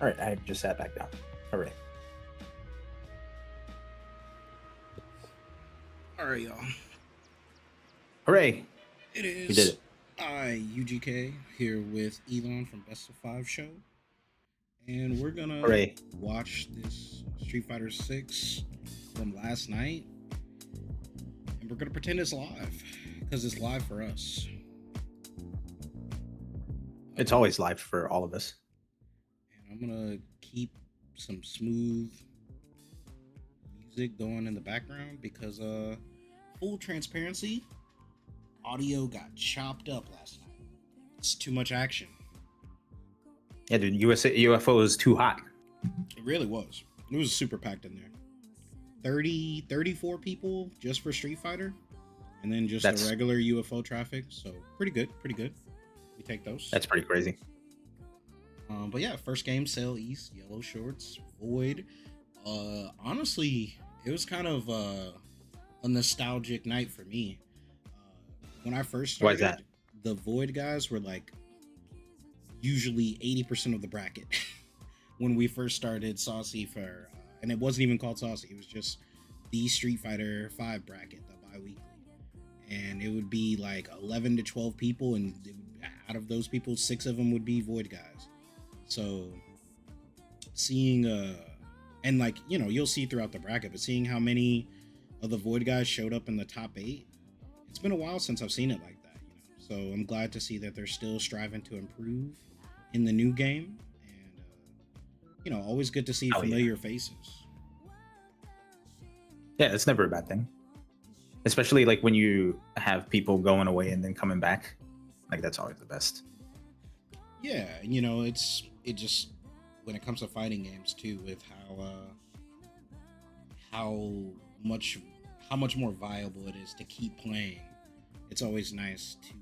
All right, I just sat back down. Hooray. All right, y'all. Hooray. It We did is it. UGK here with Elon from Best of Five Show, and we're gonna Hooray. watch this Street Fighter 6 from last night, and we're gonna pretend it's live because it's live for us. It's Um, always live for all of us. and I'm gonna keep some smooth music going in the background because, full transparency, audio got chopped up last night. It's too much action. Yeah, dude, UFO is too hot. It really was. It was super packed in there. 34 people just for Street Fighter, and then just the That's regular UFO traffic. So pretty good, pretty good. We take those. that's pretty crazy. But yeah, first game, Sail East, Yellow Shorts, Void. Honestly, it was kind of a nostalgic night for me. When I first Why is that? started, the Void guys were like usually 80% of the bracket. When we first started Saucy for, and it wasn't even called Saucy, it was just the Street Fighter 5 bracket, the bi-weekly. And it would be like 11 to 12 people, and out of those people, 6 of them would be Void guys. So seeing, and like, you'll see throughout the bracket, but seeing how many of the Void guys showed up in the top 8, it's been a while since I've seen it like that, So I'm glad to see that they're still striving to improve in the new game. Always good to see Oh, yeah. familiar faces. Yeah, it's never a bad thing. Especially like when you have people going away and then coming back. Like that's always the best. Yeah, it just when it comes to fighting games too, with how much how much more viable it is to keep playing. It's always nice to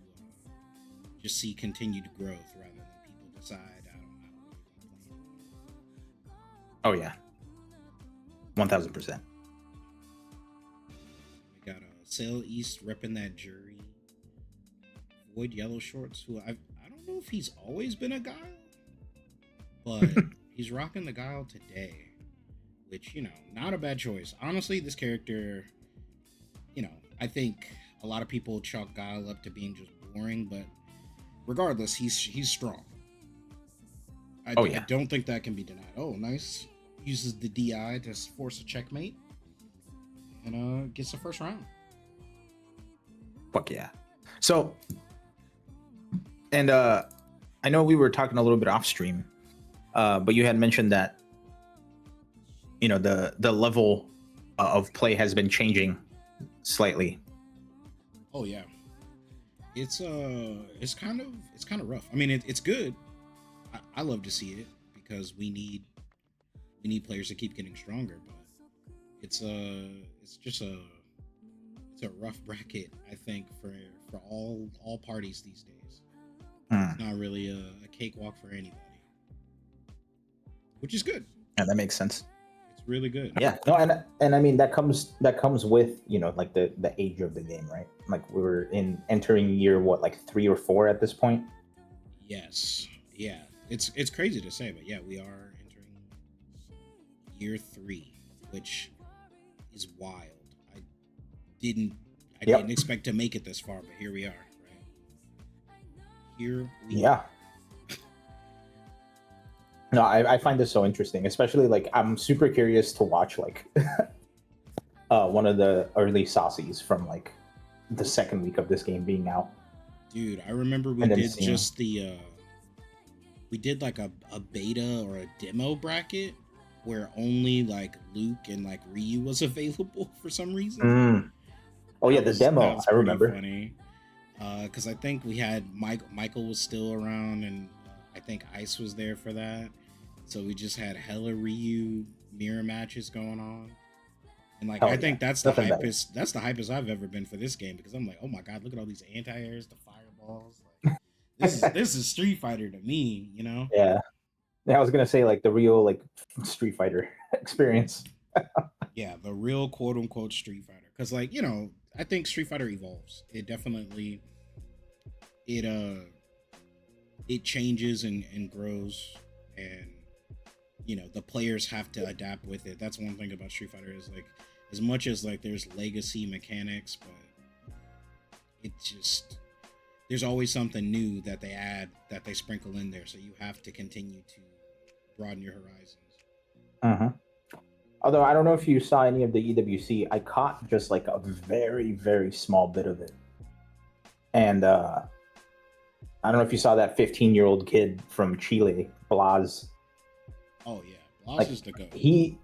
just see continued growth rather than people decide I don't really want to play anymore. Oh yeah. 1000%. We got Sail East repping that jury. Void Yellow Shorts, who I don't know if he's always been a guile, but he's rocking the guile today, which not a bad choice. Honestly, this character, I think a lot of people chalk guile up to being just boring, but regardless, he's strong. I don't think that can be denied. Oh, nice. Uses the DI to force a checkmate and gets the first round. Fuck yeah. So, and I know we were talking a little bit off stream, but you had mentioned that the level of play has been changing slightly. Oh yeah, it's kind of rough. I mean, it's good. I love to see it because we need players to keep getting stronger, but it's just it's a rough bracket, I think, for all parties these days. It's not really a cakewalk for anybody, which is good. Yeah, that makes sense. It's really good. Yeah, no, and I mean that comes with like the age of the game, right? Like we were entering year what, like 3 or 4 at this point. Yes, yeah. It's crazy to say, but yeah, we are entering year 3, which is wild. I didn't didn't expect to make it this far, but here we are. Right here we are. No, I find this so interesting, especially like I'm super curious to watch like one of the early Saucies from like the second week of this game being out. Dude, I remember we did just the we did like a beta or a demo bracket where only like Luke and like Ryu was available for some reason. Oh yeah, the demo. I remember. Funny. Because I think we had Michael was still around, and I think Ice was there for that. So we just had hella Ryu mirror matches going on. And like I think that's the hypest that's the hypest I've ever been for this game, because I'm like, oh my god, look at all these anti-airs, the fireballs. Like, this is Street Fighter to me, Yeah. I was gonna say like the real like Street Fighter experience. Yeah, the real quote unquote Street Fighter. Because like, I think Street Fighter evolves. It definitely it changes and grows, and the players have to adapt with it. That's one thing about Street Fighter is like, as much as like there's legacy mechanics, but it just there's always something new that they add, that they sprinkle in there, so you have to continue to broaden your horizons. Uh-huh. Although I don't know if you saw any of the EWC, I caught just like a very, very small bit of it. And I don't know if you saw that 15-year-old kid from Chile, Blas. Oh yeah, Blas Like is the go. he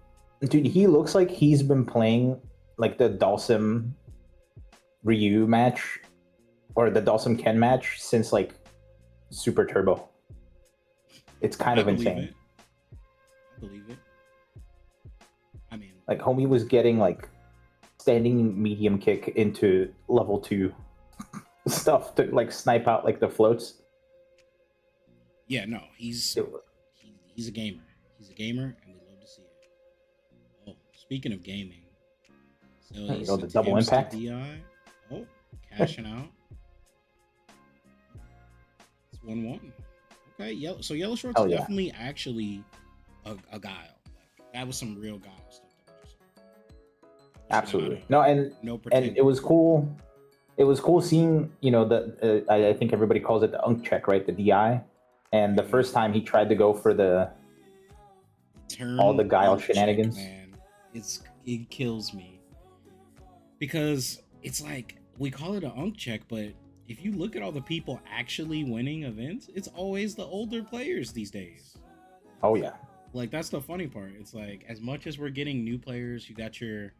looks like he's been playing like the Dalsum Ryu match or the Dalsum Ken match since like Super Turbo. It's kind of insane. I believe it. I mean, like homie was getting like standing medium kick into level 2 stuff to like snipe out like the floats. Yeah, no, he's a gamer. He's a gamer, and we love to see it. Oh, speaking of gaming, so There you go, the double impact. DI. Oh, cashing out. It's 1-1. Okay, Yellow Shorts is definitely actually a guile. Like, that was some real guile stuff. Absolutely. And it was cool. It was cool seeing, I think everybody calls it the unk check, right? The DI. And the first time he tried to go for all the guile shenanigans. Check, man. It kills me. Because it's like, we call it an unk check, but if you look at all the people actually winning events, it's always the older players these days. Oh, yeah. Like, that's the funny part. It's like, as much as we're getting new players, you got your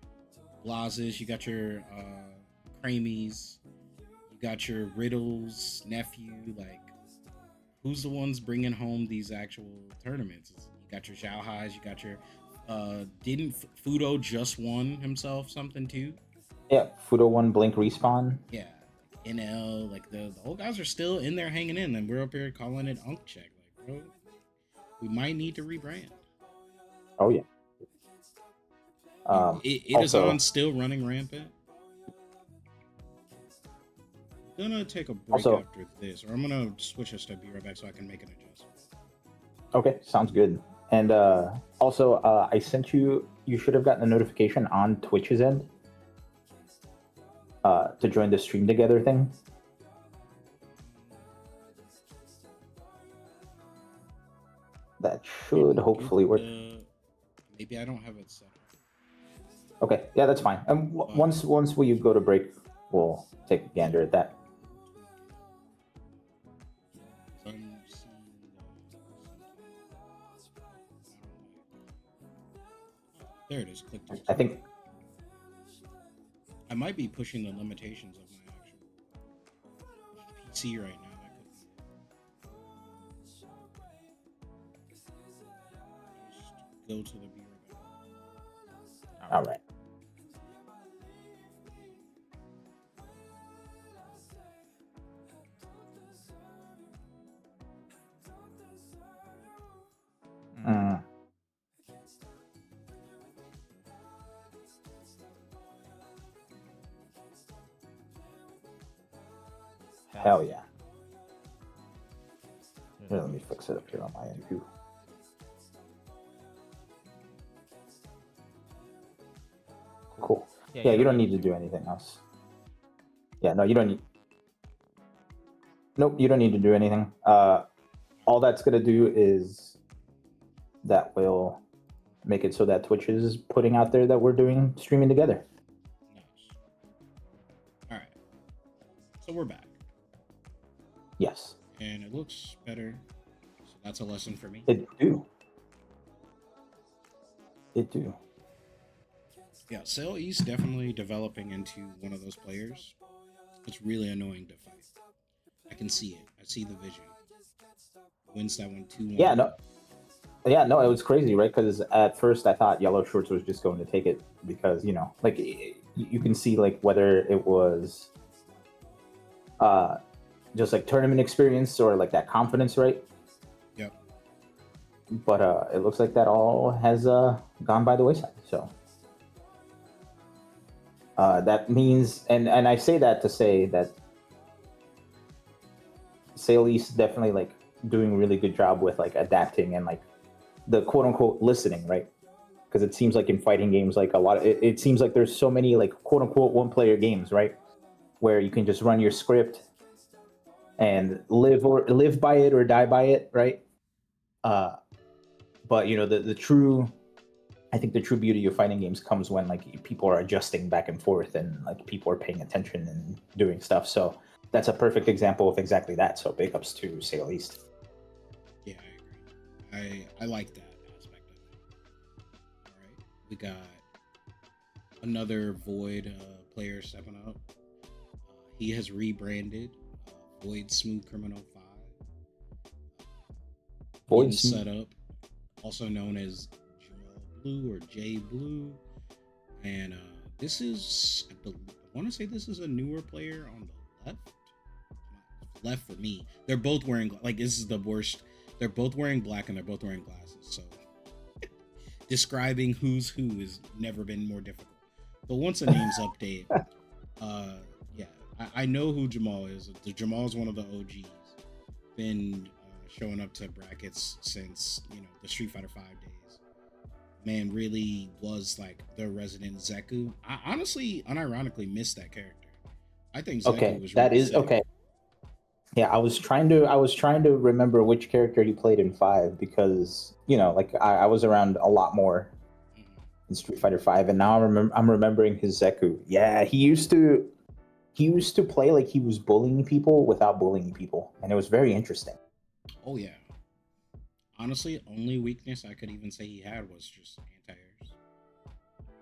Blazes, you got your Kramies, you got your Riddles, nephew, like, who's the ones bringing home these actual tournaments? You got your Zhao Hais, you got your didn't Fudo just won himself something too? Yeah, Fudo won Blink Respawn. Yeah, NL, like the old guys are still in there hanging in, and we're up here calling it unk check. Like, bro, we might need to rebrand. Oh yeah. It is on still running rampant. I'm gonna take a break after this, or I'm gonna switch us to be right back so I can make an adjustment. Okay, sounds good. And also, I sent you should have gotten a notification on Twitch's end to join the stream together thing. That should hopefully work. Maybe I don't have it set up. Okay, yeah, that's fine. And once we go to break, we'll take a gander at that. There it is. Click. I think I might be pushing the limitations of my actual PC right now. Just go to the viewer. All right. Hell yeah. Here, let me fix it up here on my end too. Cool. Yeah, you don't need to do anything else. Yeah, no, you don't need. Nope, you don't need to do anything. All that's gonna do is that will make it so that Twitch is putting out there that we're doing streaming together. Nice. All right. So we're back. Yes. And it looks better. So that's a lesson for me. It do. Yeah, Sail East definitely developing into one of those players. It's really annoying to fight. I can see it. I see the vision. Wins that one 2-1. Yeah, no, it was crazy, right? Because at first I thought Yellow Shorts was just going to take it because, like you can see like whether it was just like tournament experience or like that confidence, right? Yep. But it looks like that all has gone by the wayside. So that means, and I say that to say that Sail East definitely like doing a really good job with like adapting and like the quote unquote listening, right? Because it seems like in fighting games, like a lot of it seems like there's so many like quote unquote one player games, right? Where you can just run your script and live by it or die by it, right? Uh, but you know the true, I think the true beauty of fighting games comes when like people are adjusting back and forth and like people are paying attention and doing stuff. So that's a perfect example of exactly that. So big ups to say the least. Yeah, I agree. I like that aspect of it. All right, we got another Void player stepping up. He has rebranded Void Smooth Criminal 5. Void Getting set up, also known as Jamal Blue or J Blue. And this is, I want to say this is a newer player on the left. Left for me. They're both wearing, like, this is the worst. They're both wearing black and they're both wearing glasses. So describing who's who has never been more difficult. But once a name's update, yeah, I know who Jamal is. Jamal is one of the OGs. Been showing up to brackets since, you know, the Street Fighter 5 days. Man, really was like the resident Zeku. I honestly, unironically missed that character. I think Zeku okay, was that really is sick. okay. Yeah, I was trying to remember which character he played in 5 because you know, like I was around a lot more in Street Fighter 5, and now I'm remembering his Zeku. Yeah, he used to play like he was bullying people without bullying people, and it was very interesting. Oh yeah. Honestly, only weakness I could even say he had was just anti-airs,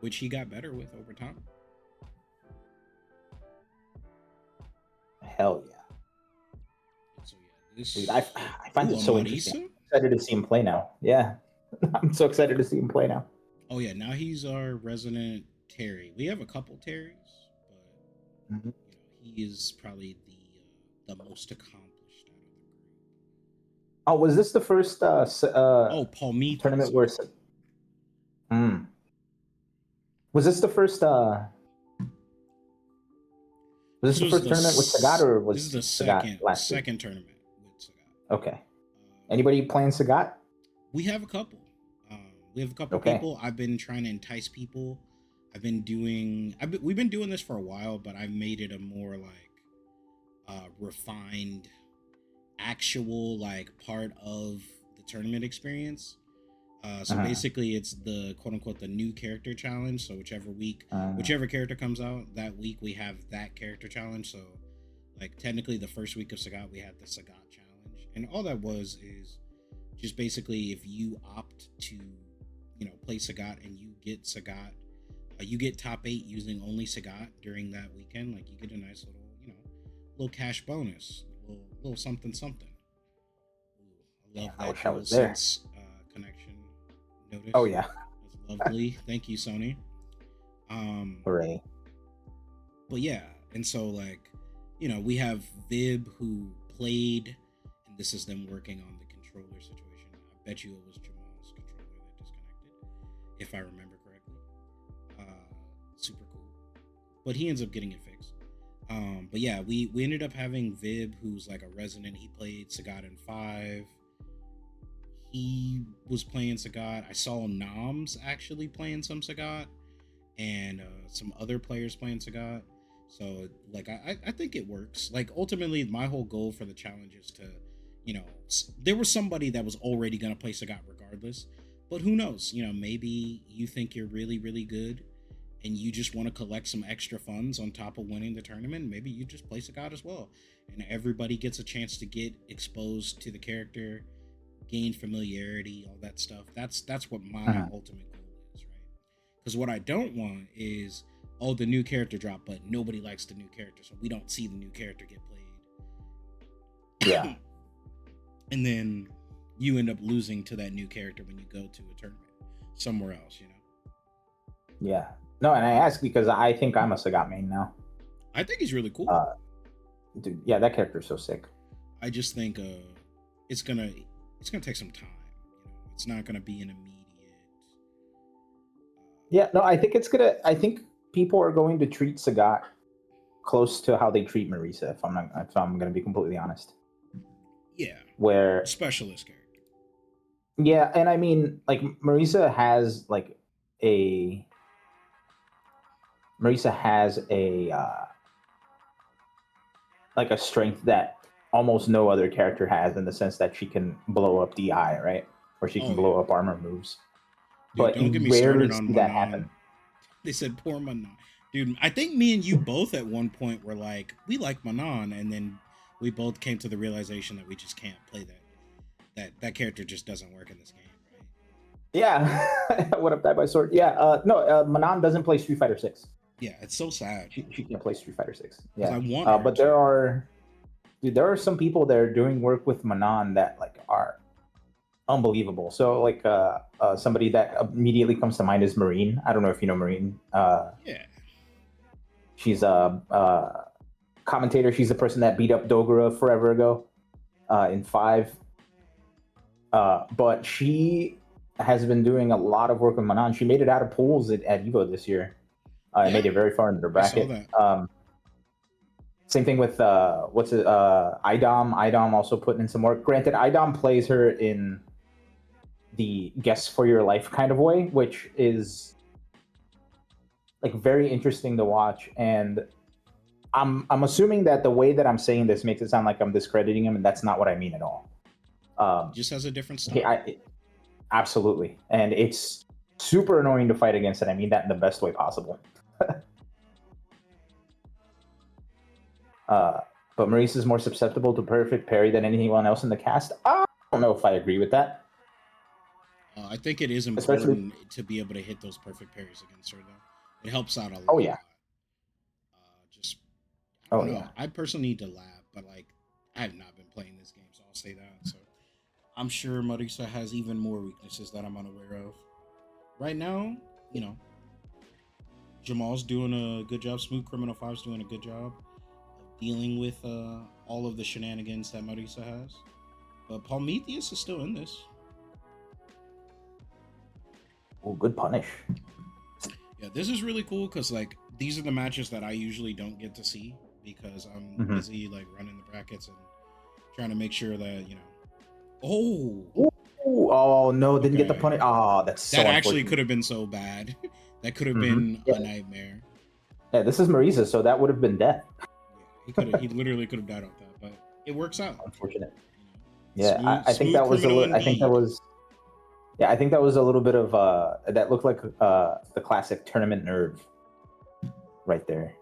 which he got better with over time. Hell yeah. So yeah, this Dude, I find it so interesting. I'm excited to see him play now. Yeah, I'm so excited to see him play now. Oh yeah, now he's our resident Terry. We have a couple Terrys, but Mm-hmm. you know, he is probably the most accomplished out of the group. Oh, was this the first Oh, Palmito tournament where? Was this the first? Was this the first tournament with Sagat, or was this is the Sagat last year? second tournament with Sagat. Okay. Anybody playing Sagat? We have a couple. We have a couple Okay. people. I've been trying to entice people. We've been doing this for a while, but I've made it a more like refined, actual like part of the tournament experience. So basically, it's the quote unquote the new character challenge. So whichever character comes out that week, we have that character challenge. So like technically, the first week of Sagat, we had the Sagat challenge, and all that was is just basically if you opt to, you know, play Sagat and you get Sagat, you get top 8 using only Sagat during that weekend. Like you get a nice little, you know, little cash bonus, little something something. Ooh, I love that. I wish I was there. Connection notice. Oh yeah, that's lovely. Thank you, Sony. Hooray! But yeah, and so like, you know, we have Vib who played, and this is them working on the controller situation. I bet you it was Jamal's controller that disconnected, if I remember correctly. Super cool. But he ends up getting it fixed. But yeah, we ended up having Vib, who's like a resident. He played Sagat in 5. He was playing Sagat. I saw Noms actually playing some Sagat, and some other players playing Sagat. So like I think it works. Like ultimately, my whole goal for the challenge is to, you know, there was somebody that was already gonna play Sagat regardless. But who knows? You know, maybe you think you're really, really good and you just want to collect some extra funds on top of winning the tournament. Maybe you just play Sagat as well. And everybody gets a chance to get exposed to the character, gain familiarity, all that stuff. That's what my ultimate goal is, right? Because what I don't want is, oh, the new character drop, but nobody likes the new character, so we don't see the new character get played. Yeah. And then you end up losing to that new character when you go to a tournament somewhere else, you know? Yeah. No, and I ask because I think I'm a Sagat main now. I think he's really cool. Dude, yeah, that character's so sick. I just think it's gonna take some time. You know, it's not gonna be an immediate. Yeah, no, I think people are going to treat Sagat close to how they treat Marisa. If I'm gonna be completely honest. Yeah. Where specialist character. Yeah, and I mean, like Marisa has a Marisa has a strength that almost no other character has in the sense that she can blow up DI, right? Or she can Oh yeah, blow up armor moves. dude, But don't get you me rarely started on see that Manon. happen. They said poor Manon. Dude, I think me and you both at one point were like, we like Manon, and then we both came to the realization that we just can't play that. That character just doesn't work in this game, right? Yeah. What up, die by sword? Yeah, no, Manon doesn't play Street Fighter 6. Yeah, it's so sad She can't play Street Fighter 6. because I Yeah. want her But to. there are some people that are doing work with Manon that are unbelievable. So somebody that immediately comes to mind is Marine. I don't know if you know Marine. Yeah, She's a commentator. She's the person that beat up Dogura forever ago in 5. But she has been doing a lot of work with Manon. She made it out of pools at Evo this year. And made yeah, it very far into the I saw bracket. that. Same thing with IDOM. IDOM also putting in some work. Granted, IDOM plays her in the guess for your life kind of way, which is like very interesting to watch. And I'm assuming that the way that I'm saying this makes it sound like I'm discrediting him, and that's not what I mean at all. It just has a different He, style. I, absolutely, and it's super annoying to fight against it. I mean that in the best way possible. But Maurice is more susceptible to perfect parry than anyone else in the cast. I don't know if I agree with that. I think it is Especially, important to be able to hit those perfect parries against her, though. It helps out a oh lot. yeah, Just, I oh don't know. yeah. I personally need to lab, but like, I have not been playing this game, so I'll say that. So I'm sure Marisa has even more weaknesses that I'm unaware of. Right now, you know, Jamal's doing a good job. Smooth Criminal 5's doing a good job of dealing with all of the shenanigans that Marisa has. But Prometheus is still in this. Oh, good punish. Yeah, this is really cool because like these are the matches that I usually don't get to see because I'm Mm-hmm. busy like running the brackets and trying to make sure that Oh, Ooh, oh no, didn't get the okay. punish. Oh, that's That so actually could unfortunate. have been so bad. That could have Mm-hmm. been Yeah, a nightmare. yeah. This is Marisa, so that would have been death. Yeah, he could have. He literally could have died off that, but it works out. Unfortunate. You know, Yeah, I think smooth that was a criminal little. I think that indeed. was. Yeah, I think that was a little bit of that looked like the classic tournament nerve right there,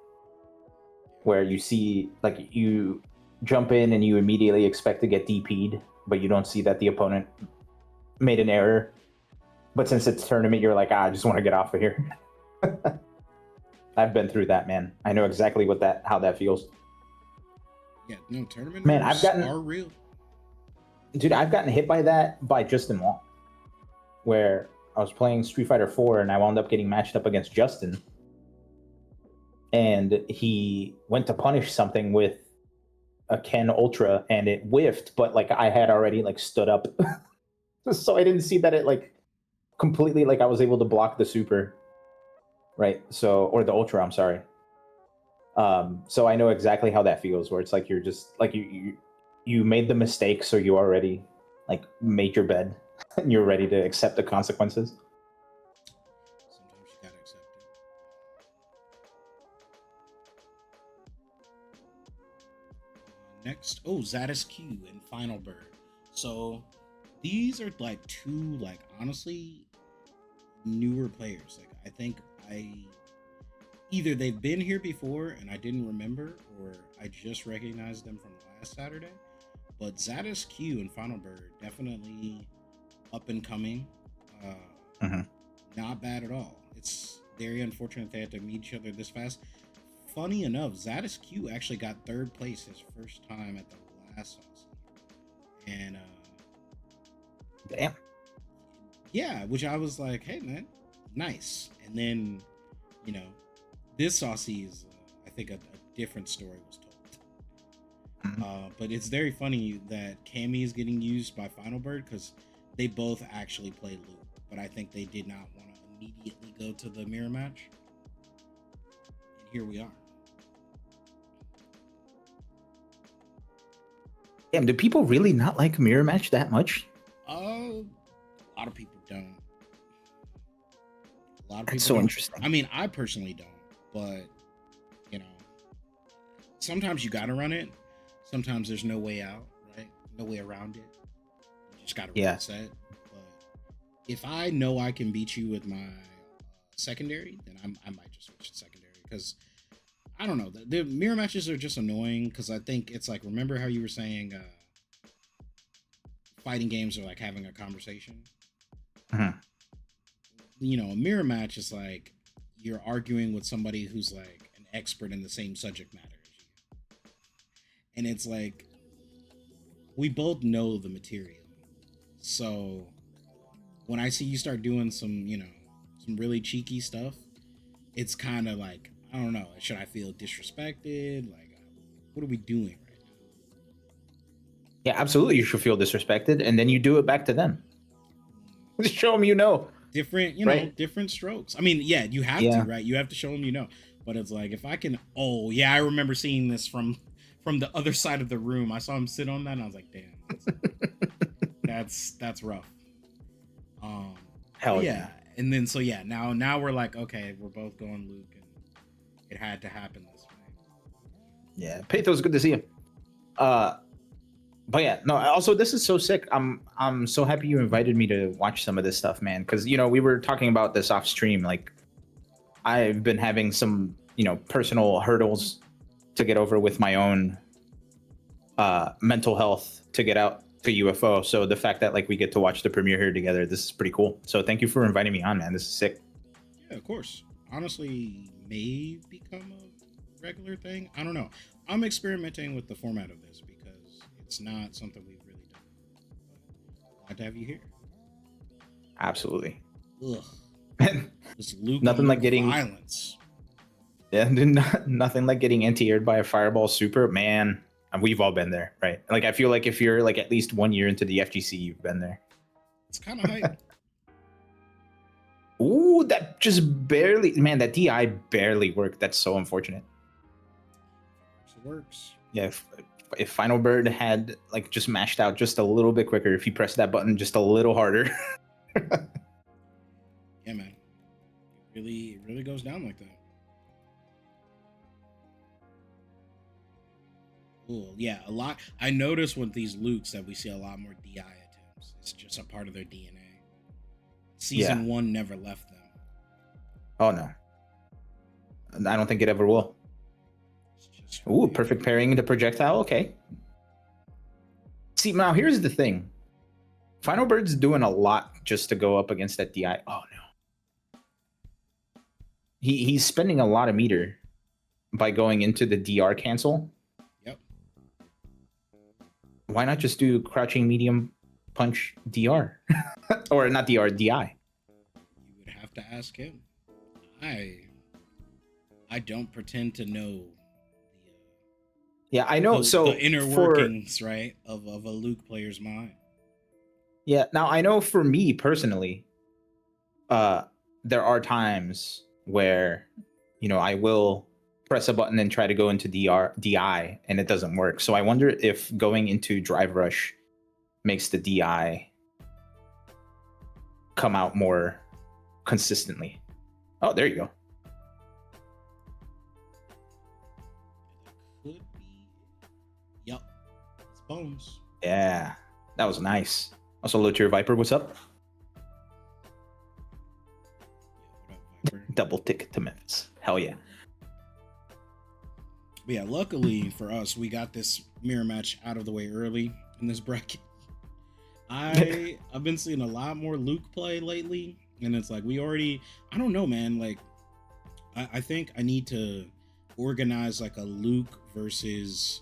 where you see like you jump in and you immediately expect to get DP'd, but you don't see that the opponent made an error. But since it's tournament, you're like, I just want to get off of here. I've been through that, man. I know exactly how that feels. Yeah, no, tournament Man, nerves are real. I've gotten hit by that by Justin Wong, where I was playing Street Fighter 4 and I wound up getting matched up against Justin, and he went to punish something with a Ken Ultra and it whiffed, but like I had already like stood up, so I didn't see that it like completely like I was able to block the super, right? So or the Ultra, I'm sorry. So I know exactly how that feels, where it's like you're just like you made the mistake, so you already like made your bed and you're ready to accept the consequences. Sometimes you gotta accept it. Next, Zadis Q and Final Bird. So these are like two like honestly newer players. Like I think I either they've been here before and I didn't remember, or I just recognized them from last Saturday. But Zadis Q and Final Bird definitely up and coming. Mhm. Not bad at all. It's very unfortunate they had to meet each other this fast. Funny enough, Zadis Q actually got third place his first time at the last Saucy. And Damn. yeah, which I was like, hey man, nice. And then, you know, this Saucy is, I think, a different story was told. But it's very funny that Cammy is getting used by Final Bird because they both actually play Loop, but I think they did not want to immediately go to the mirror match. And here we are. Damn, do people really not like mirror match that much? Uh, lot of people don't. A lot of That's people so don't. interesting. I mean, I personally don't, but you know, sometimes you gotta run it. Sometimes there's no way out, right? No way around it. You just gotta run Yeah. the set. But if I know I can beat you with my secondary, then I might just switch to secondary because I don't know. The mirror matches are just annoying because I think it's like, remember how you were saying fighting games are like having a conversation? Mhm. You know, a mirror match is like you're arguing with somebody who's like an expert in the same subject matter as you. And it's like, we both know the material. So when I see you start doing some, you know, some really cheeky stuff, it's kind of like, I don't know, should I feel disrespected? Like, what are we doing right now? Yeah, absolutely. You should feel disrespected, and then you do it back to them. Just show them you know, Different, you know, right? different strokes. I mean, yeah, you have to, Yeah. right? You have to show them, you know. But it's like, if I can, oh yeah, I remember seeing this from the other side of the room. I saw him sit on that, and I was like, damn, that's rough. Um, but Hell yeah, yeah. and then so yeah, now we're like, okay, we're both going Luke, and it had to happen this way. Yeah. Pathos, good to see you. Uh, but yeah, no. Also, this is so sick. I'm so happy you invited me to watch some of this stuff, man. Because we were talking about this off stream. Like, I've been having some personal hurdles to get over with my own mental health to get out to UFO. So the fact that like we get to watch the premiere here together, this is pretty cool. So thank you for inviting me on, man. This is sick. Yeah, of course. Honestly, may become a regular thing. I don't know. I'm experimenting with the format of this because it's not something we've really done. But glad to have you here. Absolutely. Ugh. This Luke Nothing on like Luke getting violence. nothing like getting anti-aired by a fireball super, man. And we've all been there, right? Like I feel like if you're like at least 1 year into the FGC, you've been there. It's kind of hype. Ooh, that just barely, man. That DI barely worked. That's so unfortunate. It works. Yeah, if Final Bird had like just mashed out just a little bit quicker, if he pressed that button just a little harder. Yeah, man. It really goes down like that. Cool. Yeah, a lot. I notice with these Lukes that we see a lot more DI attempts. It's just a part of their DNA. Season 1 never left them. Oh no, I don't think it ever will. Ooh, perfect pairing into projectile. Okay. See, now here's the thing. Final Bird's doing a lot just to go up against that DI. Oh no. He's spending a lot of meter by going into the DR cancel. Yep. Why not just do crouching medium punch DR? Or not DR, DI. You would have to ask him. I don't pretend to know the Yeah, I know. So the inner workings, right, of a Luke player's mind. Yeah, now I know for me personally, there are times where I will press a button and try to go into DI and it doesn't work. So I wonder if going into Drive Rush makes the DI come out more consistently. Oh, there you go. Could be. Yup. It's Bones. Yeah, that was nice. Also, hello to your Viper. What's up? Yeah, what up, Viper? Double ticket to Memphis. Hell yeah. But yeah, luckily for us, we got this mirror match out of the way early in this bracket. I've been seeing a lot more Luke play lately, and it's like I don't know, man. Like, I think I need to organize like a Luke versus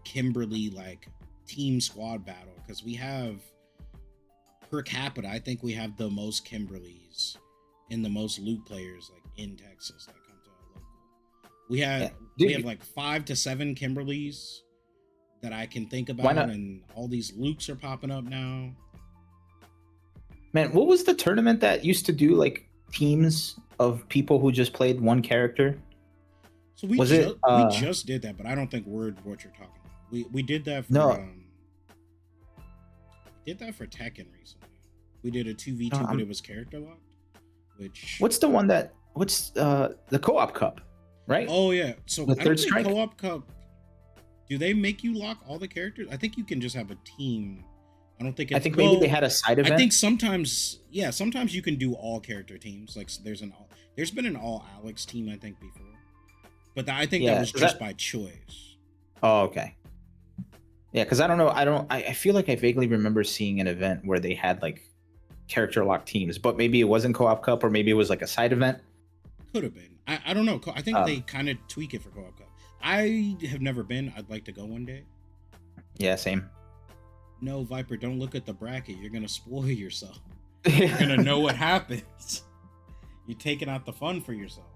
Kimberly like team squad battle, because we have per capita, I think we have the most Kimberlys and the most Luke players like in Texas that come to our local. We have like 5 to 7 Kimberlys that I can think about, and all these Lukes are popping up now. Man, what was the tournament that used to do like teams of people who just played one character? So we just did that, but I don't think we're what you're talking about. We did that for no. We did that for Tekken recently. We did a 2v2, but it was character locked. Which What's the one that? What's the co-op cup, right? Oh yeah. So The I don't third think strike? co-op cup. Do they make you lock all the characters? I think you can just have a team. I don't think it's. I think maybe they had a side event. I think sometimes, yeah, sometimes you can do all character teams. Like there's been an all Alex team I think before, but I think that was just by choice. Oh, okay. Yeah, because I don't know. I feel like I vaguely remember seeing an event where they had like character lock teams, but maybe it wasn't co-op cup, or maybe it was like a side event. Could have been. I don't know. I think they kind of tweak it for co-op cup. I have never been. I'd like to go one day. Yeah, same. No, Viper, don't look at the bracket. You're gonna spoil yourself. You're gonna know what happens. You're taking out the fun for yourself.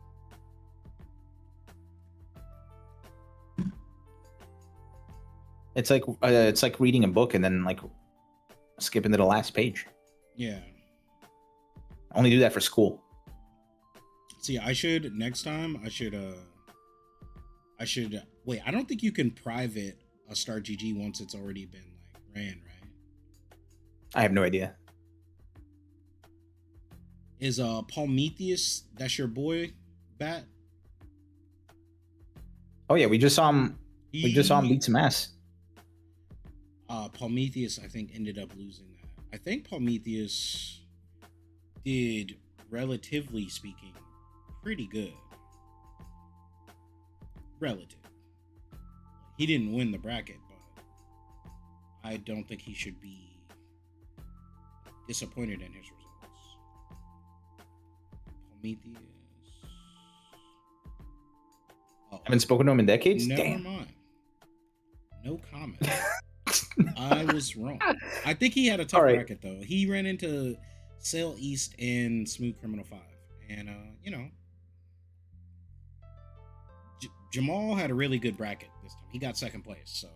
It's like reading a book and then like skipping to the last page. Yeah. I only do that for school. See, next time I should wait. I don't think you can private a Start GG once it's already been like ran, right? I have no idea. Is Prometheus, that's your boy, Bat? Oh yeah, we just saw him beat some ass. Prometheus, I think, ended up losing that. I think Prometheus did, relatively speaking, pretty good. Relative. He didn't win the bracket, but I don't think he should be disappointed in his results. Prometheus. Oh, Haven't spoken to him in decades. never Damn. mind. No comment. I was wrong. I think he had a tough bracket though. He ran into Sail East and Smooth Criminal 5, and Jamal had a really good bracket this time. He got second place, so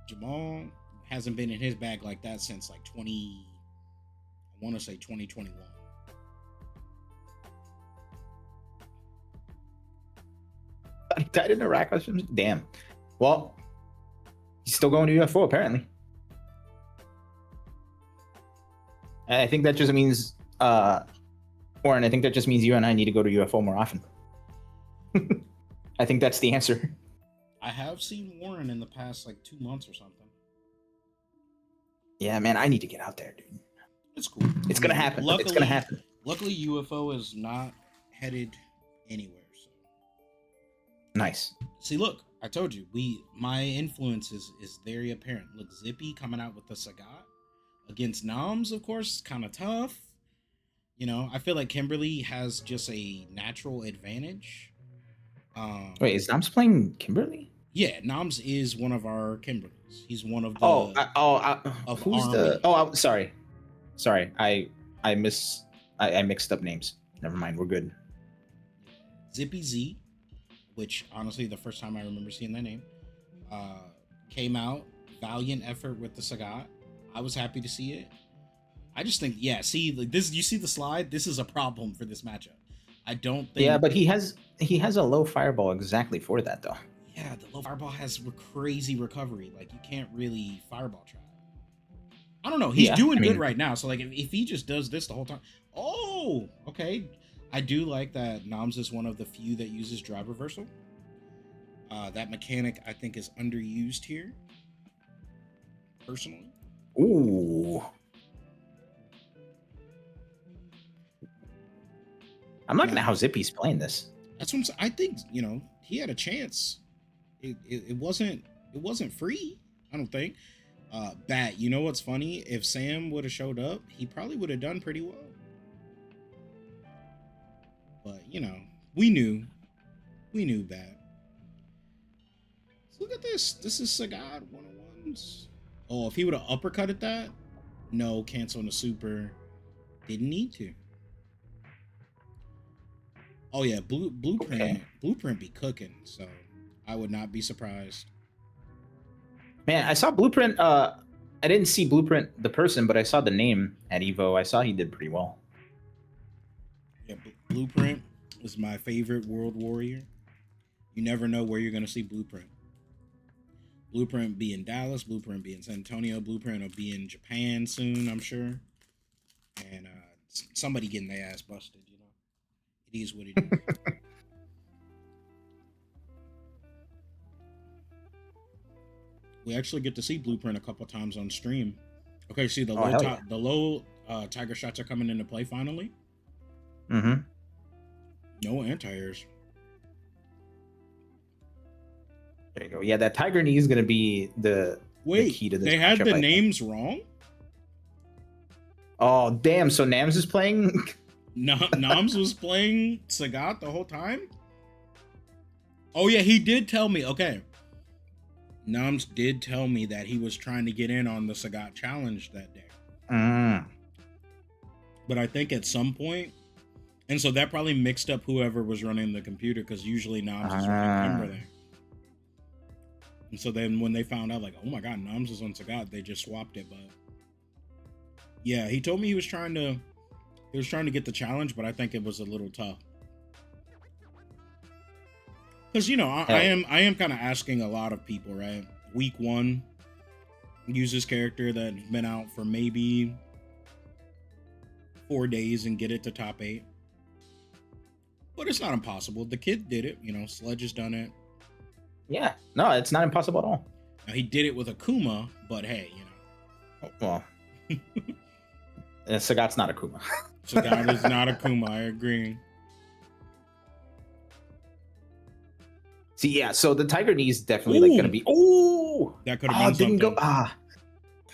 Jamal hasn't been in his bag like that since like 2021. He died in Iraq. Damn. Well, he's still going to UFO apparently. And I think that just means, Warren, I think that just means you and I need to go to UFO more often. I think that's the answer. I have seen Warren in the past like 2 months or something. Yeah, man, I need to get out there, dude. It's cool. It's gonna happen. It's gonna happen. Luckily, UFO is not headed anywhere. So nice. See, look, I told you, my influence is very apparent. Look, Zippy coming out with the Sagat against Noms, of course, kind of tough. I feel like Kimberly has just a natural advantage. Wait, is Noms playing Kimberly? Yeah, Noms is one of our Kimberlys. He's one of the. Who's Army. the? Oh, sorry, I mixed up names. Never mind, we're good. Zippy Z, which honestly, the first time I remember seeing that name, came out, valiant effort with the Sagat. I was happy to see it. I just think, see, like this, you see the slide. This is a problem for this matchup. I don't think. Yeah, but he has a low fireball exactly for that though. Yeah, the low fireball has crazy recovery. Like you can't really fireball trap. I don't know. He's doing good right now. So like if he just does this the whole time. Oh, okay. I do like that Noms is one of the few that uses drive reversal. That mechanic I think is underused here. Personally. Ooh. I'm liking how Zippy's playing this. That's what I'm saying. I think, he had a chance. It wasn't free, I don't think. Bat, you know what's funny? If Sam would have showed up, he probably would have done pretty well. But, we knew Bat. So look at this. This is Sagat 101s. Oh, if he would have uppercutted that, no, cancel on the super. Didn't need to. Oh yeah, Blueprint. Okay. Blueprint be cooking, so I would not be surprised. Man, I saw Blueprint. I didn't see Blueprint the person, but I saw the name at Evo. I saw he did pretty well. Yeah, Blueprint is my favorite World Warrior. You never know where you're gonna see Blueprint. Blueprint be in Dallas. Blueprint be in San Antonio. Blueprint will be in Japan soon, I'm sure. and somebody getting their ass busted. You know, it is what it is. We actually get to see Blueprint a couple times on stream. Okay, see the low Tiger shots are coming into play finally. Mm-hmm. No anti-airs. There you go. Yeah, that Tiger knee is going to be the key to this. They had the names wrong? Oh, damn. So Nams is playing? Nams was playing Sagat the whole time? Oh, yeah, he did tell me. Okay. Nams did tell me that he was trying to get in on the Sagat challenge that day. But I think at some point, and so that probably mixed up whoever was running the computer, because usually Nams is running Timberlane. And so then when they found out, like, oh my god, Nams is on Sagat, they just swapped it. But yeah, he told me he was trying to get the challenge, but I think it was a little tough. Because, you know, I am kind of asking a lot of people, right? Week 1, use this character that's been out for maybe 4 days and get it to top 8. But it's not impossible. The kid did it, you know, Sledge has done it. Yeah, no, it's not impossible at all. Now, he did it with Akuma, but hey, you know. Oh, well, Sagat's not Akuma. Sagat is not Akuma, I agree. See, yeah, so the Tiger knee is definitely like gonna be. Oh, that could have been didn't go.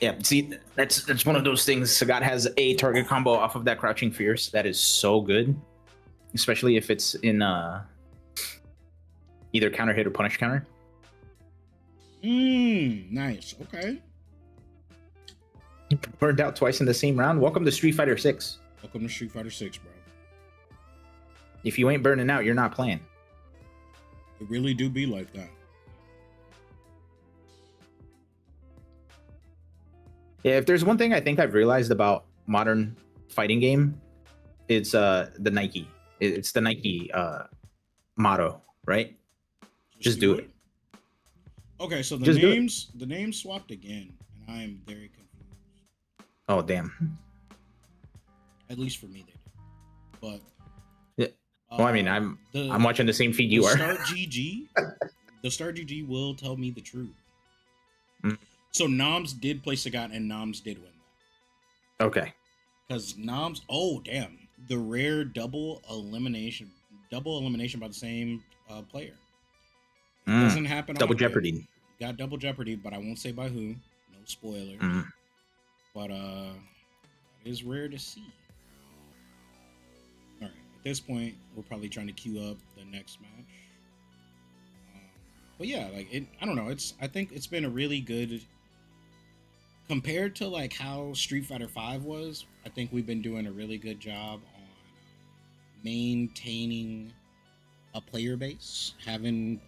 Yeah, see, that's one of those things. Sagat has a target combo off of that crouching fierce that is so good, especially if it's in either counter hit or punish counter. Nice. Okay. Burned out twice in the same round. Welcome to Street Fighter 6. Welcome to Street Fighter 6, bro. If you ain't burning out, you're not playing. It really do be like that. Yeah, if there's one thing I think I've realized about modern fighting game, it's the Nike. It's the Nike motto, right? Just do it. Okay, so the names swapped again, and I am very confused. Oh damn! At least for me, they did. But yeah. Well, I mean, I'm watching the same feed you are. The Start GG will tell me the truth. So Noms did play Sagat, and Noms did win that. Okay. Because Noms, oh damn, the rare double elimination by the same player. It doesn't happen. Double Jeopardy. Got double Jeopardy, but I won't say by who. No spoilers. But it is rare to see. All right. At this point, we're probably trying to queue up the next match. But yeah, like I don't know. I think it's been a really good compared to like how Street Fighter V was. I think we've been doing a really good job on maintaining a player base, having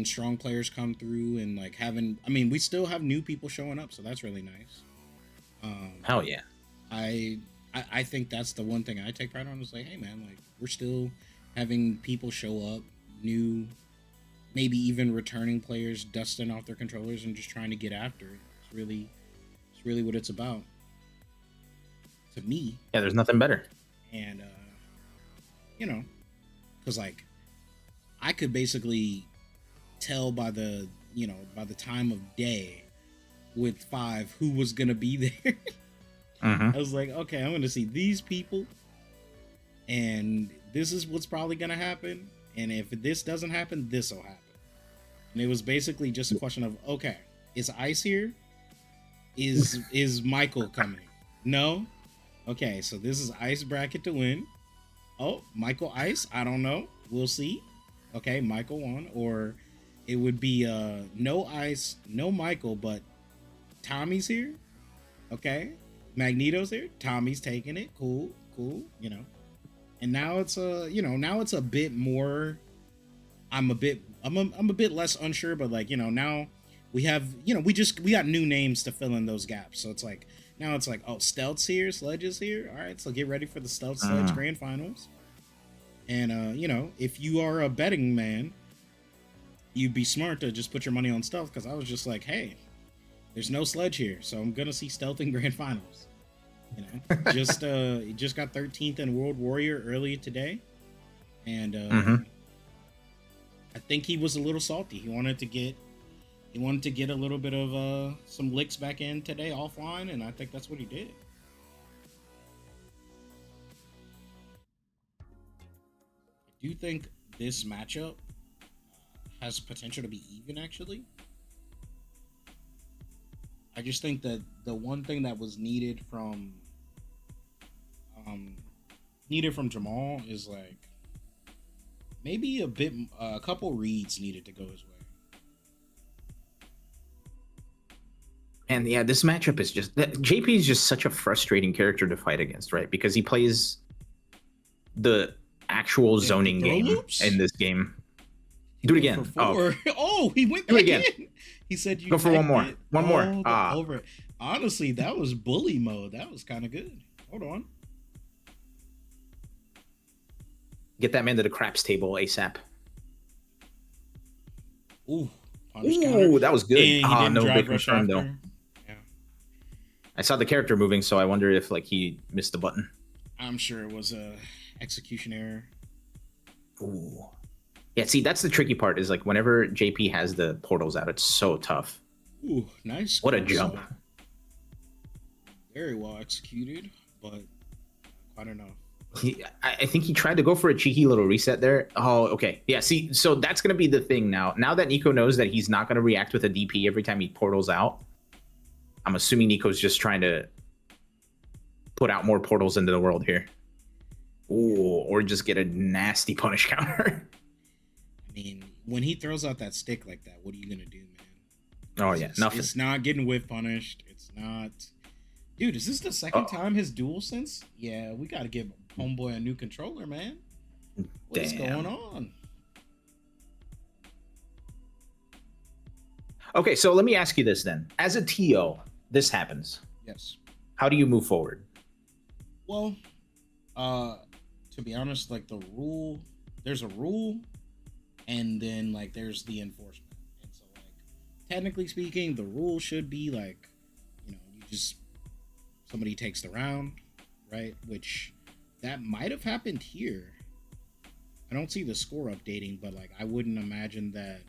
strong players come through, and like we still have new people showing up, so that's really nice. Hell yeah. I think that's the one thing I take pride on is like, hey man, like we're still having people show up, new, maybe even returning players dusting off their controllers and just trying to get after it. It's really what it's about to me. Yeah, there's nothing better. And you know, because like I could basically tell by the time of day with 5 who was gonna be there. I was like, okay, I'm gonna see these people, and this is what's probably gonna happen. And if this doesn't happen, this will happen. And it was basically just a question of, okay, is Ice here? Is Michael coming? No? Okay, so this is Ice bracket to win. Oh, Michael Ice? I don't know. We'll see. Okay, Michael won. Or it would be no Ice, no Michael, but Tommy's here. Okay. Magneto's here. Tommy's taking it. Cool, you know. And now it's a bit more. I'm a bit less unsure, but like, you know, now we have, you know, we got new names to fill in those gaps. So it's like now it's like, oh, Stealth's here, Sledge is here. All right, so get ready for the Stealth Sledge Grand Finals. And you know, if you are a betting man, you'd be smart to just put your money on Stealth, because I was just like, hey, there's no Sledge here, so I'm gonna see Stealth in Grand Finals. You know, he just got 13th in World Warrior early today, and Hmm. I think he was a little salty. He wanted to get a little bit of some licks back in today offline, and I think that's what he did. I do think this matchup has potential to be even. Actually, I just think that the one thing that was um, needed from Jamal is like maybe a couple reads needed to go his way. And yeah, this matchup is just JP is just such a frustrating character to fight against, right? Because he plays the actual The zoning throw game in loops. this game. He Do it went for again. Oh, four. Oh, he went do it back again. in. He said you Go for one teched more. it. One more. Oh, the over. Honestly, that was bully mode. That was kind of good. Hold on. Get that man to the craps table ASAP. Ooh, punish counter. Ooh, that was good. Dang, he Ah, didn't no big drive rush confirm though. after. Yeah, I saw the character moving, so I wonder if like he missed the button. I'm sure it was a execution error. Ooh. Yeah, see, that's the tricky part is like whenever JP has the portals out, it's so tough. Ooh, nice. What a Cold jump. Soul. Very well executed, but quite enough. I think he tried to go for a cheeky little reset there. Oh, okay. Yeah, see, so that's going to be the thing now. Now that Nico knows that he's not going to react with a DP every time he portals out, I'm assuming Nico's just trying to put out more portals into the world here. Ooh, or just get a nasty punish counter. I mean, when he throws out that stick like that, what are you gonna do, man? Oh, yeah, nothing. It's not getting whip punished. It's not. Dude, is this the second time his dual sense? Yeah, we gotta give homeboy a new controller, man. What is going on? Okay, so let me ask you this then. As a TO, this happens. Yes. How do you move forward? Well, to be honest, like there's a rule, and then like there's the enforcement. And so like technically speaking, the rule should be like, you just somebody takes the round, right? Which that might have happened here. I don't see the score updating, but like I wouldn't imagine that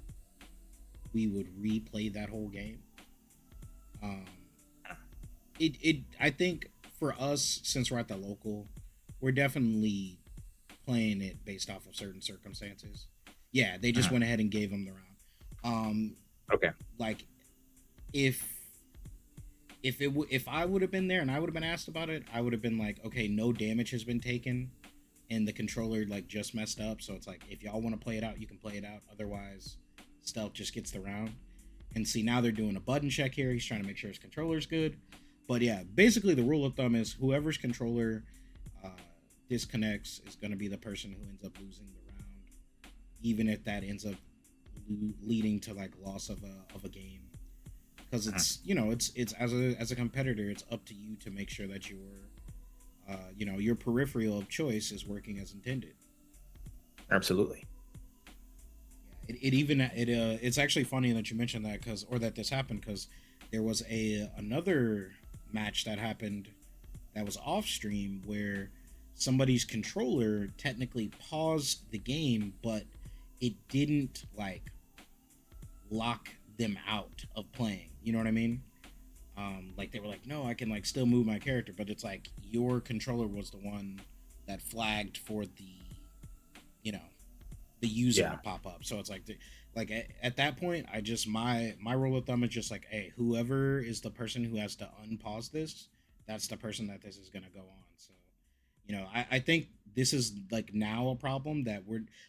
we would replay that whole game. I think for us, since we're at the local, we're definitely playing it based off of certain circumstances. Yeah, they just went ahead and gave him the round. Okay. Like if I would have been there and I would have been asked about it, I would have been like, okay, no damage has been taken, and the controller like just messed up. So it's like, if y'all want to play it out, you can play it out. Otherwise, Stealth just gets the round. And see, now they're doing a button check here. He's trying to make sure his controller's good. But yeah, basically the rule of thumb is whoever's controller disconnects is going to be the person who ends up losing the round, even if that ends up leading to like loss of a game. Because it's it's as a competitor, it's up to you to make sure that your peripheral of choice is working as intended. Absolutely. It's actually funny that you mentioned that that this happened, because there was another match that happened that was off stream where somebody's controller technically paused the game, but it didn't like lock them out of playing. You know what I mean? Like they were like, no, I can like still move my character, but it's like your controller was the one that flagged for the user to pop up. So it's like at that point, I just my rule of thumb is just like, hey, whoever is the person who has to unpause this, that's the person that this is gonna go on. So, I think this is like now a problem that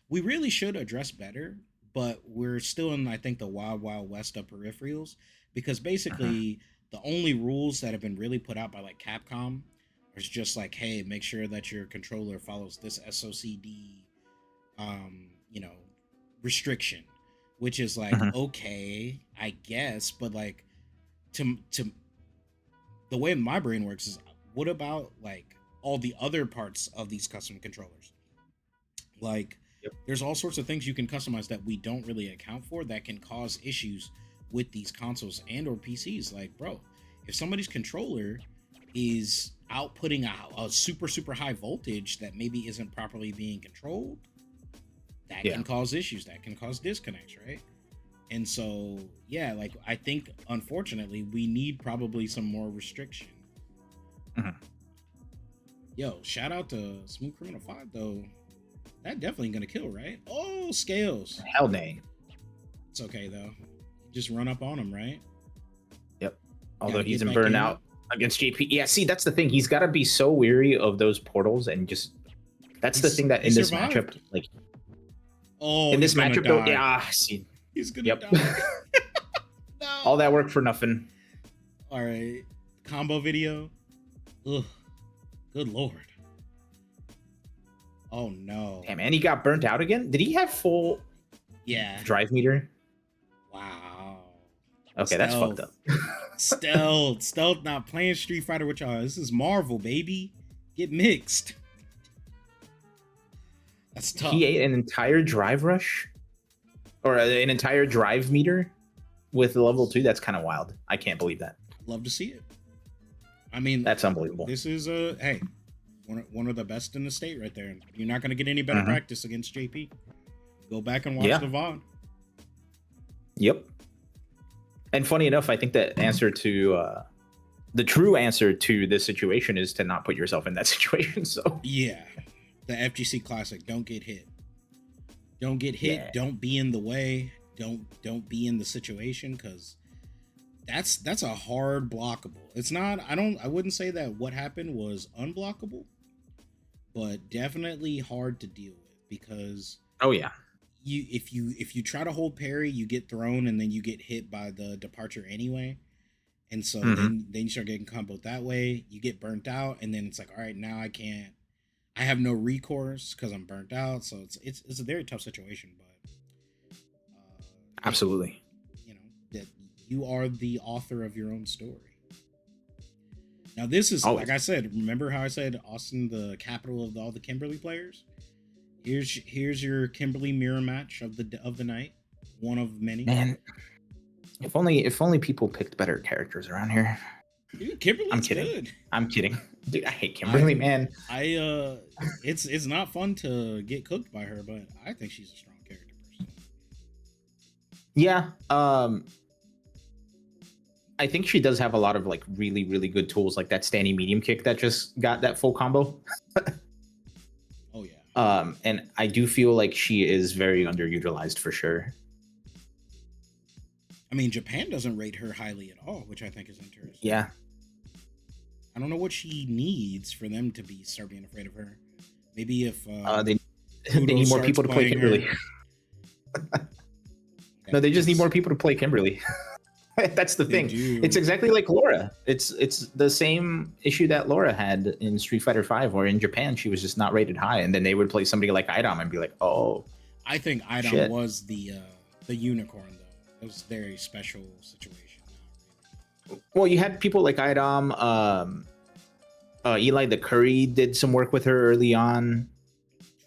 we really should address better, but we're still in, I think, the wild west of peripherals, because basically the only rules that have been really put out by like Capcom is just like, hey, make sure that your controller follows this SOCD restriction, which is like, okay, I guess, but like to the way my brain works is, what about like all the other parts of these custom controllers? Like there's all sorts of things you can customize that we don't really account for that can cause issues with these consoles and or PCs. Like, bro, if somebody's controller is outputting a super high voltage that maybe isn't properly being controlled, that Yeah. can cause issues, that can cause disconnects, right? And so, yeah, like I think unfortunately we need probably some more restriction. Mhm. Yo, shout out to Smooth Criminal 5 though. That definitely gonna kill, right? Oh, scales. Hell nay. It's okay though. Just run up on him, right? Yep. Although Gotta he's get in back in. burnout against JP. Yeah, see, that's the thing. He's got to be so weary of those portals and just. That's the thing that He in this survived. matchup, like Oh, in he's this gonna matchup, though, die. yeah, see, He's gonna yep, die. No. all that work for nothing. All right, combo video. Ugh, good lord. Oh no. Damn, and he got burnt out again. Did he have full Yeah. drive meter? Wow. Okay, that's fucked up. Stealth. Not playing Street Fighter with y'all. This is Marvel, baby. Get mixed. That's tough. He ate an entire drive rush, or an entire drive meter with level 2. That's kind of wild. I can't believe that. Love to see it. I mean, That's unbelievable. This is hey, one of the best in the state right there. You're not gonna get any better practice against JP. Go back and watch the VOD. Yep. And funny enough, I think the answer to the true answer to this situation is to not put yourself in that situation. So yeah, the FGC Classic. Don't get hit. Don't get hit. Yeah. Don't be in the way. Don't be in the situation, because that's a hard blockable. It's not. I wouldn't say that what happened was unblockable, but definitely hard to deal with, because oh yeah, if you try to hold parry, you get thrown and then you get hit by the departure anyway. And so then you start getting comboed that way. You get burnt out, and then it's like, all right, now I have no recourse because I'm burnt out. So it's a very tough situation. But absolutely. You know that you are the author of your own story. Now this is like I said. Remember how I said Austin, the capital of all the Kimberly players? Here's your Kimberly mirror match of the night. One of many. Man, if only people picked better characters around here. Dude, Kimberly's I'm kidding. good. I'm kidding. Dude, I hate Kimberly, man. It's not fun to get cooked by her, but I think she's a strong character personally. Yeah. I think she does have a lot of like really, really good tools, like that standing medium kick that just got that full combo. Oh yeah. And I do feel like she is very underutilized for sure. I mean, Japan doesn't rate her highly at all, which I think is interesting. Yeah. I don't know what she needs for them to start being afraid of her. Maybe if they need more people to play Kimberly. No, they just need more people to play Kimberly. That's the thing. It's exactly like Laura. It's the same issue that Laura had in Street Fighter V, where in Japan she was just not rated high, and then they would play somebody like Idom and be like, "Oh." I think Idom was the unicorn though. It was a very special situation. Well, you had people like Idom. Eli the Curry did some work with her early on,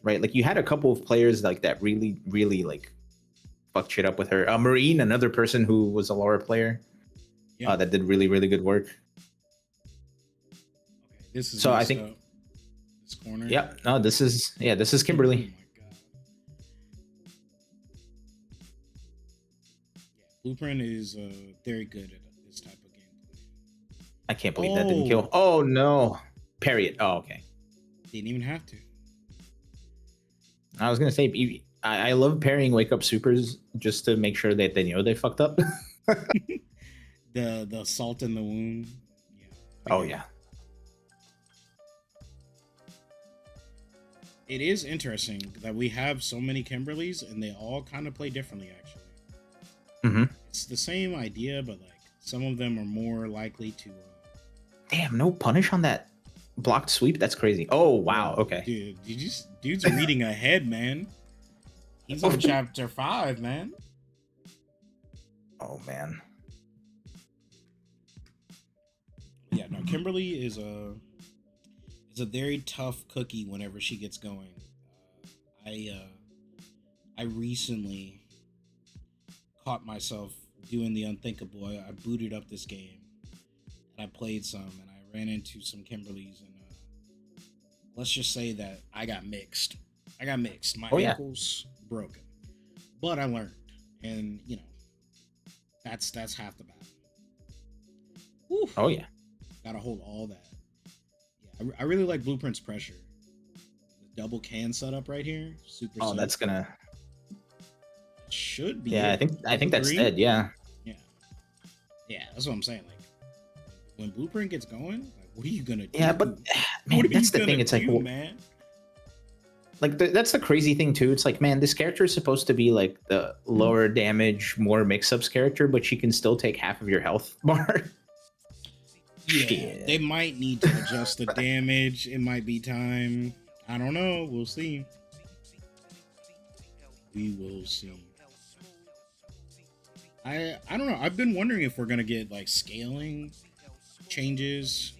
right? Like you had a couple of players like that really, really like fucked shit up with her. Marine, another person who was a Laura player, that did really, really good work. Okay, this is so I think this corner. Yep. No, this is Kimberly. Oh my god. Yeah, Blueprint is very good at this type of gameplay. I can't believe that didn't kill. Oh no, parry it. Oh okay. Didn't even have to. I was gonna say I love parrying wake up supers just to make sure that they know they fucked up. the salt in the wound. Yeah. Oh yeah. It is interesting that we have so many Kimberlys and they all kind of play differently actually. It's the same idea, but like some of them are more likely to damn, no punish on that blocked sweep. That's crazy. Oh wow. Okay. Dude, dude's reading ahead, man. He's on chapter 5, man. Oh man. Yeah, no, Kimberly is a very tough cookie whenever she gets going. I recently caught myself doing the unthinkable. I booted up this game and I played some, and I ran into some Kimberleys, and let's just say that I got mixed. My Oh yeah. ankles broken, but I learned, and that's half the battle. Whew. Oh yeah. Gotta hold all that. Yeah, I really like Blueprint's pressure. The double can setup right here, super. Oh, Sick. that's gonna. Should be. Yeah, it. I think that's 3? dead. Yeah. Yeah, that's what I'm saying. Like when Blueprint gets going, like what are you gonna do? Yeah, but man, that's the thing. It's like, man. Like that's the crazy thing too. It's like, man, this character is supposed to be like the lower damage, more mix-ups character, but she can still take half of your health bar. Yeah, Shit. they might need to adjust the damage. It might be time. I don't know. We'll see. We will see. I don't know. I've been wondering if we're gonna get like scaling changes,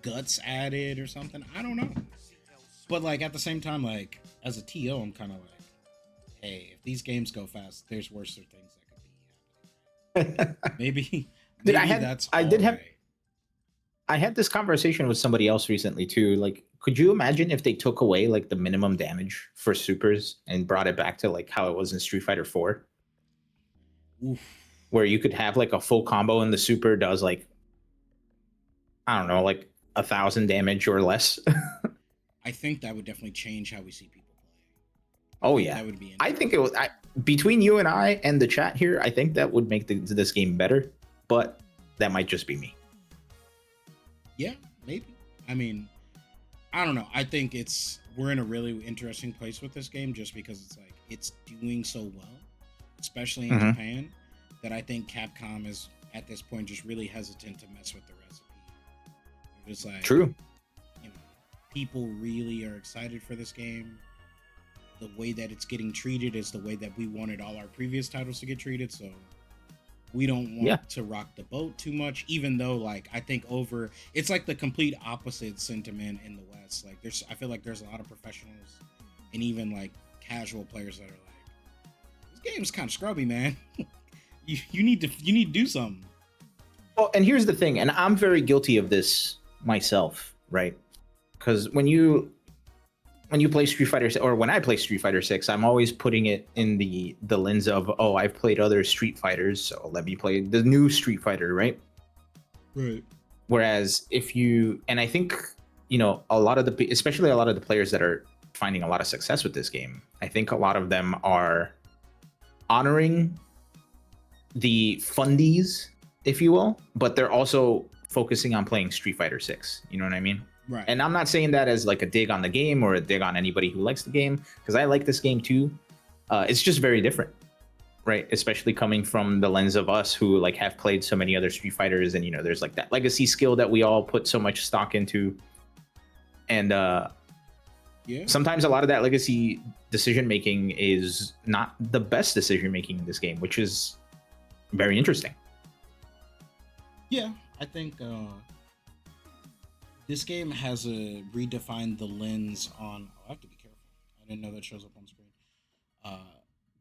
guts added or something. I don't know. But like at the same time, like as a TO, I'm kind of like, hey, if these games go fast, there's worse things that could be happening. Maybe, Dude, I had this conversation with somebody else recently too. Like, could you imagine if they took away like the minimum damage for supers and brought it back to like how it was in Street Fighter 4? Oof. Where you could have like a full combo and the super does like, I don't know, like 1,000 damage or less. I think that would definitely change how we see people play. Oh yeah, that would be. I think it would. Between you and I and the chat here, I think that would make this game better. But that might just be me. Yeah, maybe. I mean, I don't know. I think we're in a really interesting place with this game just because it's like it's doing so well, especially in Japan, that I think Capcom is at this point just really hesitant to mess with the recipe. They're just like, true. People really are excited for this game. The way that it's getting treated is the way that we wanted all our previous titles to get treated, so we don't want to rock the boat too much, even though like I think it's like the complete opposite sentiment in the West. Like I feel like there's a lot of professionals and even like casual players that are like, this game's kind of scrubby, man. you need to do something. Well, and here's the thing, and I'm very guilty of this myself, right? Because when you play Street Fighter, or when I play Street Fighter 6, I'm always putting it in the lens of, oh, I've played other Street Fighters, so let me play the new Street Fighter, right? Right. Whereas and I think, especially a lot of the players that are finding a lot of success with this game, I think a lot of them are honoring the fundies, if you will, but they're also focusing on playing Street Fighter 6. You know what I mean? Right. And I'm not saying that as like a dig on the game or a dig on anybody who likes the game, because I like this game too. It's just very different, right? Especially coming from the lens of us who like have played so many other Street Fighters, and there's like that legacy skill that we all put so much stock into. And sometimes a lot of that legacy decision making is not the best decision making in this game, which is very interesting. Yeah, I think this game has redefined the lens on. I have to be careful. I didn't know that shows up on screen.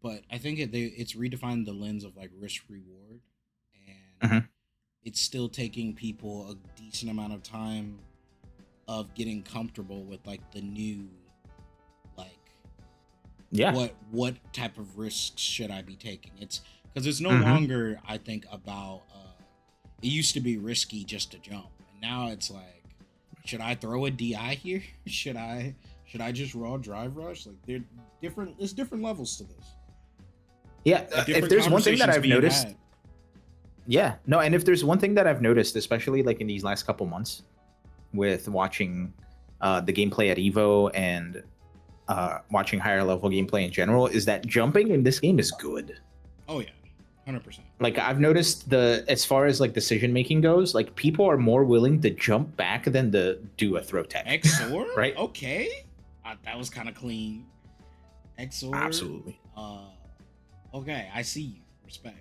But I think it's redefined the lens of like risk reward, and it's still taking people a decent amount of time of getting comfortable with like the new, like, what type of risks should I be taking? It's because it's no longer, I think, about. It used to be risky just to jump, and now it's like, should I throw a DI here? Should I just raw drive rush? Like they're different. There's different levels to this. Yeah, if there's one thing that I've noticed, and if there's one thing that I've noticed, especially like in these last couple months, with watching the gameplay at Evo and watching higher level gameplay in general, is that jumping in this game is good. Oh yeah, 100%. Like I've noticed as far as like decision making goes, like people are more willing to jump back than to do a throw tech. XOR, right? Okay, that was kind of clean. XOR, absolutely. Okay, I see you. Respect.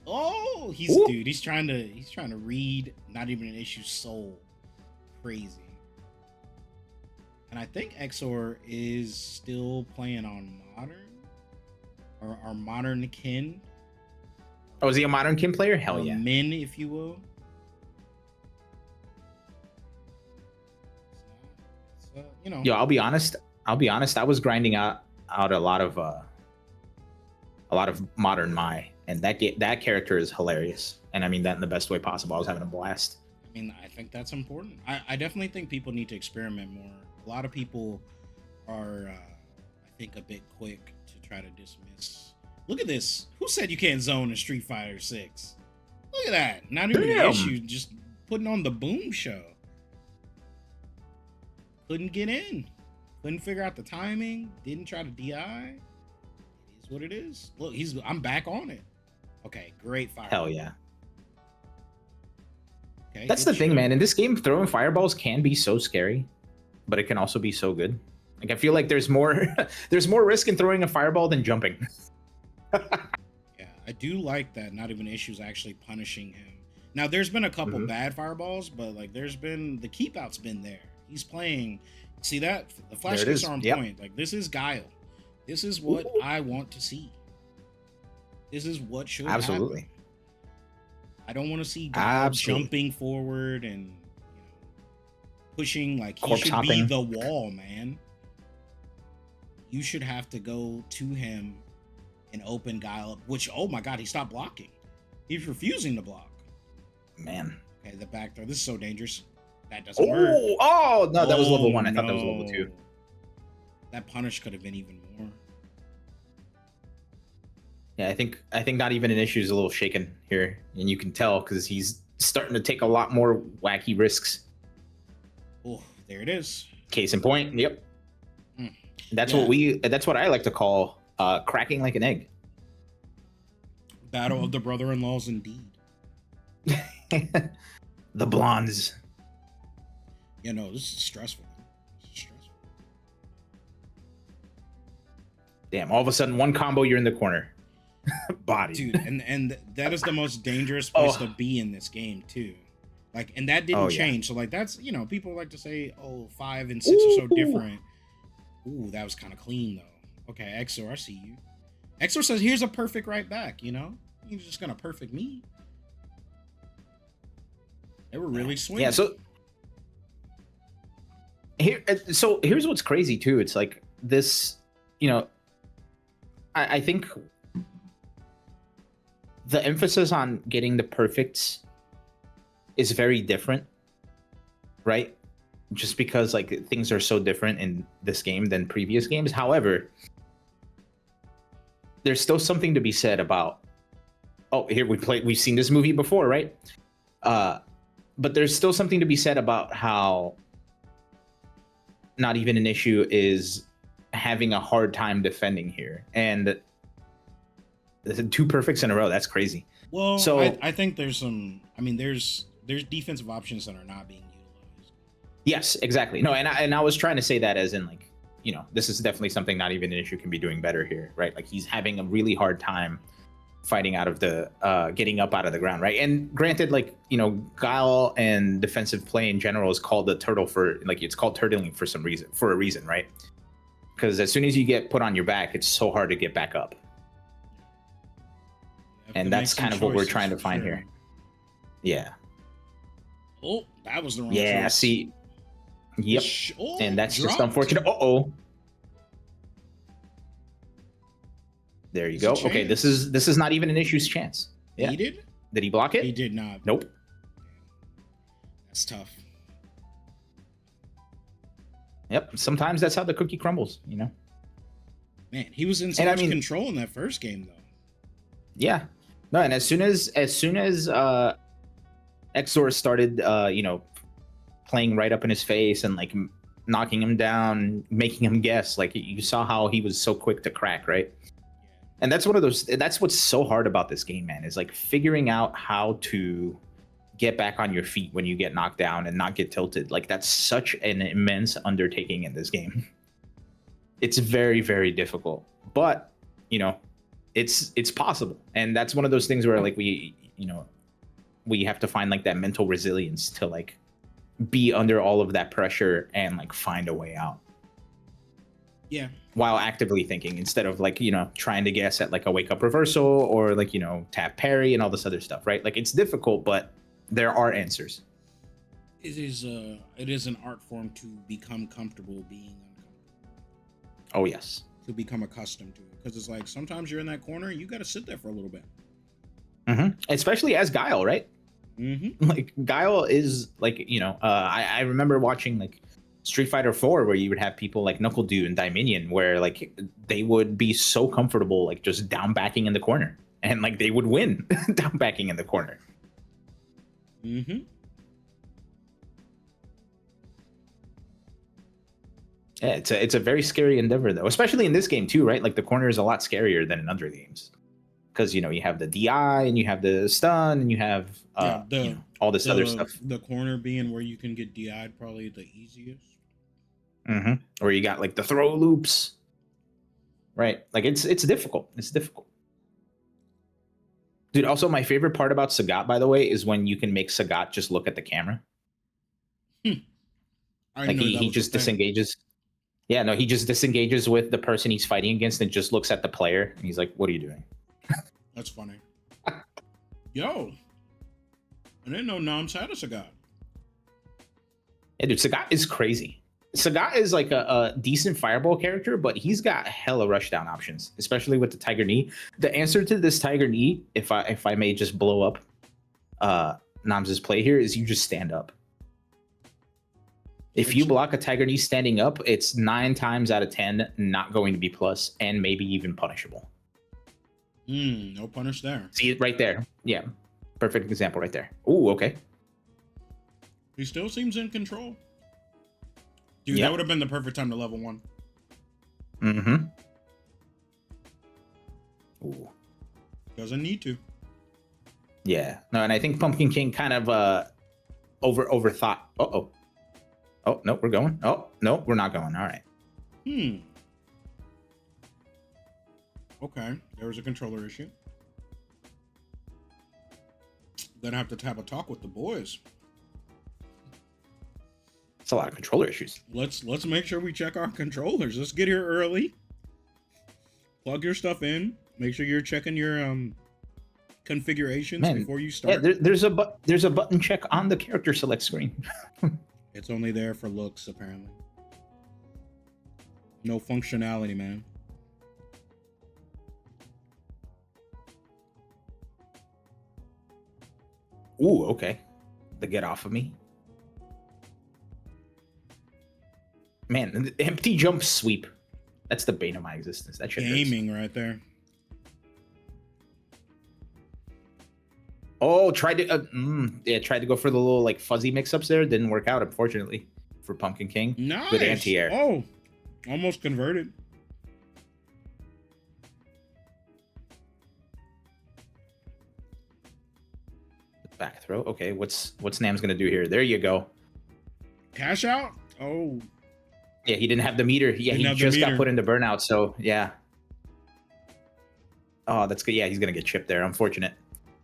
Oh, Ooh. Dude. He's trying to read. Not even an issue. Soul, crazy. And I think XOR is still playing on modern, or modern kin. Oh, is he a modern Kim player? Hell yeah. Men, if you will. you know. Yo, I'll be honest. I was grinding out a lot of modern Mai, and that character is hilarious. And I mean that in the best way possible. I was having a blast. I mean, I think that's important. I definitely think people need to experiment more. A lot of people are, I think, a bit quick to try to dismiss. Look at this. Who said you can't zone in Street Fighter 6? Look at that. Not even an issue. Just putting on the boom show. Couldn't get in. Couldn't figure out the timing. Didn't try to DI. It is what it is. Look, I'm back on it. Okay, great fire. Hell yeah. Okay, that's the thing, man. In this game, throwing fireballs can be so scary, but it can also be so good. Like I feel like there's more risk in throwing a fireball than jumping. Yeah, I do like that. Not even issues actually punishing him. Now there's been a couple bad fireballs, but like there's been the keep out's been there. He's playing. See that the flash kicks are on point. Like this is Guile. This is what I want to see. This is what should happen. I don't want to see Guile jumping forward and pushing like he should be the wall, man. You should have to go to him and open Guile up, which, oh my god, he stopped blocking. He's refusing to block. Man. Okay, the back throw. This is so dangerous. That doesn't work. Oh, no, that was level 1. I thought that was level 2. That punish could have been even more. Yeah, I think not even an issue is a little shaken here, and you can tell because he's starting to take a lot more wacky risks. Oh, there it is. Case in point. Yep. That's what I like to call cracking like an egg. Battle of the brother-in-laws, indeed. The blondes. Yeah, no, this is stressful. Damn! All of a sudden, one combo, you're in the corner. Body, dude, and that is the most dangerous place to be in this game too. Like, and that didn't change. So like, that's people like to say, 5 and 6 are so different. Ooh, that was kind of clean though. Okay, Exor, I see you. Exor says, "Here's a perfect right back." You're just gonna perfect me. They were really swinging. Yeah. So here's what's crazy too. It's like this. I think the emphasis on getting the perfects is very different, right? Just because like things are so different in this game than previous games. However, there's still something to be said about, we've seen this movie before, right? But there's still something to be said about how not even an issue is having a hard time defending here. And 2 perfects in a row, that's crazy. Well, so I think there's there's defensive options that are not being utilized. Yes, exactly. No, and I was trying to say that as in like, this is definitely something not even an issue can be doing better here, right? Like he's having a really hard time fighting out of the getting up out of the ground, right? And granted, like, Guile and defensive play in general is called the turtle it's called turtling for a reason, right? Because as soon as you get put on your back, it's so hard to get back up. And that's kind of what we're trying to find here. Yeah. Oh, that was the wrong choice. See. Yep. And that's just unfortunate. There you go. Okay, this is not even an issue's chance. Yeah. Did he block it? He did not. Nope. That's tough. Yep. Sometimes that's how the cookie crumbles, Man, he was in so much control in that first game, though. Yeah. No, and as soon as Exor started, playing right up in his face and like knocking him down, making him guess, like you saw how he was so quick to crack, right? And that's that's what's so hard about this game, man, is like figuring out how to get back on your feet when you get knocked down and not get tilted. Like that's such an immense undertaking in this game. It's very, very difficult, but it's possible. And that's one of those things where like we have to find like that mental resilience to like be under all of that pressure and like find a way out. Yeah. While actively thinking instead of like, trying to guess at like a wake up reversal or like, tap parry and all this other stuff, right? Like it's difficult, but there are answers. it is an art form to become comfortable being uncomfortable, Oh yes. to become accustomed to it. Because it's like sometimes you're in that corner, you got to sit there for a little bit. Especially as Guile, right? Like Guile is like, I remember watching like Street Fighter 4 where you would have people like Knuckle Dude and Dominion where like they would be so comfortable like just down backing in the corner and like they would win down backing in the corner. Yeah, it's a very scary endeavor though, especially in this game too, right? Like the corner is a lot scarier than in other games because you have the DI and you have the stun and you have all this other stuff. The corner being where you can get DI'd probably the easiest. Or you got like the throw loops, right? Like it's difficult. It's difficult. Dude, also my favorite part about Sagat, by the way, is when you can make Sagat just look at the camera. Like he just disengages. Yeah, no, he just disengages with the person he's fighting against and just looks at the player. And he's like, what are you doing? That's funny. Yo, I didn't know Nam's had a Sagat. Yeah, dude, Sagat is crazy. Sagat is like a decent fireball character, but he's got hella rushdown options, especially with the Tiger Knee. The answer to this Tiger Knee, if I may just blow up Nam's play here, is you just stand up. If you block a Tiger Knee standing up, it's 9 times out of 10 not going to be plus and maybe even punishable. No punish there. See it right there. Yeah. Perfect example right there. Ooh, okay. He still seems in control. Dude, that would have been the perfect time to level 1. Ooh. Doesn't need to. Yeah. No, and I think Pumpkin King kind of overthought. Uh-oh. Oh, no, we're going. Oh, no, we're not going. All right. Okay, there was a controller issue. Gonna have to have a talk with the boys. It's a lot of controller issues. Let's make sure we check our controllers. Let's get here early. Plug your stuff in. Make sure you're checking your configurations before you start. Yeah, there's a button check on the character select screen. It's only there for looks, apparently. No functionality, man. Ooh, okay. The get off of me. Man, the empty jump sweep. That's the bane of my existence. That shit gaming hurts. Right there. Oh, tried to go for the little like fuzzy mix-ups there. Didn't work out, unfortunately, for Pumpkin King. Nice. With anti-air. Oh, almost converted. Back throw. Okay, what's Nam's gonna do here? There you go. Cash out. Oh. Yeah, he didn't have the meter. Yeah, he just got put into burnout. So yeah. Oh, that's good. Yeah, he's gonna get chipped there. Unfortunate.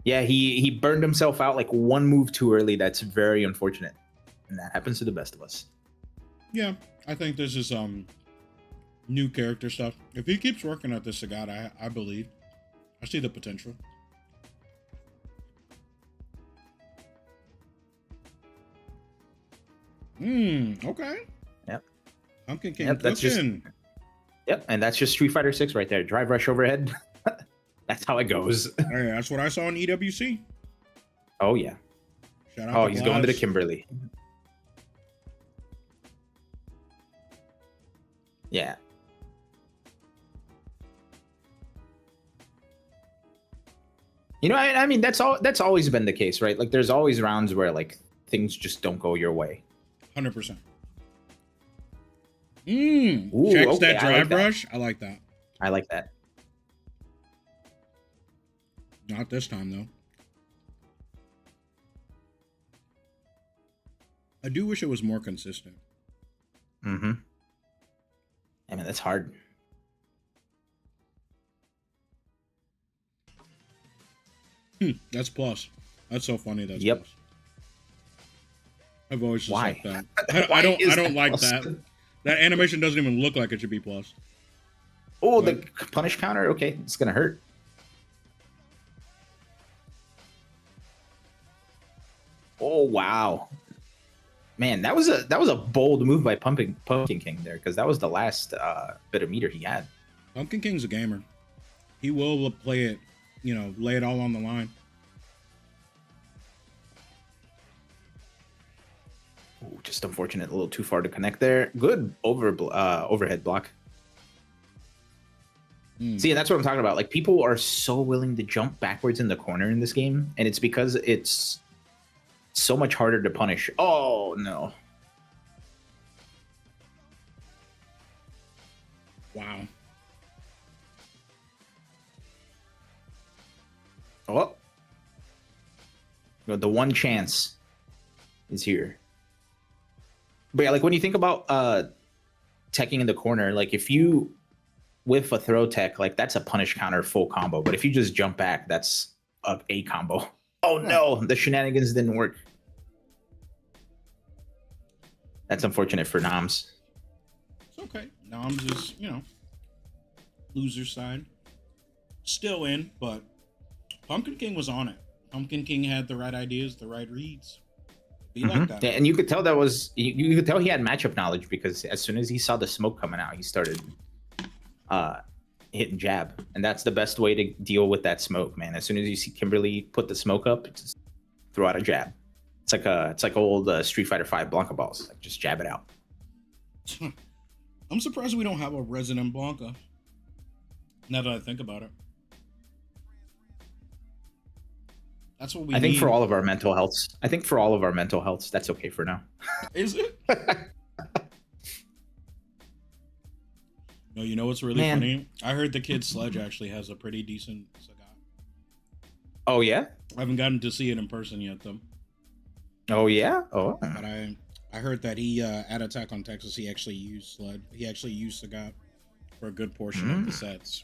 Yeah, he burned himself out like one move too early. That's very unfortunate, and that happens to the best of us. Yeah, I think this is new character stuff. If he keeps working at this Sagat, I believe. I see the potential. Okay. Yep. Pumpkin King. Yep, that's just. Yep, and that's just Street Fighter 6 right there. Drive rush overhead. That's how it goes. Hey, that's what I saw in EWC. Oh yeah. Shout out. Oh, he's going to the Kimberly. Yeah. I mean, that's always been the case, right? Like, there's always rounds where like things just don't go your way. 100%. Checks that drive rush. I like that. I like that. Not this time though. I do wish it was more consistent. I mean, that's hard. That's plus. That's so funny. That's plus. I've always just liked that. I don't like plus? That. That animation doesn't even look like it should be plus. Oh, the punish counter. Okay, it's gonna hurt. Oh wow. Man, that was a bold move by Pumpkin King there, because that was the last bit of meter he had. Pumpkin King's a gamer. He will play it, lay it all on the line. Ooh, just unfortunate, a little too far to connect there. Good overhead block. See, and that's what I'm talking about. Like, people are so willing to jump backwards in the corner in this game, and it's because it's so much harder to punish. Oh, no. Wow. Oh. The one chance is here. But yeah, like, when you think about teching in the corner, like, if you whiff a throw tech, like, that's a punish counter full combo. But if you just jump back, that's a combo. Oh, no. The shenanigans didn't work. That's unfortunate for Noms. It's okay. Noms is, loser side. Still in, but Pumpkin King was on it. Pumpkin King had the right ideas, the right reads. Be like that. Yeah, and you could tell that was you could tell he had matchup knowledge, because as soon as he saw the smoke coming out, he started hitting jab, and that's the best way to deal with that smoke, man. As soon as you see Kimberly put the smoke up, just throw out a jab. It's like old Street Fighter 5 Blanca balls. Like, just jab it out. I'm surprised we don't have a Resident Blanca. Now that I think about it, that's what we. I think need. for all of our mental healths. I think for all of our mental healths, that's okay for now. Is it? No, you know what's really funny? I heard the kid Sledge actually has a pretty decent Sagat. Oh yeah? I haven't gotten to see it in person yet, though. Oh yeah? Oh. But I heard that he at Attack on Texas he actually used Sled. He actually used Sagat for a good portion of the sets.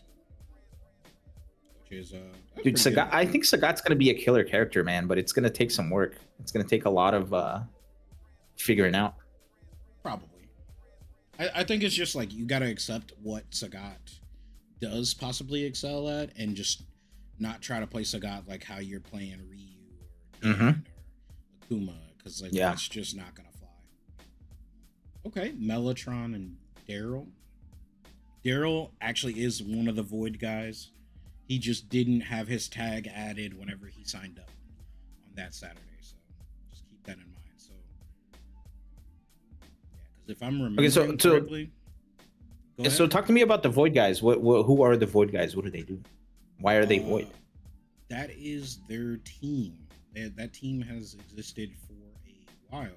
Which is dude, Sagat. I think Sagat's gonna be a killer character, man, but it's gonna take some work. It's gonna take a lot of figuring out. Probably. I think it's just like you gotta accept what Sagat does possibly excel at, and just not try to play Sagat like how you're playing Ryu or Akuma, because like that's just not gonna fly. Okay, Mellotron and Daryl. Daryl actually is one of the Void guys. He just didn't have his tag added whenever he signed up on that Saturday, so just keep that in mind. So yeah, because if I'm remembering correctly, so talk to me about the Void guys. Who are the Void guys? What do they do? Why are they Void? That is their team. That team has existed for a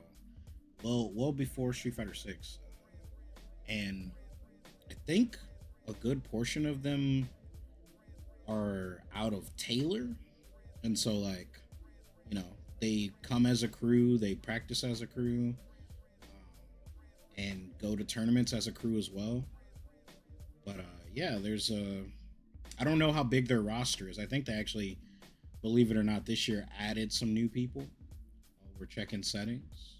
while, well before Street Fighter 6, and I think a good portion of them are out of Taylor, and so like, they come as a crew, they practice as a crew, and go to tournaments as a crew as well. But yeah, there's I don't know how big their roster is. I think they actually, believe it or not, this year added some new people. We're checking settings.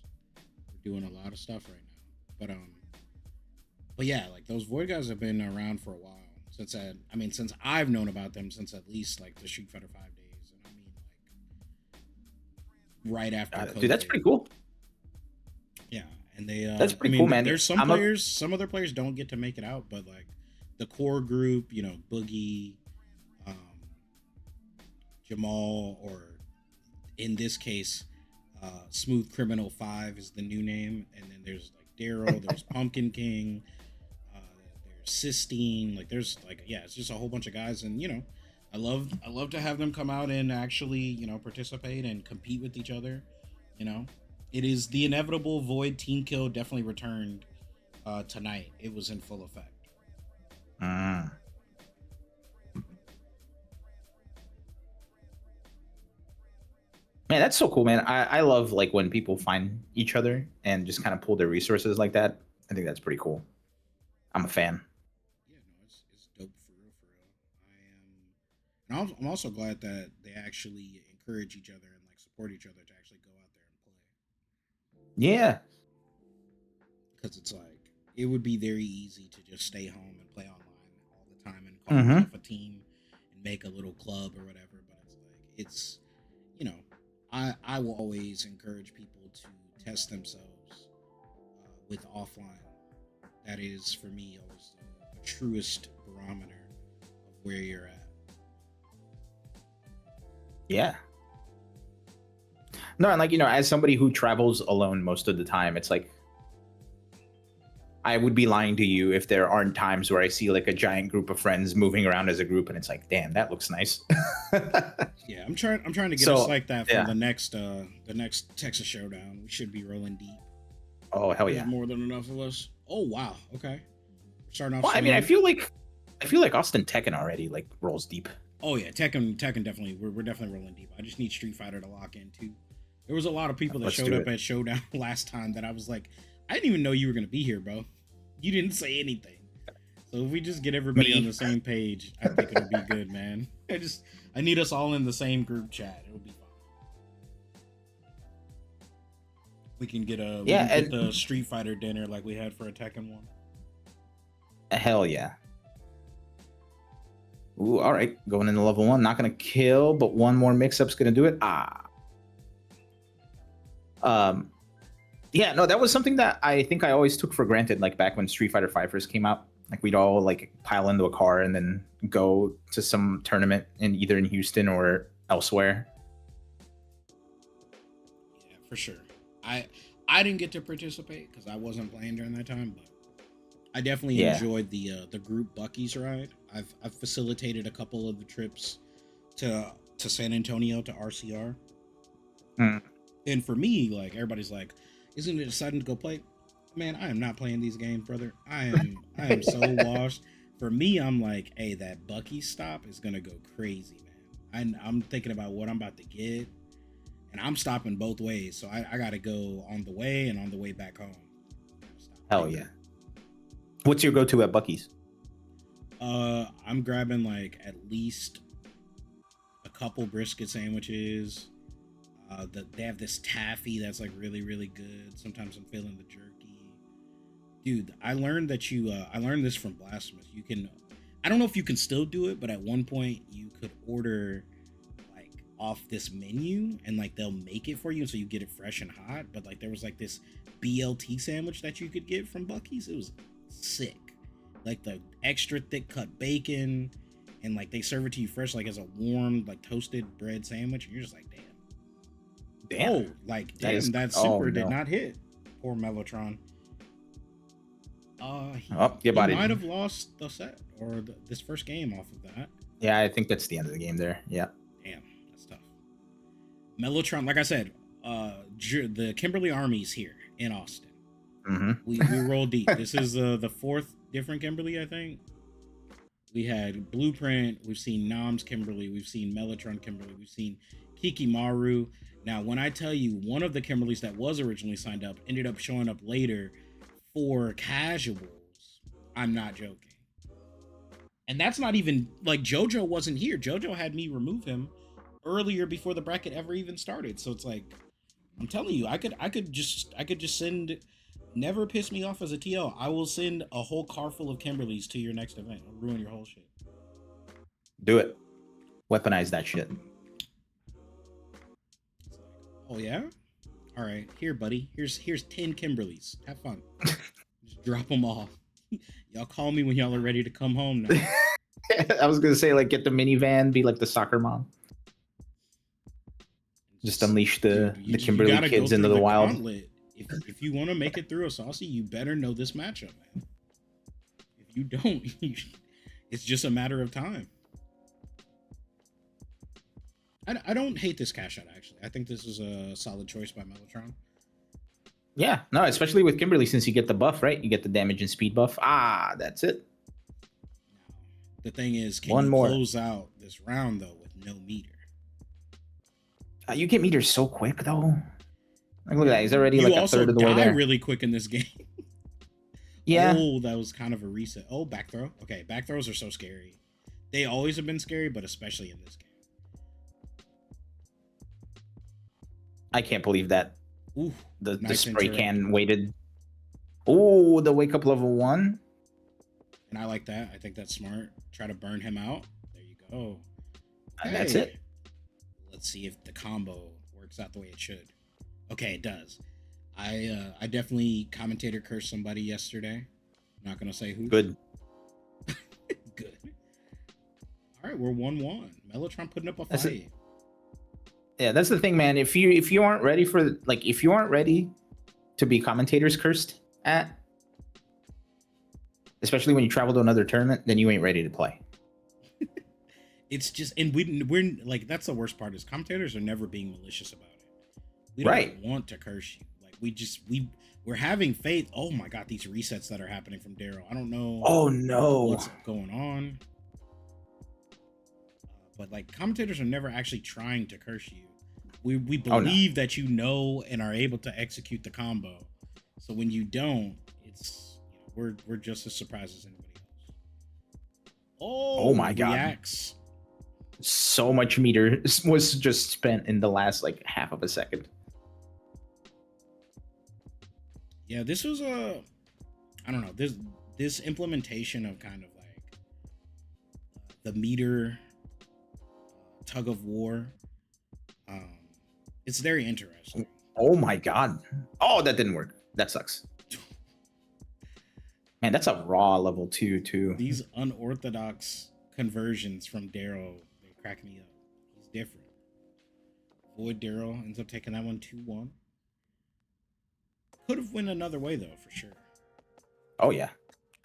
We're doing a lot of stuff right now. But yeah, like those Void guys have been around for a while. Since I've known about them since at least like the Street Fighter 5 days, and I mean like right after COVID. Dude, that's pretty cool. Yeah, and they that's pretty cool, man. There's some players, some other players don't get to make it out, but like the core group, Boogie, Jamal, or in this case, Smooth Criminal 5 is the new name, and then there's like Daryl, there's Pumpkin King, there's Sistine, like there's like, yeah, it's just a whole bunch of guys, and I love to have them come out and actually participate and compete with each other. It is the inevitable Void team kill definitely returned tonight. It was in full effect. Man, that's so cool, man. I love like when people find each other and just kind of pull their resources like that. I think that's pretty cool. I'm a fan. Yeah, no, it's dope for real, for real. And I'm also glad that they actually encourage each other and like support each other to actually go out there and play. Yeah. Because it's like, it would be very easy to just stay home and play online all the time and call yourself a team and make a little club or whatever. But it's I will always encourage people to test themselves with offline. That is for me always the truest barometer of where you're at. Yeah. No, and like, as somebody who travels alone most of the time, it's like I would be lying to you if there aren't times where I see like a giant group of friends moving around as a group and it's like, damn, that looks nice. Yeah, I'm trying to get So, us like that for yeah. the next Texas Showdown. We should be rolling deep. Oh, hell There's yeah. more than enough of us. Oh wow, okay. We're starting off Well, I mean, I slow. feel like Austin Tekken already like rolls deep. Oh yeah, Tekken definitely. We're definitely rolling deep. I just need Street Fighter to lock in too. There was a lot of people that Let's showed do up it. at Showdown last time that I was like, I didn't even know you were gonna be here, bro. You didn't say anything. So if we just get everybody on Me. the same page, I think it'll be good, man. I need us all in the same group chat. It'll be fine. We can get the Street Fighter dinner like we had for a Tekken one. Hell yeah. Ooh, all right. Going into level 1. Not going to kill, but one more mix-up's going to do it. Yeah, no, that was something that I think I always took for granted, like back when Street Fighter 5 first came out. Like we'd all like pile into a car and then go to some tournament either in Houston or elsewhere. Yeah, for sure. I didn't get to participate because I wasn't playing during that time, but I definitely enjoyed the group Bucky's ride. I've facilitated a couple of the trips to San Antonio to RCR. And for me, like everybody's like, isn't it exciting to go play? Man, I am not playing these games, brother. I am so washed. For me, I'm like, hey, that Bucky stop is gonna go crazy, man. I'm thinking about what I'm about to get, and I'm stopping both ways. So I gotta go on the way and on the way back home. Hell yeah. What's your go-to at Bucky's? I'm grabbing like at least a couple brisket sandwiches. They have this taffy that's like really, really good. Sometimes I'm feeling the jerky. Dude, I learned this from Blasphemous. You can, I don't know if you can still do it, but at one point you could order like off this menu and like they'll make it for you, so you get it fresh and hot. But like there was like this BLT sandwich that you could get from Bucky's. It was sick. Like the extra thick cut bacon, and like they serve it to you fresh, like as a warm, like toasted bread sandwich. And you're just like, damn. Oh, like damn, that super did not hit. Poor Mellotron. He might have lost the set or this first game off of that. Yeah, I think that's the end of the game there. Yeah. Damn, that's tough. Mellotron, like I said, the Kimberly Army's here in Austin. Mm-hmm. We roll deep. This is the fourth different Kimberly, I think. We had Blueprint. We've seen Nam's Kimberly. We've seen Mellotron Kimberly. We've seen Kikimaru. Now, when I tell you one of the Kimberlys that was originally signed up ended up showing up later for casuals, I'm not joking. And that's not even like JoJo wasn't here. JoJo had me remove him earlier before the bracket ever even started. So it's like, I'm telling you, I could just send. Never piss me off as a TL. I will send a whole car full of Kimberlys to your next event. I'll ruin your whole shit. Do it. Weaponize that shit. Oh yeah? All right, here, buddy. Here's 10 Kimberlys. Have fun. Just drop them off. Y'all call me when y'all are ready to come home now. I was gonna say, like, get the minivan, be like the soccer mom. Just unleash the Kimberly kids into the wild. Gauntlet. If you want to make it through a Saucy, you better know this matchup, man. If you don't, it's just a matter of time. I don't hate this cash out, actually. I think this is a solid choice by Mellotron. Yeah, no, especially with Kimberly, since you get the buff, right? You get the damage and speed buff. That's it. Now, the thing is, can you close out this round, though, with no meter? You get meters so quick, though. Like, look at that. He's already like a third of the way there. You also die really quick in this game. Yeah. Oh, that was kind of a reset. Oh, back throw. Okay, back throws are so scary. They always have been scary, but especially in this game. I can't believe that. Ooh, the spray can waited. Oh, the wake up level 1. And I like that. I think that's smart. Try to burn him out. There you go. And that's it. Let's see if the combo works out the way it should. Okay, it does. I definitely commentator cursed somebody yesterday. Not gonna say who. Good. Good. All right, we're 1-1. Mellotron putting up a That's fight. Yeah, that's the thing, man. If you aren't ready for like if you aren't ready to be commentators cursed at, especially when you travel to another tournament, then you ain't ready to play. It's just, and we're like, that's the worst part is commentators are never being malicious about it. We don't Right. want to curse you. Like we're having faith. Oh my god, these resets that are happening from Daryl. I don't know. Oh no. What's going on? But like commentators are never actually trying to curse you. We believe that you know and are able to execute the combo. So when you don't, it's we're just as surprised as anybody else. Oh my god. Reacts. So much meter was just spent in the last like half of a second. Yeah, this was I don't know, this implementation of kind of like the meter tug of war. It's very interesting. Oh my god. Oh, that didn't work. That sucks. Man, that's a raw level 2 too. These unorthodox conversions from Daryl, they crack me up. He's different. Void Daryl ends up taking that one 2-1. Could have went another way though, for sure. Oh yeah.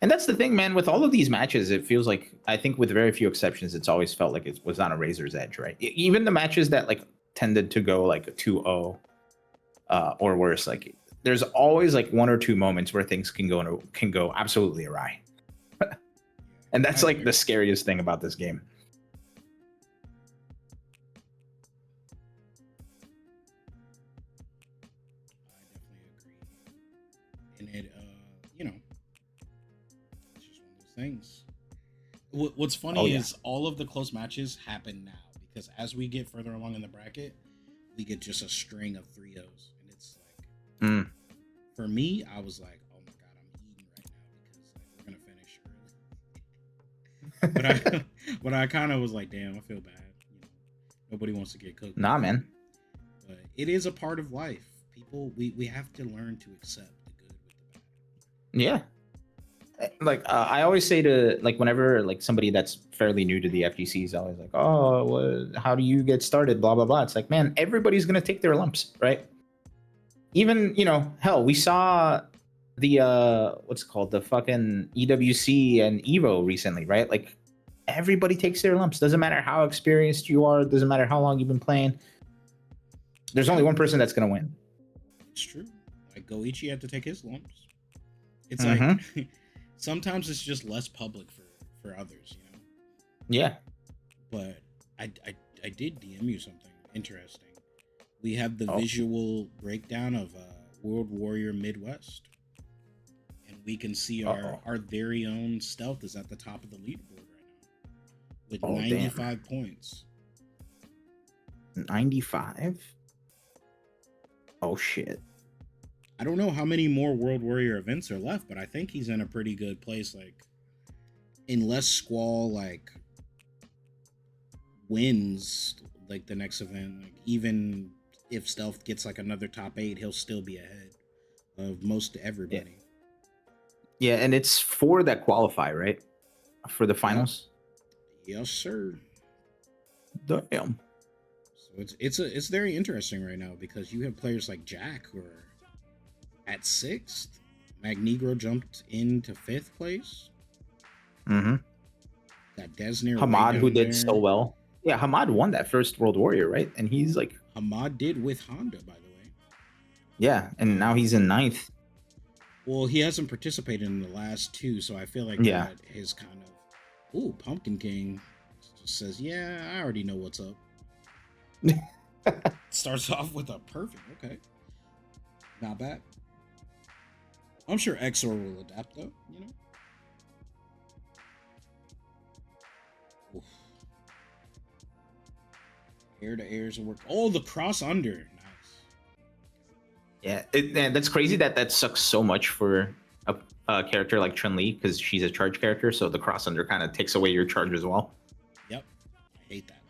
And that's the thing, man, with all of these matches, it feels like, I think with very few exceptions, it's always felt like it was on a razor's edge, right? Even the matches that like tended to go like a 2-0 or worse, like there's always like one or two moments where things can go absolutely awry. And that's like the scariest thing about this game. I definitely agree. And it it's just one of those things. What's funny is all of the close matches happen now because as we get further along in the bracket, we get just a string of 3-0s, and it's like, for me, I was like, oh my god, I'm eating right now because like we're gonna finish early. but I kind of was like, damn, I feel bad. Nobody wants to get cooked. Nah, man. But it is a part of life. People, we have to learn to accept the good with the bad. Yeah. Like I always say to like whenever like somebody that's fairly new to the FGC is always like, oh, how do you get started? Blah blah blah. It's like, man, everybody's gonna take their lumps, right? Even hell, we saw the what's it called, the fucking EWC and Evo recently, right? Like everybody takes their lumps. Doesn't matter how experienced you are. Doesn't matter how long you've been playing. There's only one person that's gonna win. It's true. Like Goichi had to take his lumps. It's like sometimes it's just less public for others, Yeah. But I did DM you something interesting. We have the visual breakdown of World Warrior Midwest, and we can see our very own Stealth is at the top of the leaderboard right now with 95 points. 95? Oh shit. I don't know how many more World Warrior events are left, but I think he's in a pretty good place. Like, unless Squall like wins like the next event, like even if Stealth gets like another top 8, he'll still be ahead of most everybody. Yeah, and it's for that qualify, right? For the finals. Yes, sir. Damn. So it's very interesting right now because you have players like Jack who are at 6th. Magnegro jumped into 5th place. Mm-hmm. Got Desner. Hamad, who did so well. Yeah, Hamad won that first World Warrior, right? And he's like... Hamad did with Honda, by the way. Yeah, and now he's in 9th. Well, he hasn't participated in the last 2, so I feel like that is kind of... Ooh, Pumpkin King just says, yeah, I already know what's up. Starts off with a perfect. Okay. Not bad. I'm sure Exor will adapt, though, Oof. Air to airs will work. Oh, the cross under. Nice. Yeah, that's crazy that sucks so much for a character like Chun-Li because she's a charge character, so the cross under kind of takes away your charge as well. Yep. I hate that.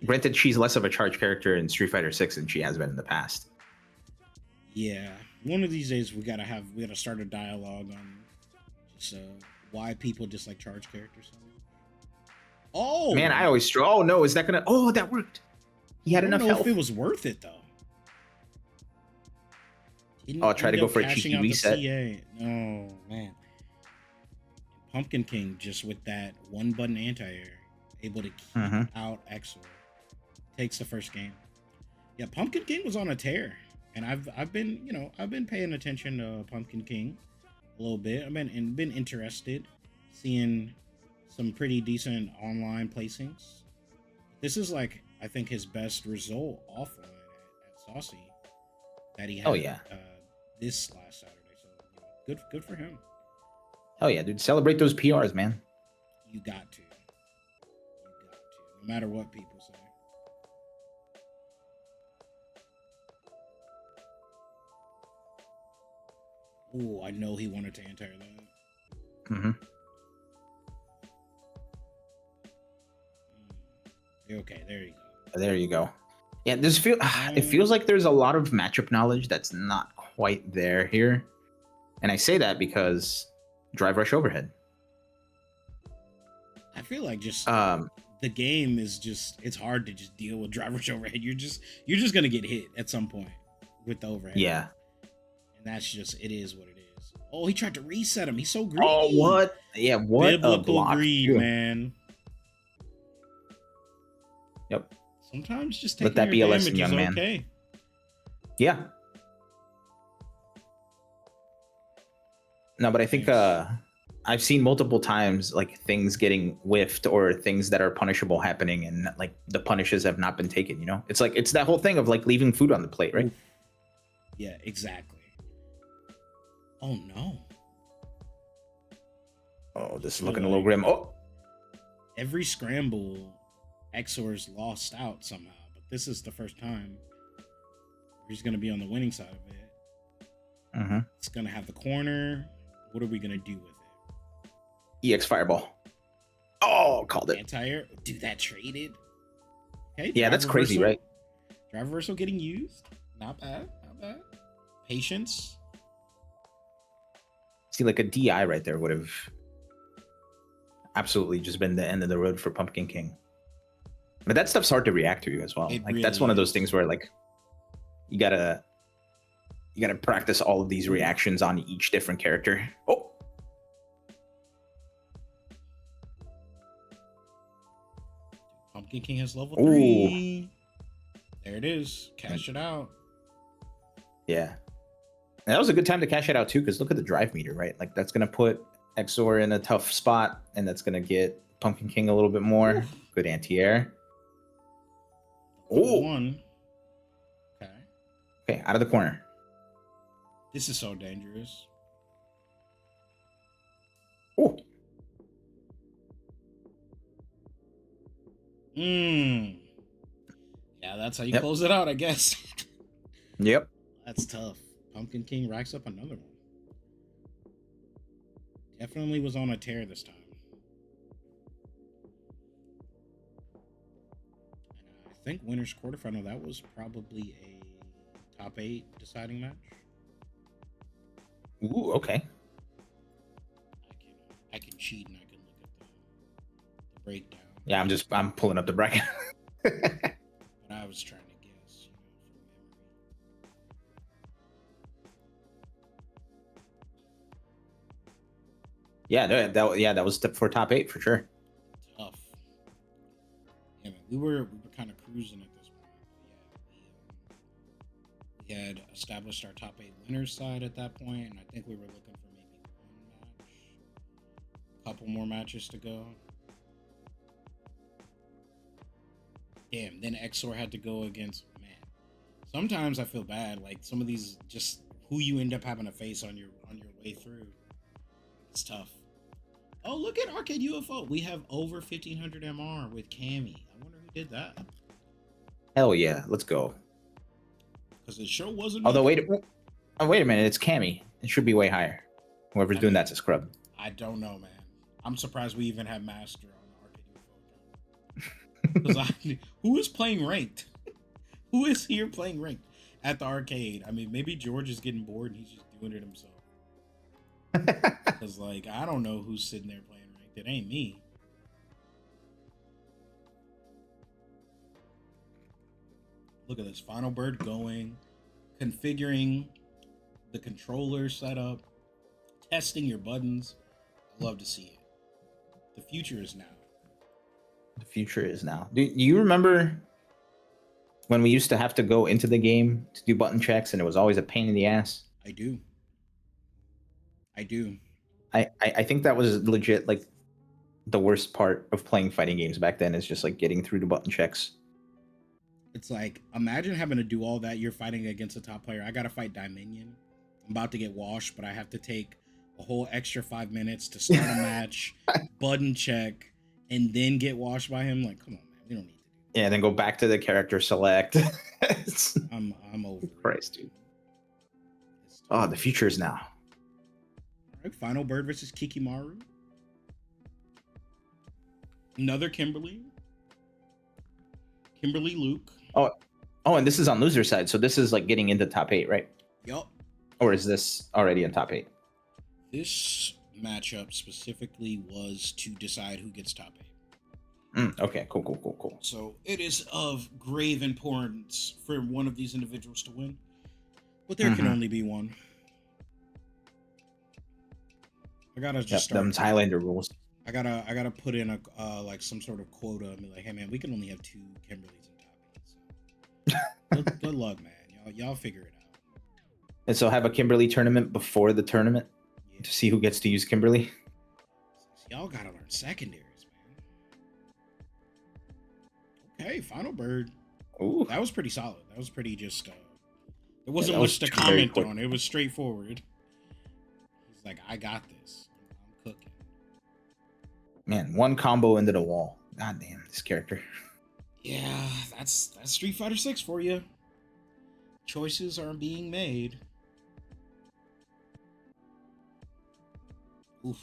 Granted, she's less of a charge character in Street Fighter 6 than she has been in the past. Yeah. One of these days we gotta start a dialogue on just why people dislike charge characters so much. Oh, Man, I always struggle. Oh no, is that gonna? Oh, that worked. He I had don't enough know health. if it was worth it though. Didn't Oh, try to end go up for a cashing cheeky out reset. the CA. No man. Pumpkin King just with that one button anti-air, able to keep Mm-hmm. out Exor, takes the first game. Yeah, Pumpkin King was on a tear, and I've been paying attention to Pumpkin King a little bit. I've been interested, seeing some pretty decent online placings. This is like I think his best result offline at Saucy that he had Oh yeah. this last Saturday. So good for him. Oh yeah, dude. Celebrate those PRs, man. You got to, no matter what people say. Oh, I know he wanted to anti that. Mm-hmm. Okay, there you go. There you go. Yeah, it feels like there's a lot of matchup knowledge that's not quite there here, and I say that because drive rush overhead. I feel like just Um, the game is just it's hard to just deal with driver overhead. You're just gonna get hit at some point with the overhead. yeah. And that's just it is what it is. Oh, he tried to reset him. He's so greedy. Oh, what? Yeah, what Biblical a block. greed, Dude. man. Yep. Sometimes just Let taking that your be a damage lesson, young is man. okay. Yeah. No, but I think Nice. I've seen multiple times like things getting whiffed or things that are punishable happening and like the punishes have not been taken, you know? It's like it's that whole thing of like leaving food on the plate, right? Oof. Yeah, exactly. Oh no. Oh, this is Feel looking a little like- grim. Oh, Every scramble, Exor's lost out somehow, but this is the first time where he's gonna be on the winning side of it. mm-hmm. It's gonna have the corner. What are we gonna do with it? EX Fireball. Oh, called it. Anti-air? Dude, that traded. Okay, Yeah, drive that's crazy, reversal. right? Drive reversal getting used. Not bad. Not bad. Patience. See, like a DI right there would have absolutely just been the end of the road for Pumpkin King. But that stuff's hard to react to as well. It Like that's really one of those is. things where like you gotta practice all of these reactions on each different character. Oh, Pumpkin King has level Ooh. 3. There it is. Cash it out. yeah. And that was a good time to cash it out too, because look at the drive meter, right? Like that's gonna put Exor in a tough spot, and that's gonna get Pumpkin King a little bit more. Oof. Good anti-air. Level Oh, 1. Okay. okay, out of the corner. This is so dangerous. Oh, Yeah, that's how you Yep. close it out, I guess. yep. That's tough. Pumpkin King racks up another one. Definitely was on a tear this time. And I think winner's quarterfinal, that was probably a top 8 deciding match. Ooh, okay. I can cheat and I can look at the breakdown. Yeah, I'm pulling up the bracket. But I was trying to guess, from memory. Yeah, no, that was for top 8 for sure. Tough. Yeah, man, we were kind of cruising at this point. Yeah, we had established our top 8 winners side at that point, and I think we were looking for maybe one match, a couple more matches to go. Damn, then Exor had to go against, man. Sometimes I feel bad, like some of these just who you end up having to face on your way through. It's tough. Oh, look at Arcade UFO. We have over 1500 MR with Cammy. I wonder who did that. Hell yeah, let's go. Because it sure wasn't. Although me. wait a minute, it's Cammy. It should be way higher. Whoever's doing that's a scrub. I don't know, man. I'm surprised we even have Master on Arcade UFO. Because who is playing ranked? Who is here playing ranked? at the arcade. I mean, maybe George is getting bored and he's just doing it himself. Because, like, I don't know who's sitting there playing ranked. It ain't me. Look at this. Final Bird going, configuring the controller setup, testing your buttons. I love to see it. The future is now. The future is now. Do you remember when we used to have to go into the game to do button checks and it was always a pain in the ass? I do. I do. I think that was legit like the worst part of playing fighting games back then is just like getting through the button checks. It's like, imagine having to do all that. You're fighting against a top player. I got to fight Dominion. I'm about to get washed, but I have to take a whole extra 5 minutes to start a match, button check, and then get washed by him. Like, come on, man. We don't need to do that. Yeah, then go back to the character select. I'm over it. Christ, dude. Oh, the future is now. All right, Final Bird versus Kikimaru. Another Kimberly. Kimberly Luke. Oh, and this is on loser side, so this is like getting into top 8, right? Yup. Or is this already in top 8? This matchup specifically was to decide who gets top 8. Okay, cool. So it is of grave importance for one of these individuals to win, but there can only be one. I gotta just start. Them's Highlander rules. I gotta put in a like some sort of quota and be like, hey man, we can only have 2 Kimberlys in top 8. So good luck, man. Y'all figure it out. And so have a Kimberly tournament before the tournament to see who gets to use Kimberly. Y'all gotta learn secondaries, man. Okay, Final Bird. Ooh. That was pretty solid. That was pretty just. It wasn't much to comment on. It was straightforward. He's like, I got this. I'm cooking. Man, one combo into the wall. God damn, this character. Yeah, that's Street Fighter 6 for you. Choices are being made. Oof.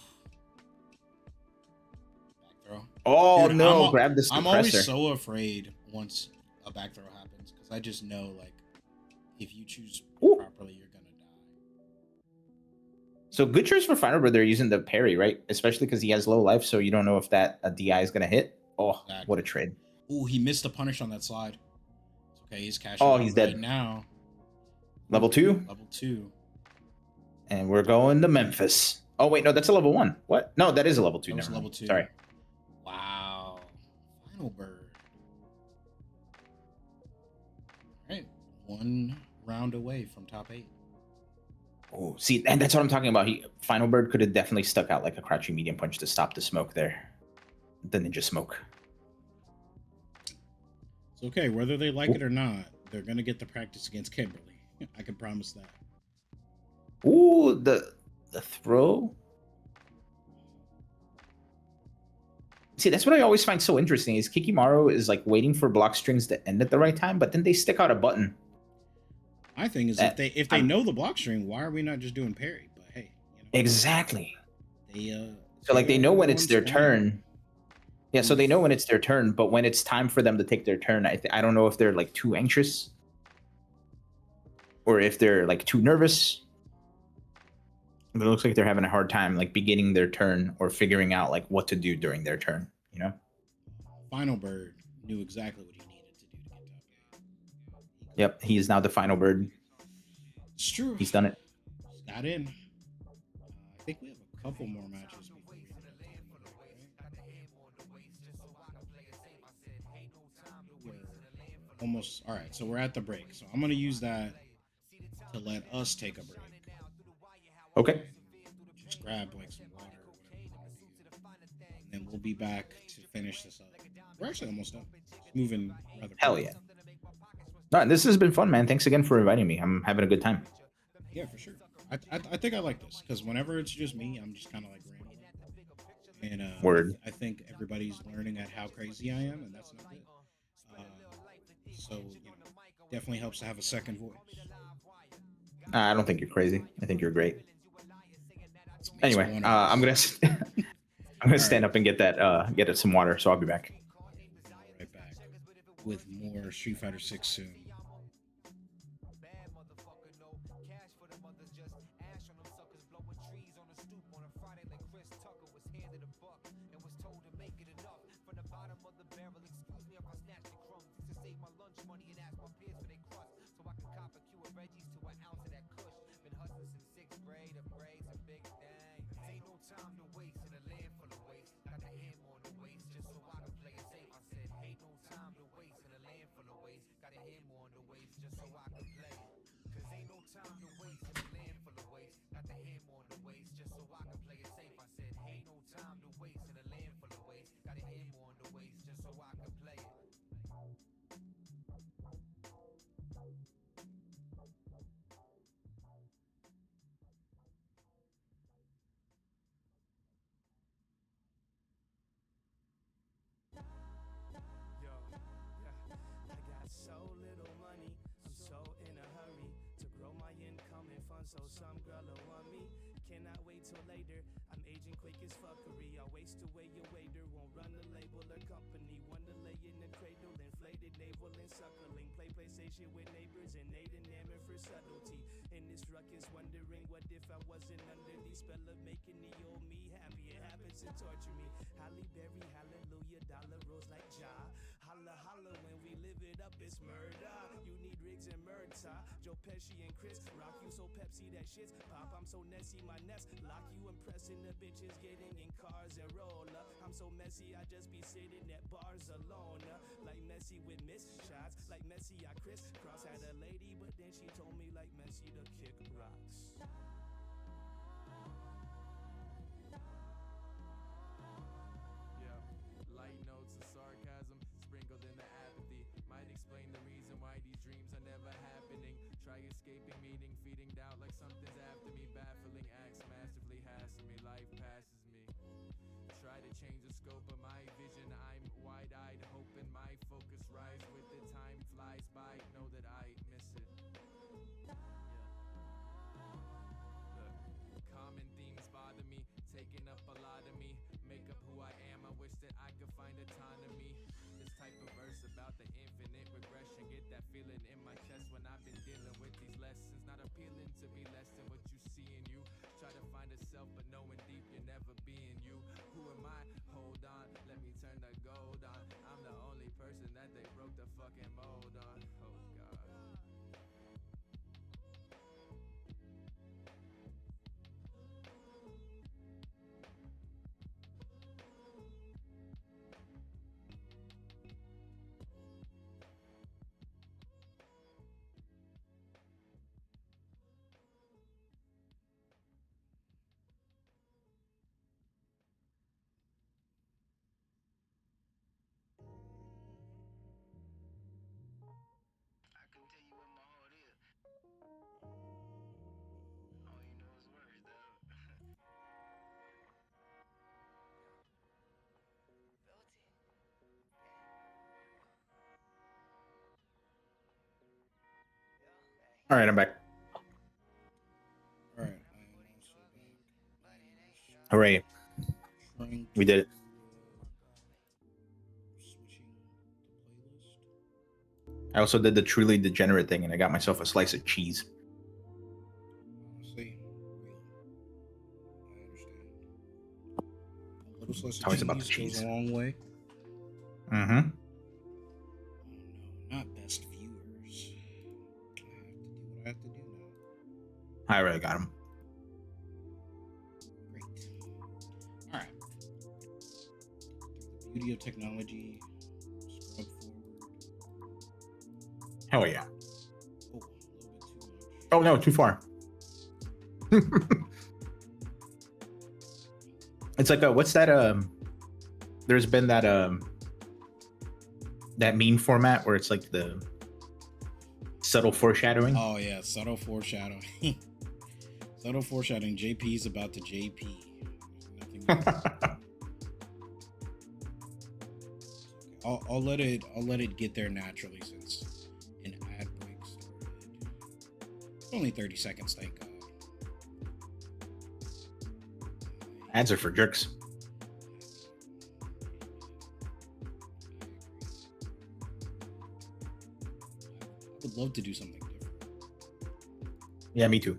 Back throw. Oh, Dude, no, grab this suppressor. I'm always so afraid once a back throw happens because I just know, like, if you choose properly, you're gonna die. So good choice for Final Bird. They're using the parry, right? Especially because he has low life, so you don't know if that a DI is gonna hit. Oh, exactly. What a trade! Ooh, he missed the punish on that slide. It's okay, he's cashing. Oh, he's dead now. Level 2. Level 2. And we're going to Memphis. Oh wait, no, that's a level 1. What? No, that is a level 2. That was level 2. Sorry. Wow. Final Bird. All right, 1 round away from top 8. Oh, see, and that's what I'm talking about. Final Bird could have definitely stuck out like a crouching medium punch to stop the smoke there. The ninja smoke. It's okay, whether they like it or not, they're gonna get the practice against Kimberly. I can promise that. Ooh, the throw. See, that's what I always find so interesting is Kikimaru is like waiting for block strings to end at the right time, but then they stick out a button. My thing is if they know the block string, why are we not just doing parry? But hey, you know, exactly. So like they know when it's their turn. Yeah, so they know when it's their turn, but when it's time for them to take their turn, I don't know if they're like too anxious or if they're like too nervous. But it looks like they're having a hard time like beginning their turn or figuring out like what to do during their turn, you know? Final Bird knew exactly what he needed to do to get top 8. Yep, he is now the Final Bird. It's true. He's done it. He's got in. I think we have a couple more matches before we end up top 8, right? We're almost all right. So we're at the break. So I'm gonna use that to let us take a break. Okay. Just grab like some water or whatever you want to do. And then we'll be back to finish this up. We're actually almost done. It's moving rather Hell yeah. No, this has been fun, man. Thanks again for inviting me. I'm having a good time. Yeah, for sure. I think I like this because whenever it's just me, I'm just kind of like rambling. And Word. I think everybody's learning at how crazy I am, and that's not good. So definitely helps to have a second voice. I don't think you're crazy. I think you're great. Anyway, I'm gonna stand up and get some water. So I'll be back. Right back with more Street Fighter 6 soon. my peers for they crust, so I can cop a Q of Reggie's to an ounce of that kush. Been hustling since 6th grade, upgrades and big things. Ain't no time to waste in a land full of waste. Got the hammer on the waist just so I can play it safe. I said, ain't no time to waste in a land full of waste. Got a hammer on the waist just so I can play it. Cause ain't no time to waste in a land full of waste. Got the hammer on the waist just so I can play it safe. I said, ain't no time to waste in a land full of waste. Got a hammer on the waist just so I can play it. Yo, yeah, I got so little money, I'm so in a hurry to grow my income and fund so some girl will want me. Cannot wait till later, I'm aging quick as fuckery. I'll waste away your waiter, won't run the label or company. One to lay in the cradle, inflated navel and suckling. Play PlayStation with neighbors and ain't enamored for subtlety. In this ruckus, wondering what if I wasn't under the spell of making the old me happy. It happens to torture me. Halle Berry, hallelujah, dollar rolls like Ja. Holla, holla, when we live it up, it's murder. You need Riggs and Murta, Joe Pesci and Chris Rock. You so Pepsi that shit's pop. I'm so Nessie, my nest lock. You impressing the bitches, getting in cars and roller. I'm so messy, I just be sitting at bars alone. Like Messi with miss shots, like Messi I crisscross. Had a lady, but then she told me like Messi to kick rocks. Yeah, light notes of sarcasm sprinkled in the apathy might explain the reason why these dreams are never happening. Try escaping meaning, feeding doubt like something's after me. Baffling acts masterfully hassle me, life passes me. Try to change the scope of my vision. I'm wide-eyed, hoping my focus rise with the time flies by. Know that I miss it. Look, common themes bother me, taking up a lot of me. Make up who I am, I wish that I could find autonomy. This type of verse about the infinite regression. Get that feeling in my chest when I've been dealing with these lessons. Not appealing to be less than what you see in you. Try to find a self, but knowing deep you're never being you. Who am I? Hold on, let me turn the gold on. I'm the only person that they broke the fucking mold on. Oh God. I can tell you what my heart is. All you know is words, though. All right, I'm back. All right, I am also back. Hooray. Trying We did it. Switching the playlist. I also did the truly degenerate thing, and I got myself a slice of cheese. Honestly, I understand. A little slice of Always about the cheese goes cheese. a long way. Mm-hmm. Oh no, not best viewers. I have to do what I have to do now. I already got him. Great. All right. Through the beauty of technology, scrub forward. Hell yeah. Oh, a little bit too much. Oh no, too far. It's like what's that? There's been that that meme format where it's like the subtle foreshadowing. Oh yeah, subtle foreshadowing. Subtle foreshadowing. JP's about to JP. Nothing else. I'll let it get there naturally since an ad break started. Only 30 seconds, thank God. Ads are for jerks. I would love to do something different. Yeah, me too.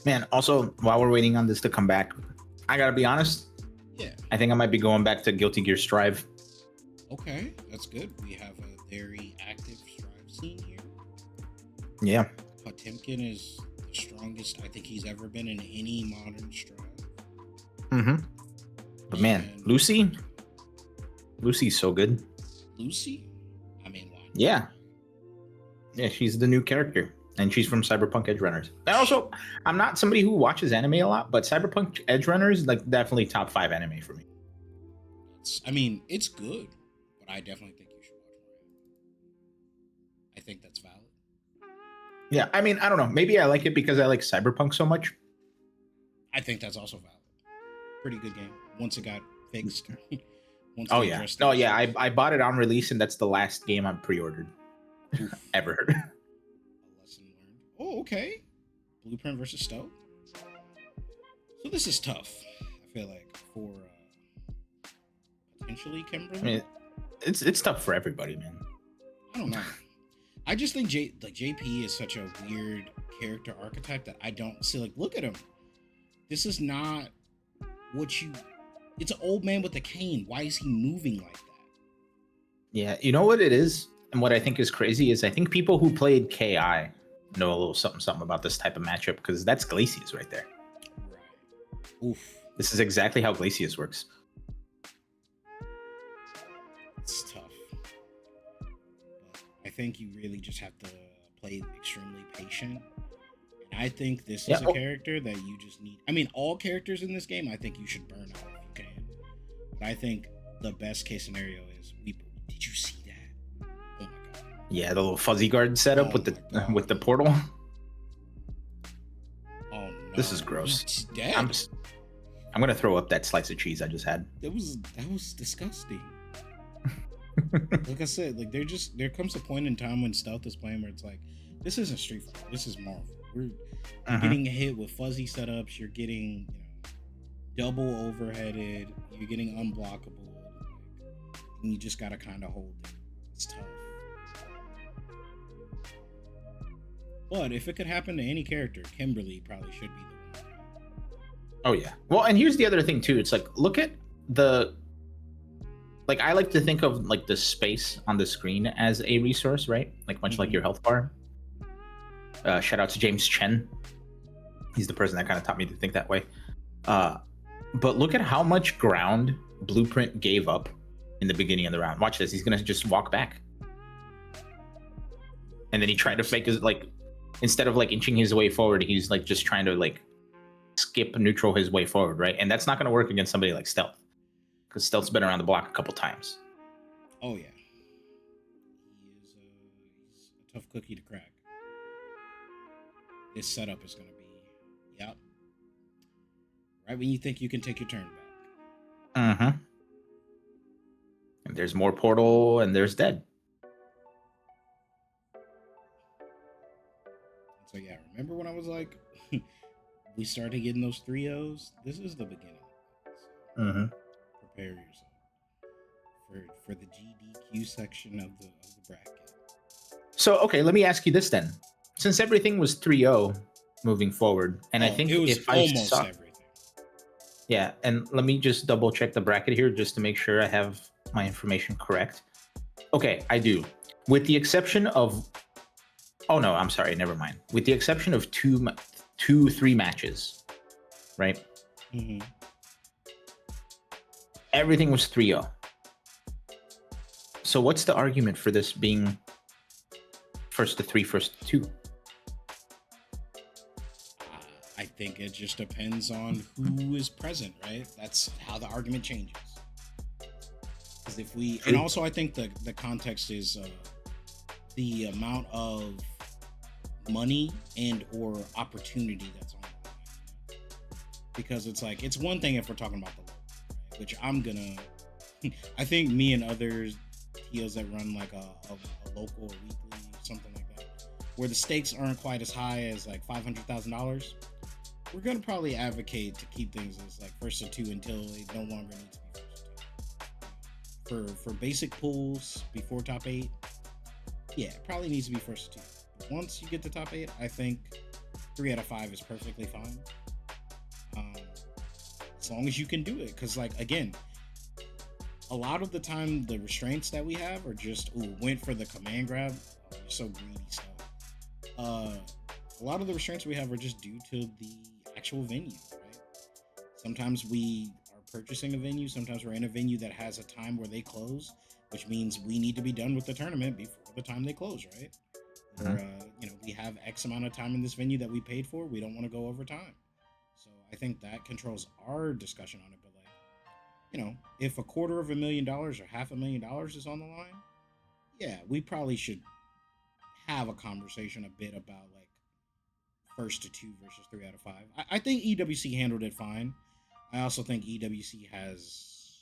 Man, also, while we're waiting on this to come back, I gotta be honest. Yeah. I think I might be going back to Guilty Gear Strive. Okay, that's good. We have a very active Strive scene here. Yeah. Potemkin is the strongest I think he's ever been in any modern Strive. Mm-hmm. But man, And Lucy's so good. Lucy? I mean, why not? Yeah. Yeah, she's the new character. And she's from Cyberpunk Edgerunners. And also, I'm not somebody who watches anime a lot, but Cyberpunk Edgerunners, like, definitely top 5 anime for me. I mean, it's good, but I definitely think you should watch more. I think that's valid. Yeah, I mean, I don't know. Maybe I like it because I like Cyberpunk so much. I think that's also valid. Pretty good game. Once it got fixed. Once Oh, they yeah. addressed No, the yeah, issues. I bought it on release, and that's the last game I've pre-ordered ever. A lesson learned. Oh, okay. Blueprint versus Stealth. So this is tough. I feel like for potentially Kimberly. I mean, it's tough for everybody, man. I don't know. I just think JP is such a weird character archetype that I don't see. Like, look at him. This is not what you. It's an old man with a cane. Why is he moving like that? Yeah, you know what it is? And what I think is crazy is I think people who played KI know a little something about this type of matchup because that's Glacius right there. Right. Oof. This is exactly how Glacius works. It's tough. But I think you really just have to play extremely patient. And I think this is a character that you just need. I mean, all characters in this game, I think you should burn out if you can. But I think the best case scenario is Weeper. Did you see that? Oh my god. Yeah, the little fuzzy guard setup with the portal. Oh no. This is gross. He's dead. I'm gonna throw up that slice of cheese I just had. That was disgusting. Like I said, like there comes a point in time when Stealth is playing where it's like, this isn't Street Fighter, this is Marvel. You're getting hit with fuzzy setups, you're getting, double overheaded, you're getting unblockable, and you just gotta kind of hold it. It's tough. But if it could happen to any character, Kimberly probably should be the one. Oh yeah. Well, and here's the other thing too. It's like, look at like I like to think of like the space on the screen as a resource, right? Like much like your health bar. Shout out to James Chen. He's the person that kind of taught me to think that way. But look at how much ground Blueprint gave up in the beginning of the round. Watch this. He's gonna just walk back. And then he tried to fake his, like, instead of like inching his way forward, he's like just trying to like skip neutral his way forward, right? And that's not gonna work against somebody like Stealth. Because Stealth's been around the block a couple times. Oh yeah, he's a tough cookie to crack. This setup is going to be, right when you think you can take your turn back. And there's more portal, and there's dead. So yeah, remember when I was like, we started getting those 3-0s? This is the beginning. So prepare yourself for the GDQ section of the bracket. So okay, let me ask you this then. Since everything was 3-0 moving forward, and I think it was if almost everything. Yeah, and let me just double check the bracket here just to make sure I have my information correct. Okay, I do. With the exception of, oh no, I'm sorry, never mind. With the exception of 3 matches, right? Everything was 3-0. So what's the argument for this being first to 3, first to 2? I think it just depends on who is present, right? That's how the argument changes. Because if we, and also I think the context is the amount of money and or opportunity that's on the line. Because it's like, it's one thing if we're talking about the local, right? Which I'm gonna, I think me and others, TOs that run like a local or weekly, something like that, where the stakes aren't quite as high as like $500,000, we're gonna probably advocate to keep things as like first to 2 until it no longer needs to be first to 2. For basic pools before top 8, yeah, it probably needs to be first to 2. But once you get to top 8, I think 3 out of 5 is perfectly fine. As long as you can do it, because like again, a lot of the time the restraints that we have are just went for the command grab. Oh, you're so greedy stuff. A lot of the restraints we have are just due to the actual venue, right? Sometimes we are purchasing a venue, sometimes we're in a venue that has a time where they close, which means we need to be done with the tournament before the time they close, right? Or we have X amount of time in this venue that we paid for. We don't want to go over time. So I think that controls our discussion on it. But like, if $250,000 or $500,000 is on the line, yeah, we probably should have a conversation a bit about like first to 2 versus 3 out of 5. I think EWC handled it fine. I also think EWC has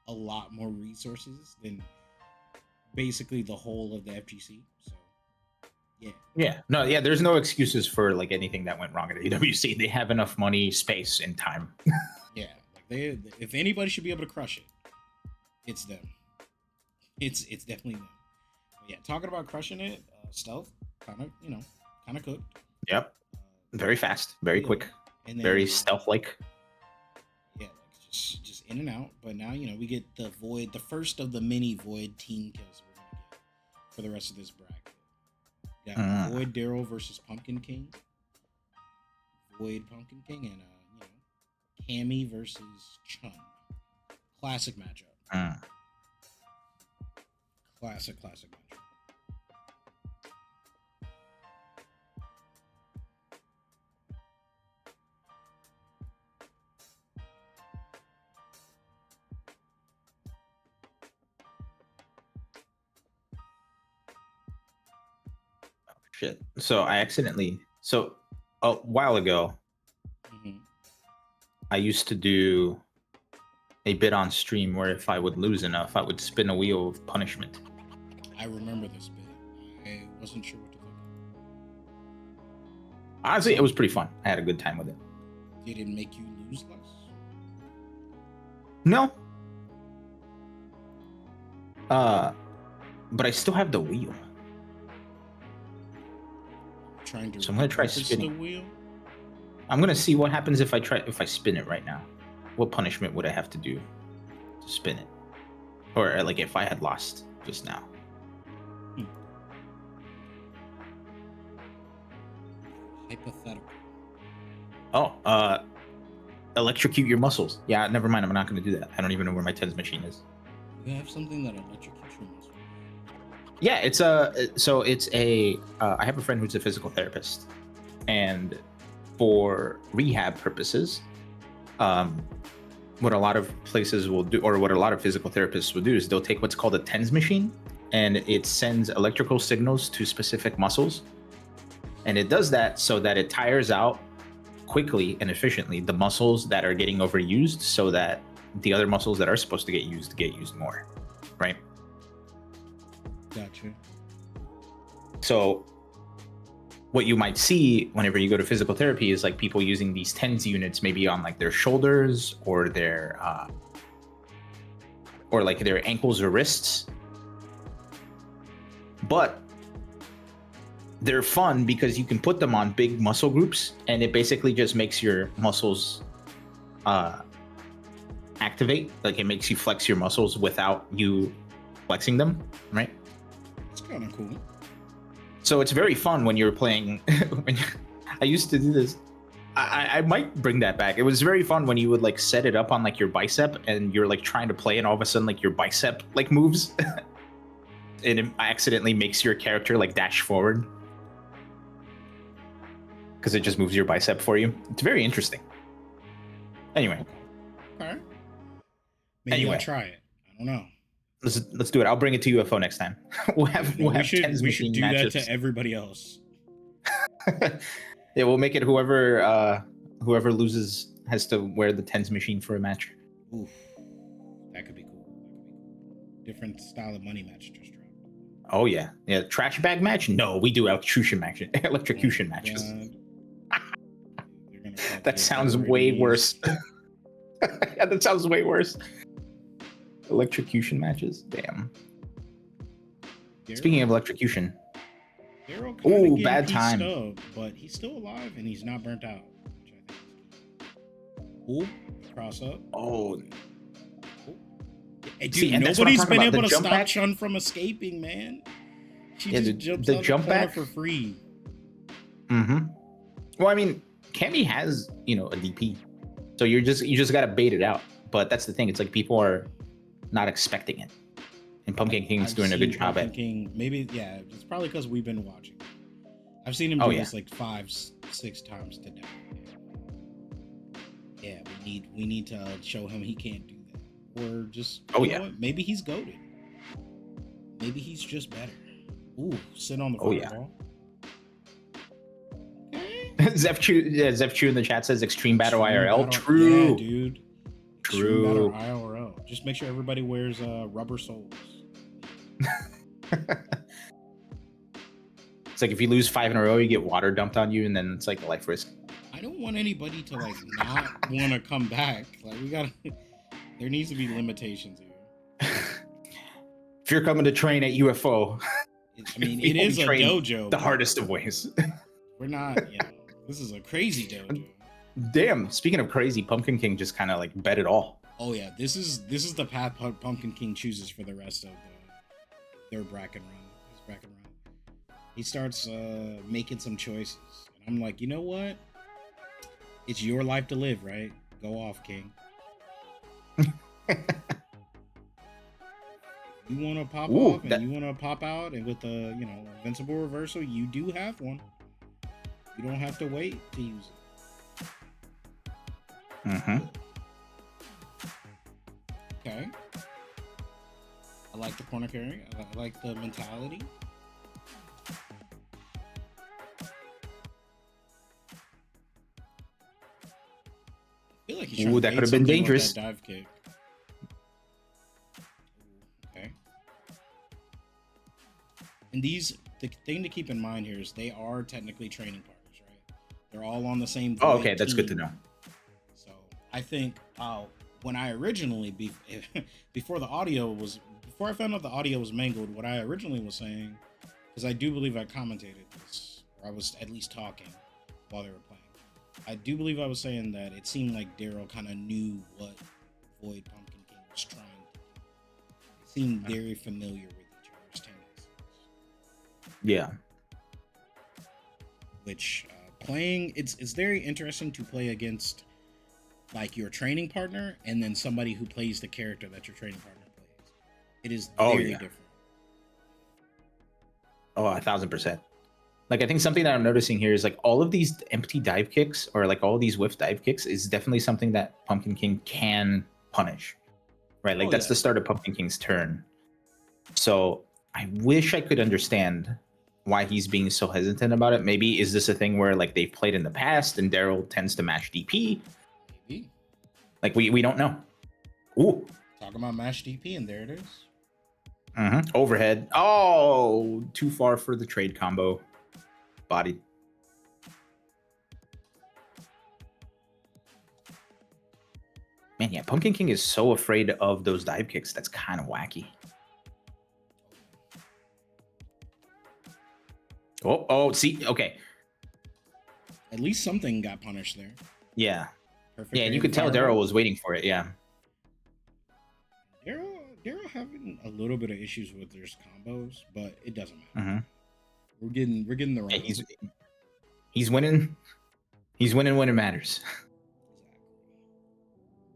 a lot more resources than basically the whole of the FGC. So yeah, there's no excuses for like anything that went wrong at AWC. They have enough money, space, and time. Yeah, like if anybody should be able to crush it, it's them. It's definitely them. But yeah, talking about crushing it, Stealth kind of cooked. Yep, very fast, very quick, and then, very stealth-like. Yeah, like just in and out. But now we get the Void, the first of the mini Void team kills we're gonna get for the rest of this bracket. Yeah, Void Daryl versus Pumpkin King. Void Pumpkin King and Cammy versus Chun. Classic matchup. Classic matchup. Shit. So I accidentally. So a while ago, I used to do a bit on stream where if I would lose enough, I would spin a wheel of punishment. I remember this bit. I wasn't sure what to think. Honestly, it was pretty fun. I had a good time with it. Did it make you lose less? No. But I still have the wheel. So I'm gonna try spinning the wheel. I'm gonna see what happens if I spin it right now. What punishment would I have to do to spin it? Or like if I had lost just now. Hypothetical. Oh, electrocute your muscles. Yeah, never mind. I'm not gonna do that. I don't even know where my TENS machine is. You have something that electrocutes your muscles. Yeah, it's a I have a friend who's a physical therapist, and for rehab purposes, what a lot of places will do, or what a lot of physical therapists will do, is they'll take what's called a TENS machine, and it sends electrical signals to specific muscles, and it does that so that it tires out quickly and efficiently the muscles that are getting overused, so that the other muscles that are supposed to get used more, right? Gotcha. So what you might see whenever you go to physical therapy is like people using these TENS units maybe on like their shoulders or their or like their ankles or wrists. But they're fun because you can put them on big muscle groups, and it basically just makes your muscles activate. Like it makes you flex your muscles without you flexing them, right? It's kind of cool. So it's very fun when you're playing. I used to do this. I might bring that back. It was very fun when you would like set it up on like your bicep, and you're like trying to play, and all of a sudden like your bicep like moves, and it accidentally makes your character like dash forward because it just moves your bicep for you. It's very interesting. Anyway. All right. Maybe I'll try it. I don't know. Let's do it. I'll bring it to UFO next time. we should do matches. That to everybody else. Yeah, we'll make it whoever loses has to wear the TENS machine for a match. Oof, that could be cool. Different style of money match just dropped. Oh yeah, trash bag match. No, we do electrocution matches. Electrocution matches. That sounds way worse. Yeah, that sounds way worse. Electrocution matches. Damn. Speaking of electrocution, Daryl kind of Ooh, getting bad pieced time. up, but he's still alive and he's not burnt out, which I think is key. Ooh, cross up. Oh, Hey, dude, see, and that's what I'm nobody's talking been about. The able to jump stop back. Chun from escaping, man. She Yeah, just jumps the out jump the corner back. for free. Mm-hmm. Well, I mean, Cammy has a DP, so you just gotta bait it out. But that's the thing. It's like people are not expecting it, and Pumpkin King's doing a good job Pumpkin at. King, maybe, yeah, it's probably because we've been watching. I've seen him Oh, do yeah. this like 5-6 times today. Yeah, we need to show him he can't do that, or just you know what? Maybe he's goated. Maybe he's just better. Ooh, sit on the fireball. Zef Chu in the chat says Extreme Battle Extreme IRL. Battle- True. Yeah, dude. Extreme True. Battle IRL. Just make sure everybody wears rubber soles. It's like if you lose 5 in a row, you get water dumped on you, and then it's like a life risk. I don't want anybody to like not want to come back. Like we gotta. There needs to be limitations here. If you're coming to train at UFO, I mean, we it only is a train dojo. the hardest of ways. We're not, this is a crazy dojo. Damn. Speaking of crazy, Pumpkin King just kind of like bet it all. Oh yeah, this is the path Pumpkin King chooses for the rest of their bracket run. His bracket run. He starts making some choices, and I'm like, you know what? It's your life to live, right? Go off, King. You want to pop off and you want to pop out, and with the invincible reversal, you do have one. You don't have to wait to use it. Mm-hmm. Okay. I like the corner carry. I like the mentality. I feel like he's trying to That bait could have been something with dangerous. that dive kick. Okay. And the thing to keep in mind here is they are technically training partners, right? They're all on the same. Oh, okay, that's good to know. So I think when I originally before I found out the audio was mangled, what I originally was saying, because I do believe I commentated this, or I was at least talking while they were playing. I do believe I was saying that it seemed like Daryl kind of knew what Void Pumpkin King was trying to do. It seemed very familiar with each other's tendencies. Yeah. Which playing, it's very interesting to play against like your training partner and then somebody who plays the character that your training partner plays. It is very different. Oh, 1,000%. Like, I think something that I'm noticing here is like all of these empty dive kicks or like all these whiff dive kicks is definitely something that Pumpkin King can punish, right? Like that's the start of Pumpkin King's turn. So I wish I could understand why he's being so hesitant about it. Maybe is this a thing where like they've played in the past and Daryl tends to mash DP? Maybe. Like we don't know. Ooh. Talking about mash DP and there it is. Mm-hmm. Overhead. Oh, too far for the trade combo. Body. Man, yeah, Pumpkin King is so afraid of those dive kicks. That's kind of wacky. Oh, see, okay. At least something got punished there. Yeah. Perfect. Yeah, and you could tell Daryl was waiting for it, yeah. Daryl having a little bit of issues with their combos, but it doesn't matter. Mm-hmm. We're getting the right. Yeah, he's winning. He's winning when it matters.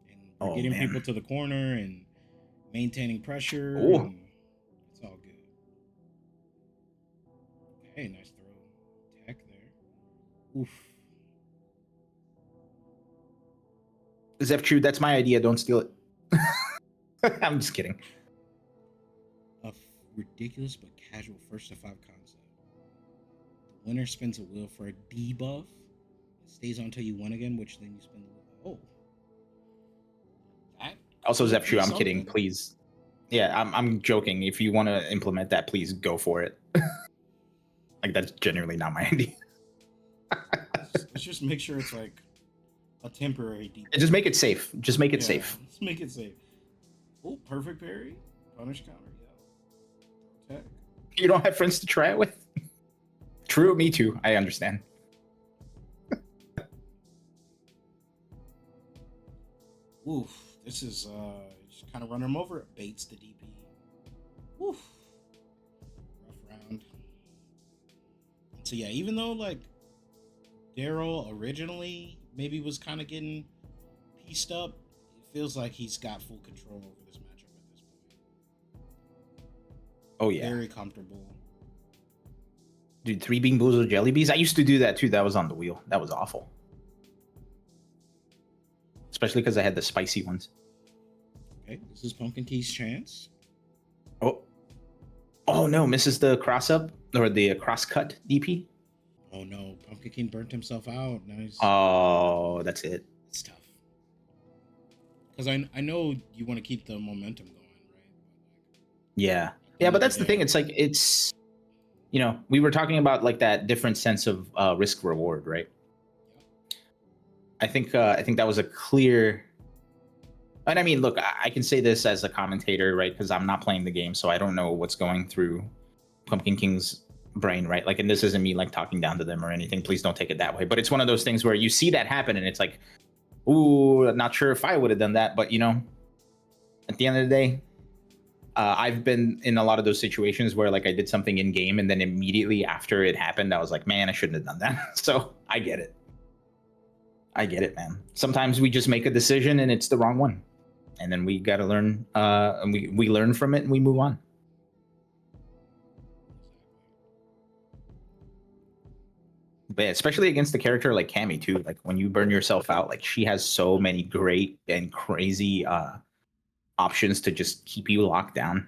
Exactly. And we're getting people to the corner and maintaining pressure. And it's all good. Okay, nice throw. Tech there. Oof. Zef True, that's my idea. Don't steal it. I'm just kidding. A ridiculous but casual first to 5 concept. The winner spins a wheel for a debuff. It stays on until you win again, which then you spin the wheel. Oh. That Also, Zef True, I'm something. kidding. Please. Yeah, I'm joking. If you want to implement that, please go for it. Like, that's genuinely not my idea. Let's just make sure it's like a temporary debuff. Just make it safe. Just make it safe. Let's make it safe. Oh, perfect parry. Punish counter. Yeah. Tech. You don't have friends to try it with? True, me too. I understand. Oof, this is just kind of running him over. Baits the DP. Oof, rough round. So yeah, even though like Daryl originally maybe was kind of getting pieced up, it feels like he's got full control over this matchup at this point. Oh yeah, Very comfortable. dude. 3 bean boozled jelly bees. I used to do that too. That was on the wheel. That was awful. Especially because I had the spicy ones. Okay, this is Pumpkin Key's chance. Oh no, misses the cross up or the cross cut DP. Oh no, Pumpkin King burnt himself out. Nice. Oh, that's it. It's tough. Because I know you want to keep the momentum going, right? Yeah. Yeah, but that's the thing. It's like we were talking about like that different sense of risk reward, right? I think that was a clear. And I mean, look, I can say this as a commentator, right? Because I'm not playing the game, so I don't know what's going through Pumpkin King's brain, right? Like, and this isn't me like talking down to them or anything. Please don't take it that way. But it's one of those things where you see that happen, and it's like, ooh, not sure if I would have done that. But at the end of the day, I've been in a lot of those situations where like I did something in game, and then immediately after it happened, I was like, man, I shouldn't have done that. So I get it. I get it, man. Sometimes we just make a decision and it's the wrong one. And then we got to learn, and we learn from it and we move on. But yeah, especially against the character like Cammy too. Like when you burn yourself out, like she has so many great and crazy options to just keep you locked down.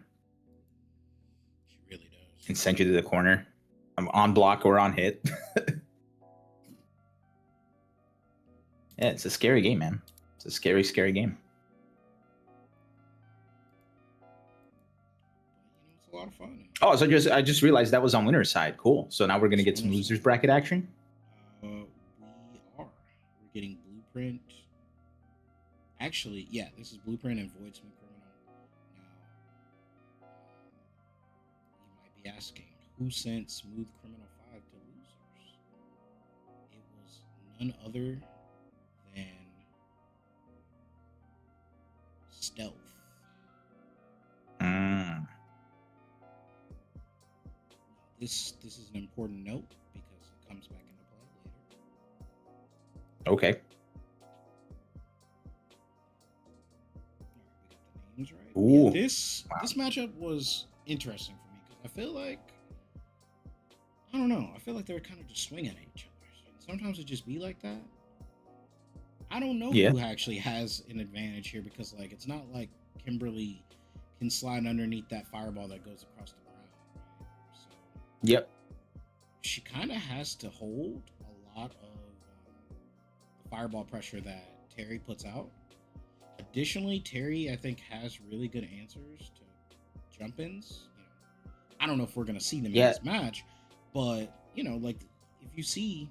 She really does. And send you to the corner. I'm on block or on hit. Yeah, it's a scary game, man. It's a scary, scary game. It's a lot of fun. Oh, so I just realized that was on winner's side. Cool. So now we're gonna get some losers bracket action. We are. We're getting Blueprint. Actually, yeah, this is Blueprint and Void Smooth Criminal. Now, you might be asking, who sent Smooth Criminal 5 to losers? It was none other than Stealth. This is an important note because it comes back into play later. Okay. All right, we got the names right. Ooh. Yeah, this matchup was interesting for me because I feel like they were kind of just swinging at each other. Sometimes it just be like that. I don't know who actually has an advantage here because like it's not like Kimberly can slide underneath that fireball that goes across the ground. Right? So yep. She kind of has to hold a lot of the fireball pressure that Terry puts out. Additionally, Terry I think has really good answers to jump-ins. I don't know if we're gonna see them in this match, but like if you see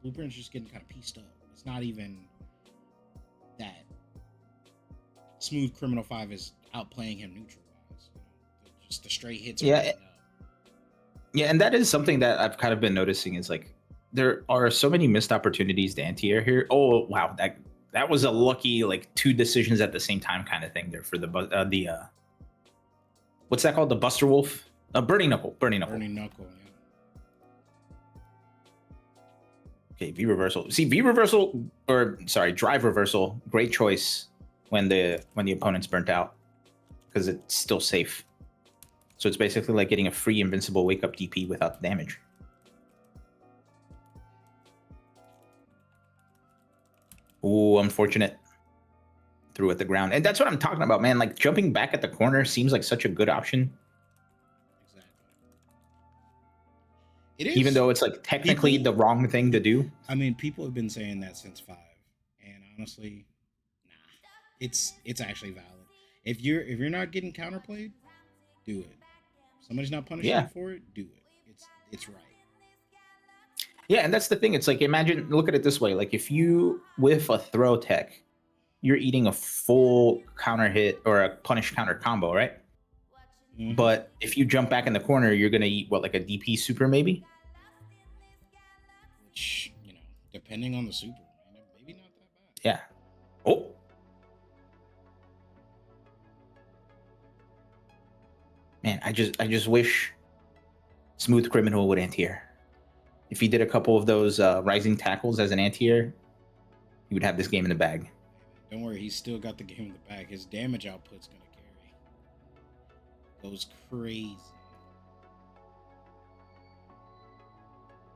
Blueprint's just getting kind of pieced up. It's not even that Smooth Criminal 5 is outplaying him neutral wise. Just the straight hits. Yeah, and that is something that I've kind of been noticing is like there are so many missed opportunities to anti-air here. Oh wow, that was a lucky like 2 decisions at the same time kind of thing there for the what's that called? The Buster Wolf, Burning Knuckle. Burning Knuckle. Yeah. Okay, V reversal. See, drive reversal. Great choice when the opponent's burnt out because it's still safe. So it's basically like getting a free invincible wake up DP without the damage. Ooh, unfortunate. Threw at the ground, and that's what I'm talking about, man. Like jumping back at the corner seems like such a good option. It is. Even though it's like technically the wrong thing to do. I mean, people have been saying that since 5, and honestly, nah, it's actually valid. If you're not getting counterplayed, do it. If somebody's not punishing you for it, do it. It's right. Yeah, and that's the thing. It's like look at it this way. Like if you whiff a throw tech, you're eating a full counter hit or a punish counter combo, right? Mm-hmm. But if you jump back in the corner, you're gonna eat what, like a DP super maybe? depending on the super, man, maybe not that bad. Yeah. Oh. Man, I just wish Smooth Criminal would anti-air. If he did a couple of those rising tackles as an anti-air, he would have this game in the bag. Don't worry, he's still got the game in the bag. His damage output's gonna carry. Goes crazy.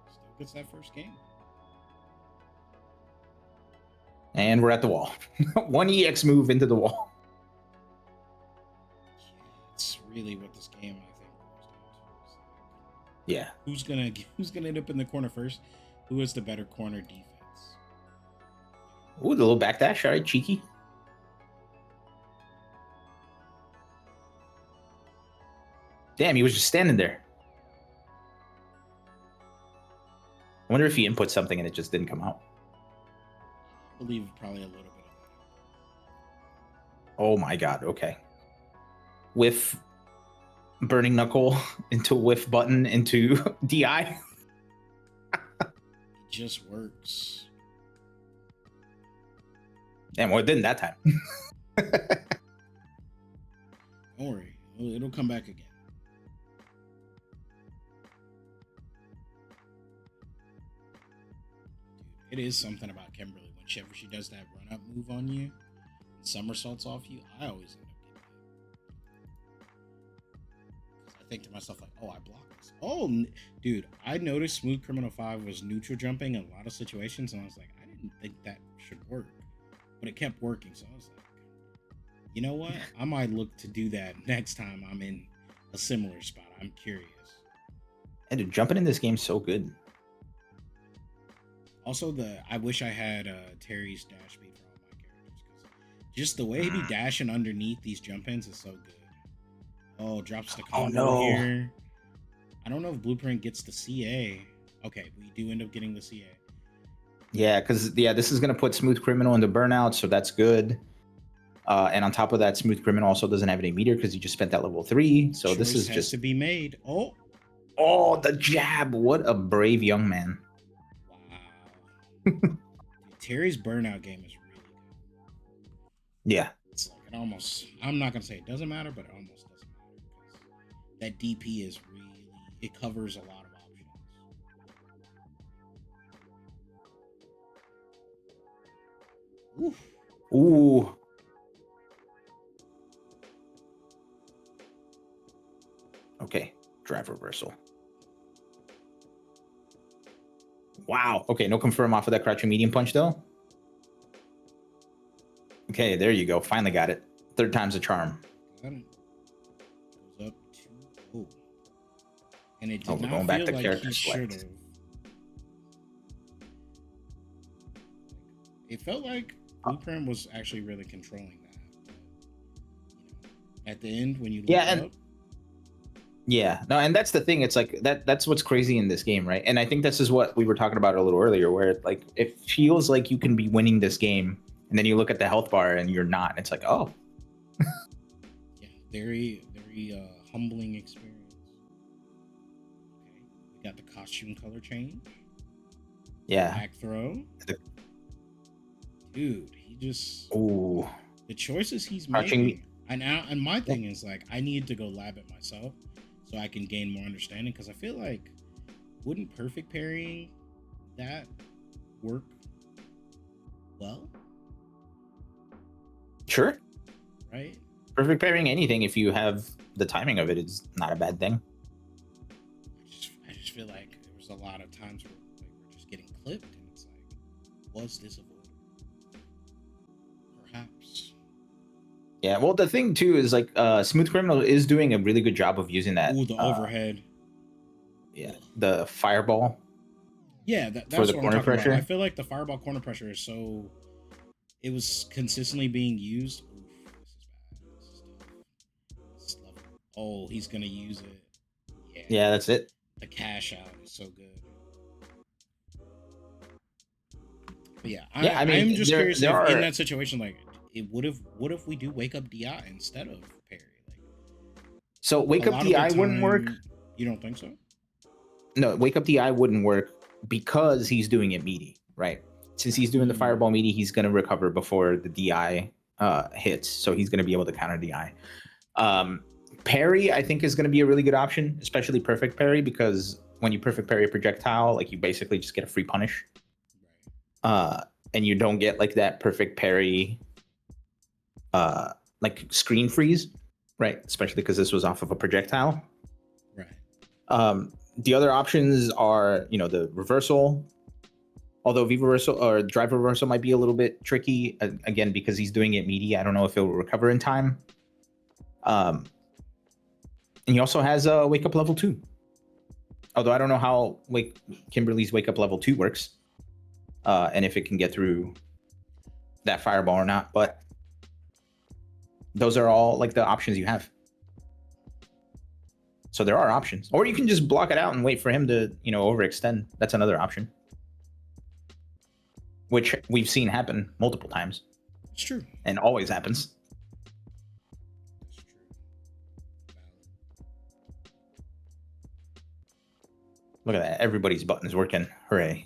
Still gets that first game. And we're at the wall. One EX move into the wall. Yeah, it's really what this game I think boils down to. Yeah. Who's gonna end up in the corner first? Who has the better corner defense? Ooh, the little backdash. All right, cheeky. Damn, he was just standing there. I wonder if he input something and it just didn't come out. I believe probably a little bit of that. Oh my god, okay. Whiff burning knuckle into whiff button into DI. It just works. Damn, well, it didn't that time. Don't worry, it'll come back again. Dude, it is something about Kimberly. Whenever she does that run up move on you, and somersaults off you, I always end up getting it. 'Cause I think to myself like, oh, I blocked this. Oh, dude, I noticed Smooth Criminal 5 was neutral jumping in a lot of situations, and I was like, I didn't think that should work, but it kept working. So I was like, you know what? I might look to do that next time I'm in a similar spot. I'm curious. And dude, jumping in this game so good. Also, I wish I had Terry's dash speed for all my characters, because just the way he be dashing underneath these jump ins is so good. Oh, drops the combo no. here. I don't know if Blueprint gets the CA. Okay, we do end up getting the CA. Yeah, because this is gonna put Smooth Criminal into burnout, so that's good. And on top of that, Smooth Criminal also doesn't have any meter because he just spent that level 3. So this is Choice has just to be made. Oh, the jab. What a brave young man. wow. Dude, Terry's burnout game is really good. Yeah. It's like it almost. I'm not gonna say it doesn't matter, but it almost doesn't matter because that DP is really. It covers a lot of options. Oof. Ooh. Okay, drive reversal. Wow. Okay, no confirm off of that crouching medium punch though. Okay, there you go. Finally got it. Third time's a charm. Got it. Goes up 2-0. And it did Oh, we're not going back feel to like character he select. should have. It felt like Blueprint was actually really controlling that. But, at the end, when you look up, yeah, no, and that's the thing. It's like that's what's crazy in this game, right? And I think this is what we were talking about a little earlier, where like it feels like you can be winning this game, and then you look at the health bar and you're not. It's like, oh, yeah, very, very humbling experience. Okay, we got the costume color change. yeah. Back throw. Dude, he just Ooh, the choices he's Crouching making. And my thing is like I need to go lab it myself so I can gain more understanding, because I feel like wouldn't perfect parrying that work well? sure. Right? Perfect pairing anything if you have the timing of it is not a bad thing. I just feel like there was a lot of times where like, we're just getting clipped, and it's like, was this avoidable? Perhaps. Yeah, well, the thing too is like Smooth Criminal is doing a really good job of using that. Ooh, the overhead. Yeah, the fireball. Yeah, that's for the what I'm corner talking pressure. about. I feel like the fireball corner pressure is so. It was consistently being used. Oof, this is bad. This is tough. This level. Oh, he's gonna use it. Yeah. Yeah, that's it. The cash out is so good. But yeah, Yeah, I mean, I'm just curious there if are- in that situation, like, what if we do wake up DI instead of parry? Like, So wake a up lot of the DI wouldn't work. time- You don't think so? No, wake up DI wouldn't work because he's doing it meaty, right? Since he's doing the fireball meaty, he's going to recover before the DI hits, so he's going to be able to counter DI. Parry, I think, is going to be a really good option, especially perfect parry, because when you perfect parry a projectile, like you basically just get a free punish, and you don't get like that perfect parry, like screen freeze, right? Especially because this was off of a projectile. Right. The other options are, the reversal. Although V reversal or drive reversal might be a little bit tricky, again, because he's doing it meaty. I don't know if it will recover in time. And he also has wake up level 2. Although I don't know how Kimberly's wake up level 2 works, and if it can get through that fireball or not. But those are all like the options you have. So there are options, or you can just block it out and wait for him to, overextend. That's another option, which we've seen happen multiple times. It's true. And always happens. It's true. Look at that. Everybody's button's working. Hooray.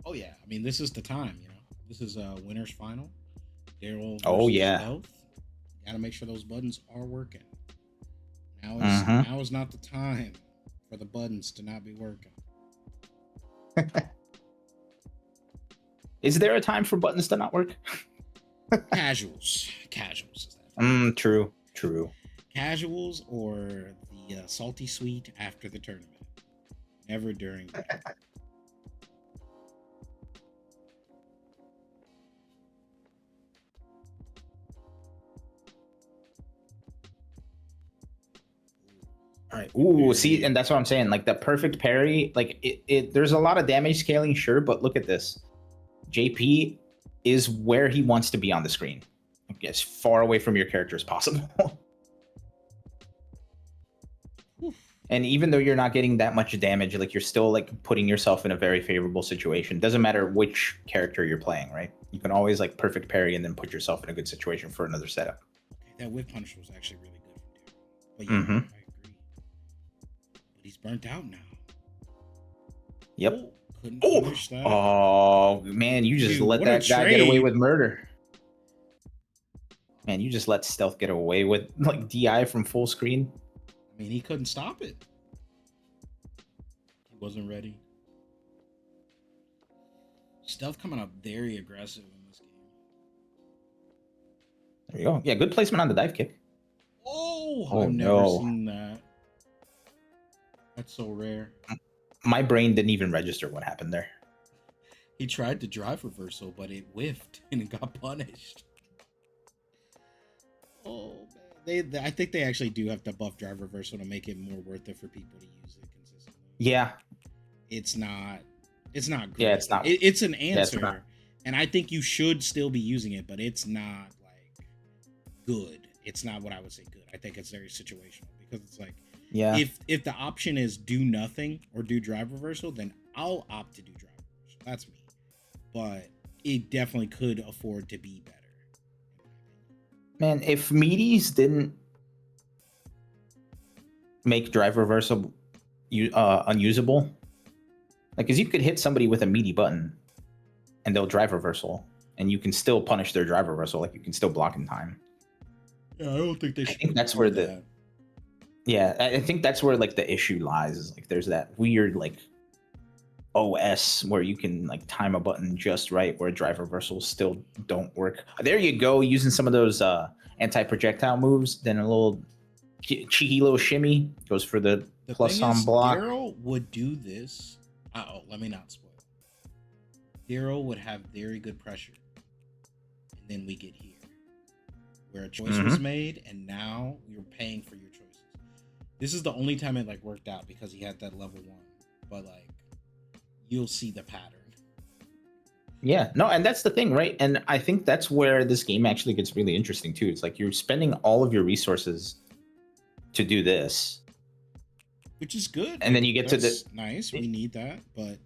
Oh, yeah. I mean, this is the time, This is a winner's final. Daryl versus Oh, yeah. Stealth. Got to make sure those buttons are working. Now is not the time for the buttons to not be working. Is there a time for buttons to not work? Casuals is that. True. Casuals or the salty sweet after the tournament. Never during the game. All right. Ooh, see, and that's what I'm saying. Like the perfect parry, like it there's a lot of damage scaling, sure, but look at this. JP is where he wants to be on the screen. Like, as far away from your character as possible. And even though you're not getting that much damage, like you're still like putting yourself in a very favorable situation. Doesn't matter which character you're playing, right? You can always like perfect parry and then put yourself in a good situation for another setup. Okay, that whip punish was actually really good from Daryl. But yeah, I agree. But he's burnt out now. Yep. Oh, couldn't finish that. Oh man, you just let that guy get away with murder. Man, you just let Stealth get away with like DI from full screen. I mean, he couldn't stop it. He wasn't ready. Stealth coming up very aggressive in this game. There you go. Yeah, good placement on the dive kick. Oh, I've never seen that. That's so rare. My brain didn't even register what happened there. He tried to drive reversal, but it whiffed and it got punished. Oh man. I think they actually do have to buff drive reversal to make it more worth it for people to use it consistently. Yeah. It's not great. Yeah, it's not. It's an answer. Yeah, and I think you should still be using it, but it's not like good. It's not what I would say good. I think it's very situational because it's like, yeah, if the option is do nothing or do drive reversal, then I'll opt to do drive reversal. That's me. But it definitely could afford to be better. Man, if meaties didn't make drive reversal unusable, like, because you could hit somebody with a meaty button and they'll drive reversal, and you can still punish their drive reversal, like you can still block in time. Yeah, I don't think they should. I think that's where I think that's where like the issue lies. Is like there's that weird like OS where you can like time a button just right where drive reversals still don't work. There you go, using some of those anti-projectile moves, then a little cheeky little shimmy goes for the plus on block. Daryl would do this. Let me not spoil. Daryl would have very good pressure, and then we get here where a choice was made, and now you're paying for your choices. This is the only time it like worked out because he had that level 1, but like you'll see the pattern. Yeah, no, and that's the thing, right? And I think that's where this game actually gets really interesting too. It's like you're spending all of your resources to do this, which is good. And then you get That's nice. We need that, but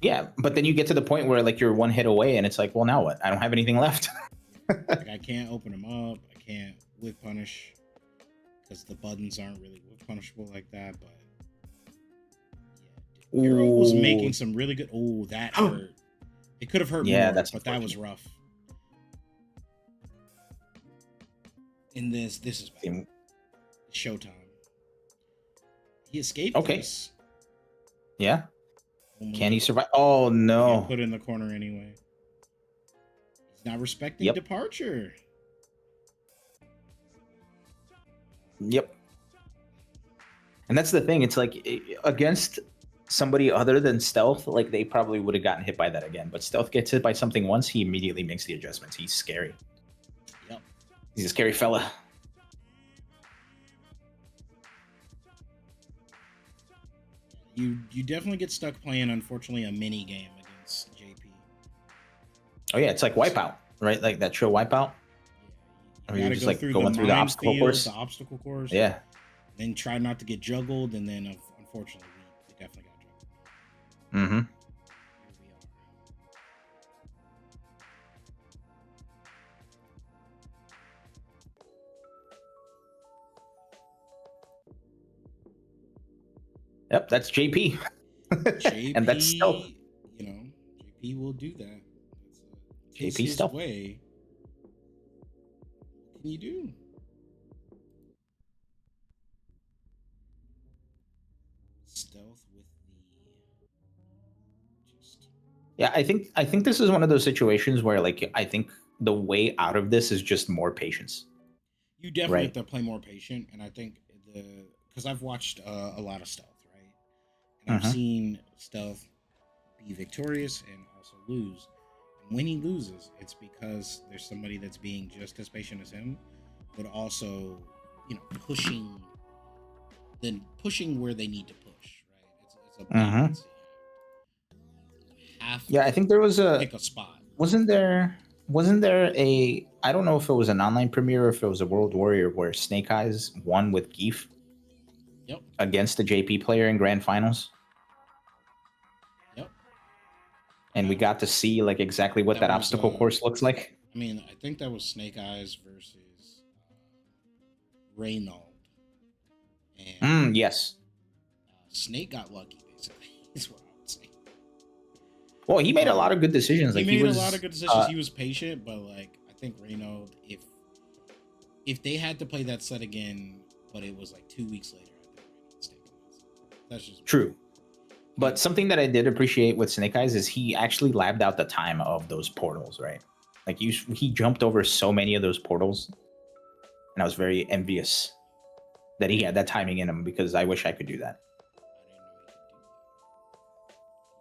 yeah, but then you get to the point where like you're one hit away, and it's like, well, now what? I don't have anything left. like, I can't open them up. I can't whip punish because the buttons aren't really whip punishable like that. But yeah, Daryl was making some really good. Oh, that hurt. It could have hurt Yeah, more, that's but that was rough. In this is bad. unfortunate. Showtime. He escaped Okay. this. Yeah. Only Can he survive? Oh to no. get put in the corner anyway. He's not respecting Yep. departure. Yep. And that's the thing. It's like against somebody other than Stealth, like they probably would have gotten hit by that again. But Stealth gets hit by something once, he immediately makes the adjustments. He's scary. Yep. He's a scary fella. You definitely get stuck playing, unfortunately, a mini game against JP. Oh yeah, it's like Wipeout, right? Like that show Wipeout. Or You you're gotta just go like through going through the obstacle minefield, course. the obstacle course. Yeah. Then try not to get juggled, and then unfortunately, we definitely got juggled. Mm-hmm. Here we are. Yep, that's JP. JP, And that's Stealth. you know, JP will do that. That's JP his Stealth. way. What can you do? Stealth with the just Yeah, I think this is one of those situations where like I think the way out of this is just more patience. you definitely Right. have to play more patient, and I think because I've watched a lot of Stealth, right, and I've Mhm. seen Stealth be victorious and also lose. And when he loses, it's because there's somebody that's being just as patient as him, but also, pushing where they need to push, right? It's a balance. You have Yeah, I to think there was pick a spot. wasn't there a I don't know if it was an online premiere or if it was a World Warrior where Snake Eyes won with Geef Yep. against the JP player in grand finals, Yep. and we got to see like exactly what That that was, obstacle course looks like. I mean, I think that was Snake Eyes versus Reynold. And Yes. Snake got lucky, basically, is what I would say. Well, he made a lot of good decisions. He Like made was, a lot of good decisions. He was patient, but like I think Reynold, if they had to play that set again, but it was like 2 weeks later, I think Reynold's taking that. That's just true. But something that I did appreciate with Snake Eyes is he actually labbed out the time of those portals, right? Like he jumped over so many of those portals, and I was very envious that he had that timing in him because I wish I could do that. I didn't know he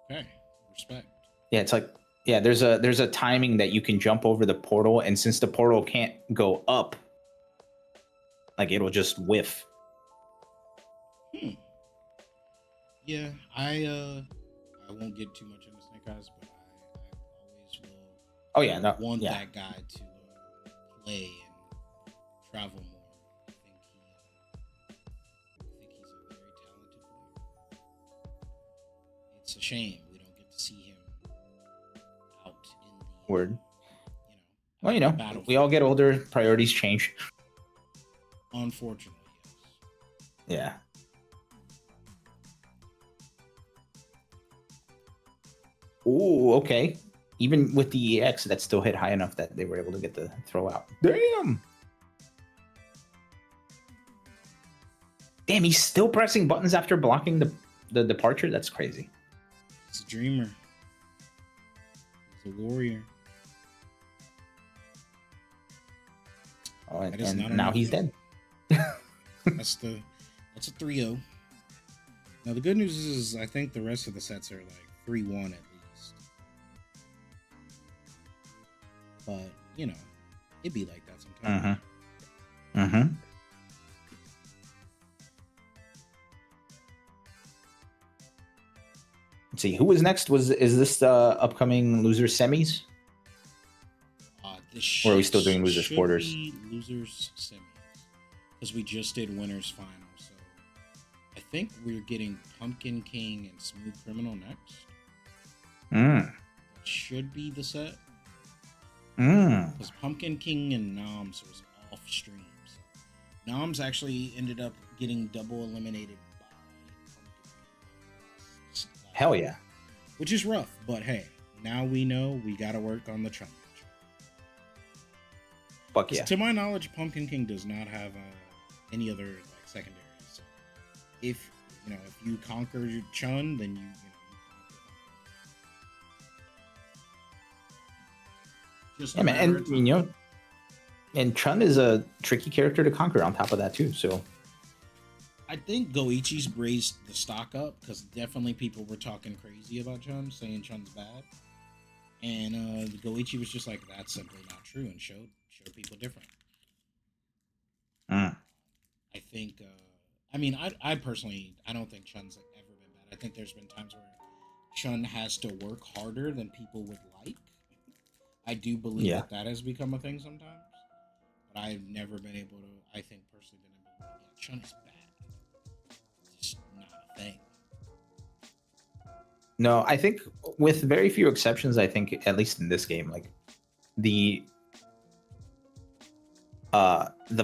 could do that. Okay, respect. Yeah, it's like there's a timing that you can jump over the portal, and since the portal can't go up, like it'll just whiff. Yeah, I won't get too much into Snake Eyes, but I always will. Oh yeah, no, want yeah. that guy to play and travel more. I think he's a very talented player. It's a shame we don't get to see him out in the Word. out in the Well, battlefield. we all get older, priorities change. Unfortunately, yes. Yeah. Ooh, okay. Even with the EX, that still hit high enough that they were able to get the throw out. Damn. Damn, he's still pressing buttons after blocking the departure. That's crazy. He's a dreamer. He's a warrior. Oh, That is not and now enough. he's dead. That's a 3-0. Now the good news is I think the rest of the sets are like 3-1 at least. But it'd be like that sometimes. Mm-hmm. Let's see, who was next? Is this the upcoming loser semis? Or are we still doing losers quarters? Losers semis, because we just did winners final. So I think we're getting Pumpkin King and Smooth Criminal next. That should be the set. Because Pumpkin King and Noms was off stream. So Noms actually ended up getting double eliminated by Pumpkin King. Hell yeah. Which is rough, but hey, now we know we got to work on the Chun. Fuck yeah. To my knowledge, Pumpkin King does not have any other like secondaries. So if you conquer Chun, then you just Yeah, man, and and Chun is a tricky character to conquer on top of that too. So I think Goichi's raised the stock up because definitely people were talking crazy about Chun, saying Chun's bad, and Goichi was just like, that's simply not true, and showed people different. I think I personally, I don't think Chun's ever been bad. I think there's been times where Chun has to work harder than people would like. I do believe that has become a thing sometimes, but I've never been able to, I think personally, been able to, Chun is bad. It's just not a thing. no, I think with very few exceptions, I think at least in this game, like the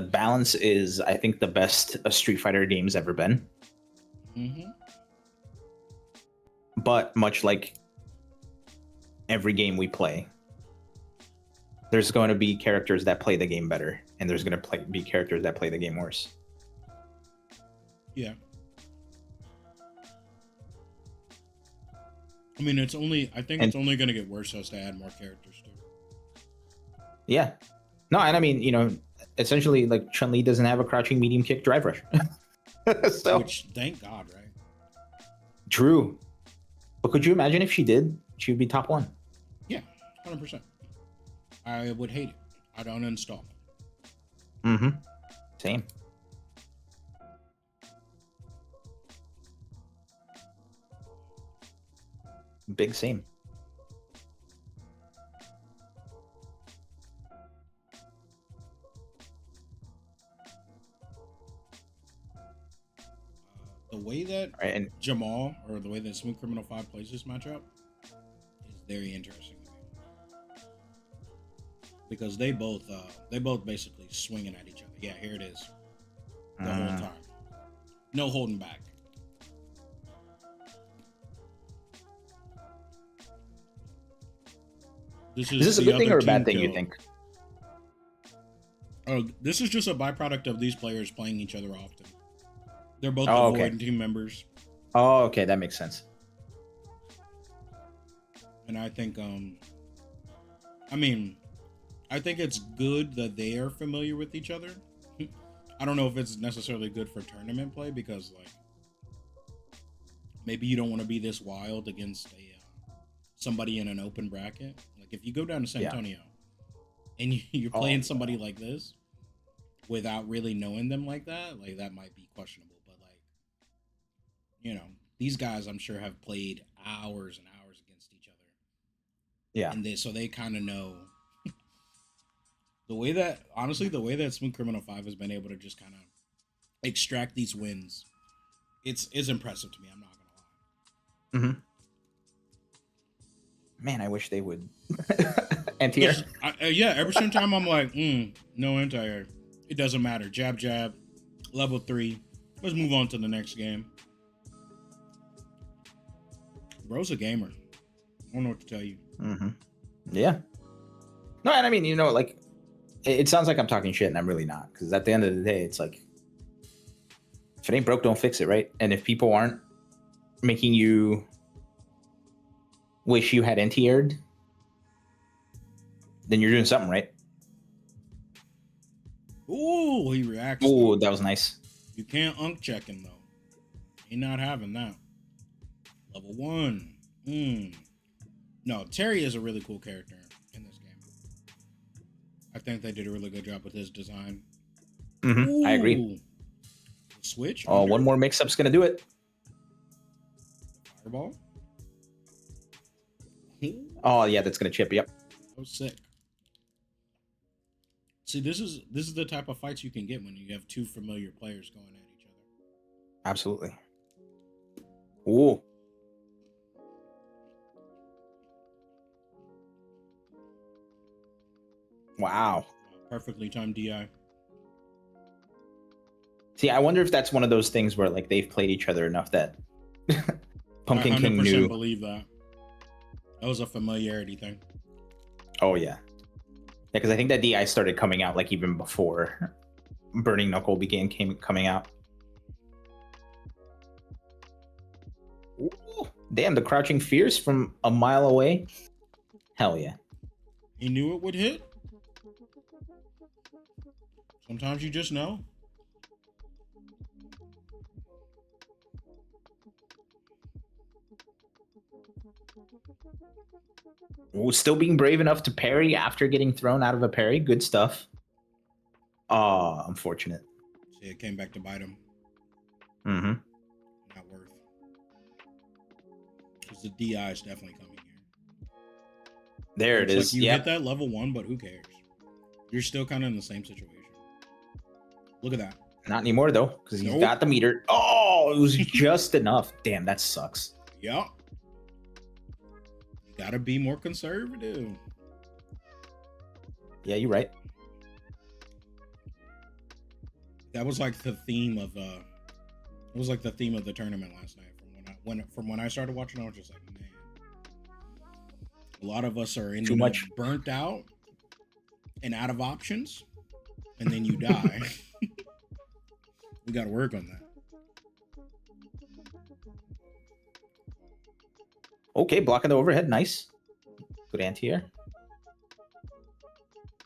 balance is, I think, the best a Street Fighter game's ever been. Mm-hmm. But much like every game we play, there's going to be characters that play the game better, and there's going to be characters that play the game worse. Yeah. I mean, it's only going to get worse as they add more characters too. Yeah. No, and I mean, essentially, like, Chun-Li doesn't have a crouching medium kick drive rush. So, which, thank God, right? True. But could you imagine if she did? She would be top 1. Yeah, 100%. I would hate it. I'd uninstall it. Mm-hmm. Same. Big same. The way that Jamal, or the way that Smooth Criminal 5 plays this matchup, is very interesting to me. Because they both basically swinging at each other. Yeah, here it is. The whole time. No holding back. Is this a good thing or a bad thing, you think? Oh, this is just a byproduct of these players playing each other often. They're both avoiding team members. Oh, okay, that makes sense. And I think, I think it's good that they are familiar with each other. I don't know if it's necessarily good for tournament play because, like, maybe you don't want to be this wild against somebody in an open bracket. Like, if you go down to San Antonio and you're playing somebody like this without really knowing them like that might be questionable. But, like, these guys, I'm sure, have played hours and hours against each other. Yeah. And so they kind of know the way that Smooth Criminal 5 has been able to just kind of extract these wins. It's impressive to me. I'm not gonna lie. Mm-hmm. Man, I wish they would anti-air. Yeah, every single time I'm like, no anti-air. It doesn't matter. Jab, jab, level 3. Let's move on to the next game. Bro's a gamer. I don't know what to tell you. Mm-hmm. Yeah. No, and I mean, like, it sounds like I'm talking shit, and I'm really not. Because at the end of the day, it's like, if it ain't broke, don't fix it, right? And if people aren't making you wish you had anti-aired, then you're doing something right. Ooh, he reacts. Ooh, that was nice. You can't unk check him, though. He not having that. Level 1. No, Terry is a really cool character in this game. I think they did a really good job with his design. Mm-hmm. I agree. Switch? Oh, one more mix-up's going to do it. Fireball? Oh, yeah, that's going to chip. Yep. Oh, sick. See, this is the type of fights you can get when you have two familiar players going at each other. Absolutely. Ooh. Wow. Perfectly timed DI. See, I wonder if that's one of those things where, like, they've played each other enough that Pumpkin King knew. I 100% believe that. That was a familiarity thing. Oh yeah, because I think that DI started coming out like even before Burning Knuckle coming out. Ooh, damn, the crouching fierce from a mile away. Hell yeah. He knew it would hit. Sometimes you just know. Ooh, still being brave enough to parry after getting thrown out of a parry. Good stuff. Unfortunate. See, it came back to bite him. Mm-hmm. Not worth. Because the DI is definitely coming here. There it Looks is. like you Yep. hit that level 1, but who cares? You're still kind of in the same situation. Look at that. Not anymore though, because he's Nope. got the meter. Oh, it was just enough. Damn, that sucks. Yep. You gotta be more conservative. Yeah, you're right. That was like the theme of it was like the theme of the tournament last night. From when I started watching, I was just like, man, a lot of us are Too much. burnt out and out of options, and then you die. We got to work on that. Okay, blocking the overhead. Nice. Good anti-air.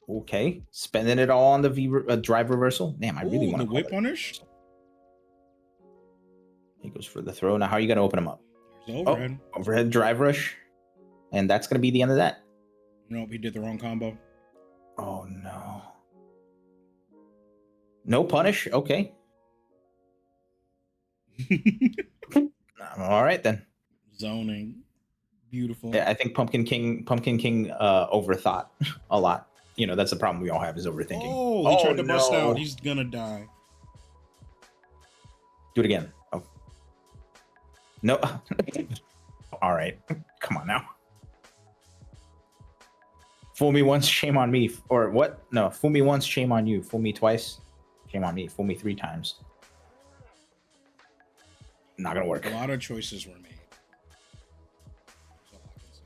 Okay, spending it all on the drive reversal. Damn, I really Ooh, want the to whip punish. He goes for the throw. Now, how are you going to open him up? There's the overhead. Oh, overhead drive rush. And that's going to be the end of that. Nope, he did the wrong combo. Oh, no. No punish? Okay. All right, then. Zoning. Beautiful. Yeah, I think Pumpkin King overthought a lot. You know, that's the problem we all have is overthinking. Oh, he tried to bust no. out. He's gonna die. Do it again. Oh. No. All right. Come on now. Fool me once, shame on me. Or what? No, fool me once, shame on you. Fool me twice, shame on me. Fool me 3 times. Not gonna work. A lot of choices were made. That's all I can say.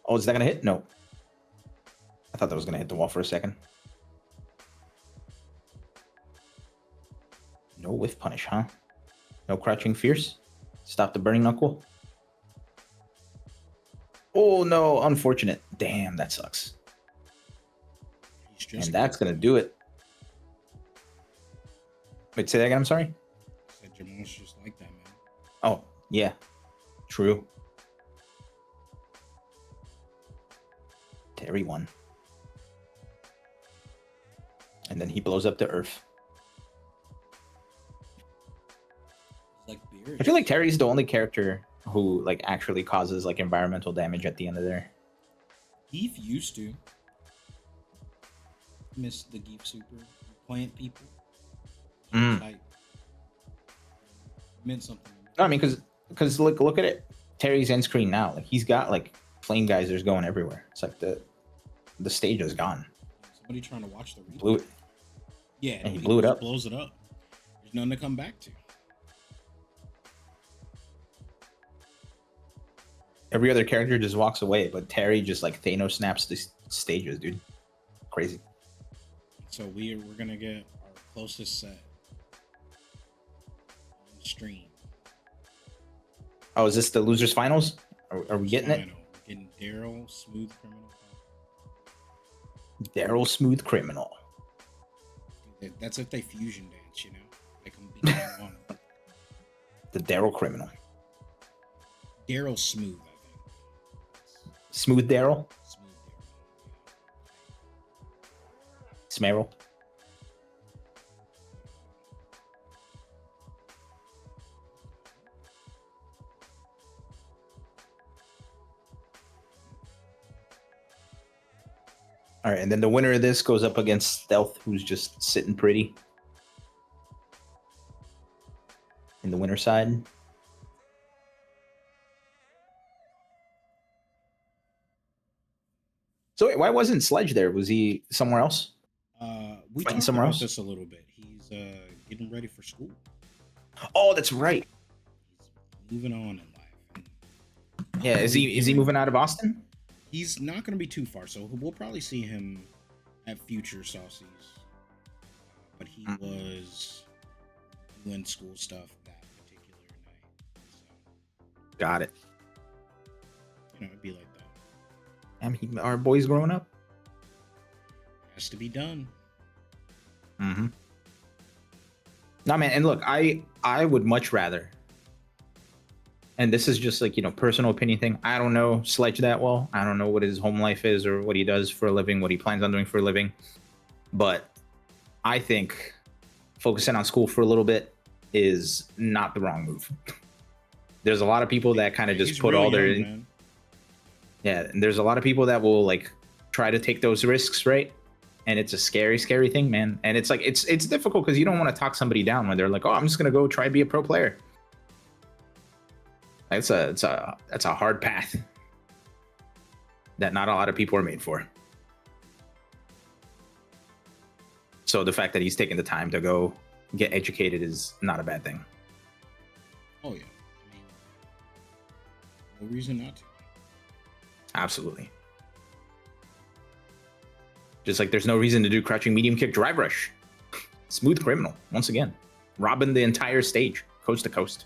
Oh, is that gonna hit? No. I thought that was gonna hit the wall for a second. No whiff punish, huh? No crouching fierce. Stop the burning knuckle. Oh no, unfortunate. Damn, that sucks. He's just And that's gonna do it. Wait, say that again. I'm sorry. said Jamal's just like that, man. Oh yeah, true. Terry won. And then he blows up the earth. It's like beer. I feel like Terry's the only character who like actually causes like environmental damage at the end of there. Geef used to. Miss the Geef super. Plant people. Type. Meant something. No, I mean, because look at it. Terry's end screen now. Like he's got like flame geysers going everywhere. It's like the stage is gone. Somebody trying to watch the replay. Blew it. Yeah, And he blew it up. Blows it up. There's nothing to come back to. Every other character just walks away, but Terry just like Thanos snaps the stages, dude. Crazy. So we're gonna get our closest set on the stream. Oh, is this the losers finals? Are we getting it? Final. We're getting Daryl, Smooth Criminal. Daryl Smooth Criminal. That's if they fusion dance, you know. They can be one. The Daryl Criminal. Daryl Smooth, I think. Smooth Daryl. Smooth Daryl. Smearl. All right, and then the winner of this goes up against Stealth, who's just sitting pretty in the winner side. So wait, why wasn't Sledge there? Was he somewhere else? We Fighting talked somewhere about else? this a little bit. He's getting ready for school. Oh, that's right. He's moving on in life. And Yeah, is he moving out of Austin? He's not going to be too far, so we'll probably see him at future Saucies. But he was doing school stuff that particular night. So, Got it. it'd be like that. Our boy's growing up. Has to be done. Mm-hmm. No, man, and look, I would much rather, and this is just like, personal opinion thing. I don't know Sledge that well. I don't know what his home life is or what he does for a living, what he plans on doing for a living. But I think focusing on school for a little bit is not the wrong move. There's a lot of people that kind of just He's put real all their... young, man. Yeah, and there's a lot of people that will like try to take those risks, right? And it's a scary, scary thing, man. And it's like it's difficult because you don't want to talk somebody down when they're like, "Oh, I'm just gonna go try to be a pro player." That's a hard path that not a lot of people are made for. So the fact that he's taking the time to go get educated is not a bad thing. Oh yeah, no reason not to. Absolutely. Just like there's no reason to do crouching medium kick drive rush. Smooth criminal, once again. Robbing the entire stage, coast to coast.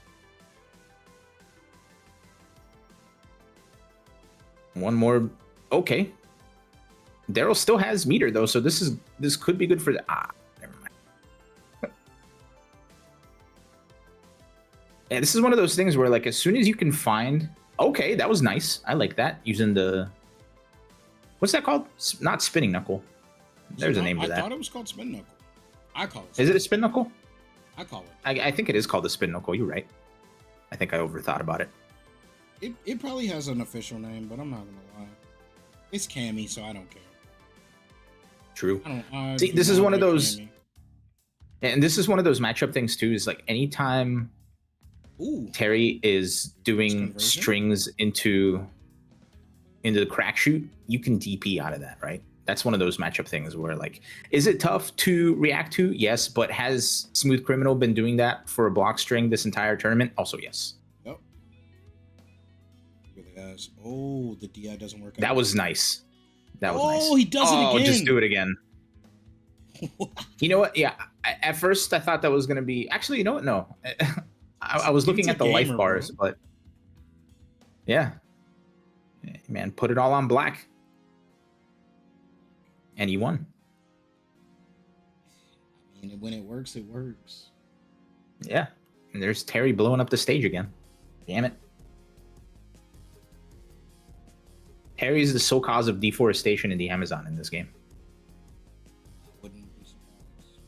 One more. Okay. Daryl still has meter though, so this could be good for the... never mind. Yeah, this is one of those things where like as soon as you can find... Okay, that was nice. I like that. Using the... What's that called? Not spinning knuckle. There's a name for that. I thought it was called spin knuckle. I call it. Is it a spin knuckle? I call it. I think it is called a spin knuckle. You're right. I think I overthought about it. It probably has an official name, but I'm not gonna lie. It's Cammy, so I don't care. True. I See, do this is not one of like those... Cammy. And this is one of those matchup things too, is like anytime Terry is doing strings into the crack shoot, you can DP out of that, right? That's one of those matchup things where like, is it tough to react to? Yes, but has Smooth Criminal been doing that for a block string this entire tournament? Also, yes. Yep. Really has. Oh, the DI doesn't work. That was nice. That was nice. Oh, he does it again. Oh, just do it again. You know what? Yeah. At first, I thought that was going to be... Actually, you know what? No. I was looking at the life bars, but... Yeah. Man, put it all on black. And he won. I mean, when it works, it works. Yeah. And there's Terry blowing up the stage again. Damn it. Terry is the sole cause of deforestation in the Amazon in this game. Wouldn't be surprised.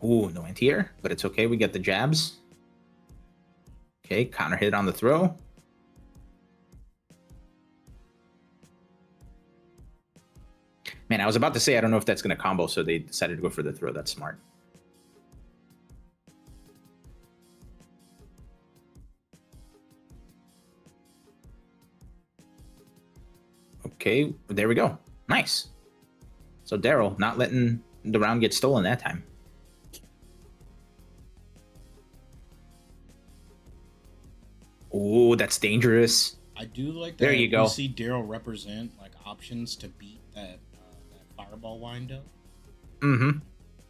Ooh, no anti-air, but it's okay. We get the jabs. Okay, counter hit on the throw. Man, I was about to say, I don't know if that's going to combo, so they decided to go for the throw. That's smart. Okay, there we go. Nice. So Daryl not letting the round get stolen that time. Oh, that's dangerous. I do like that. There you go. We see Daryl represent like options to beat that fireball windup. Mm-hmm.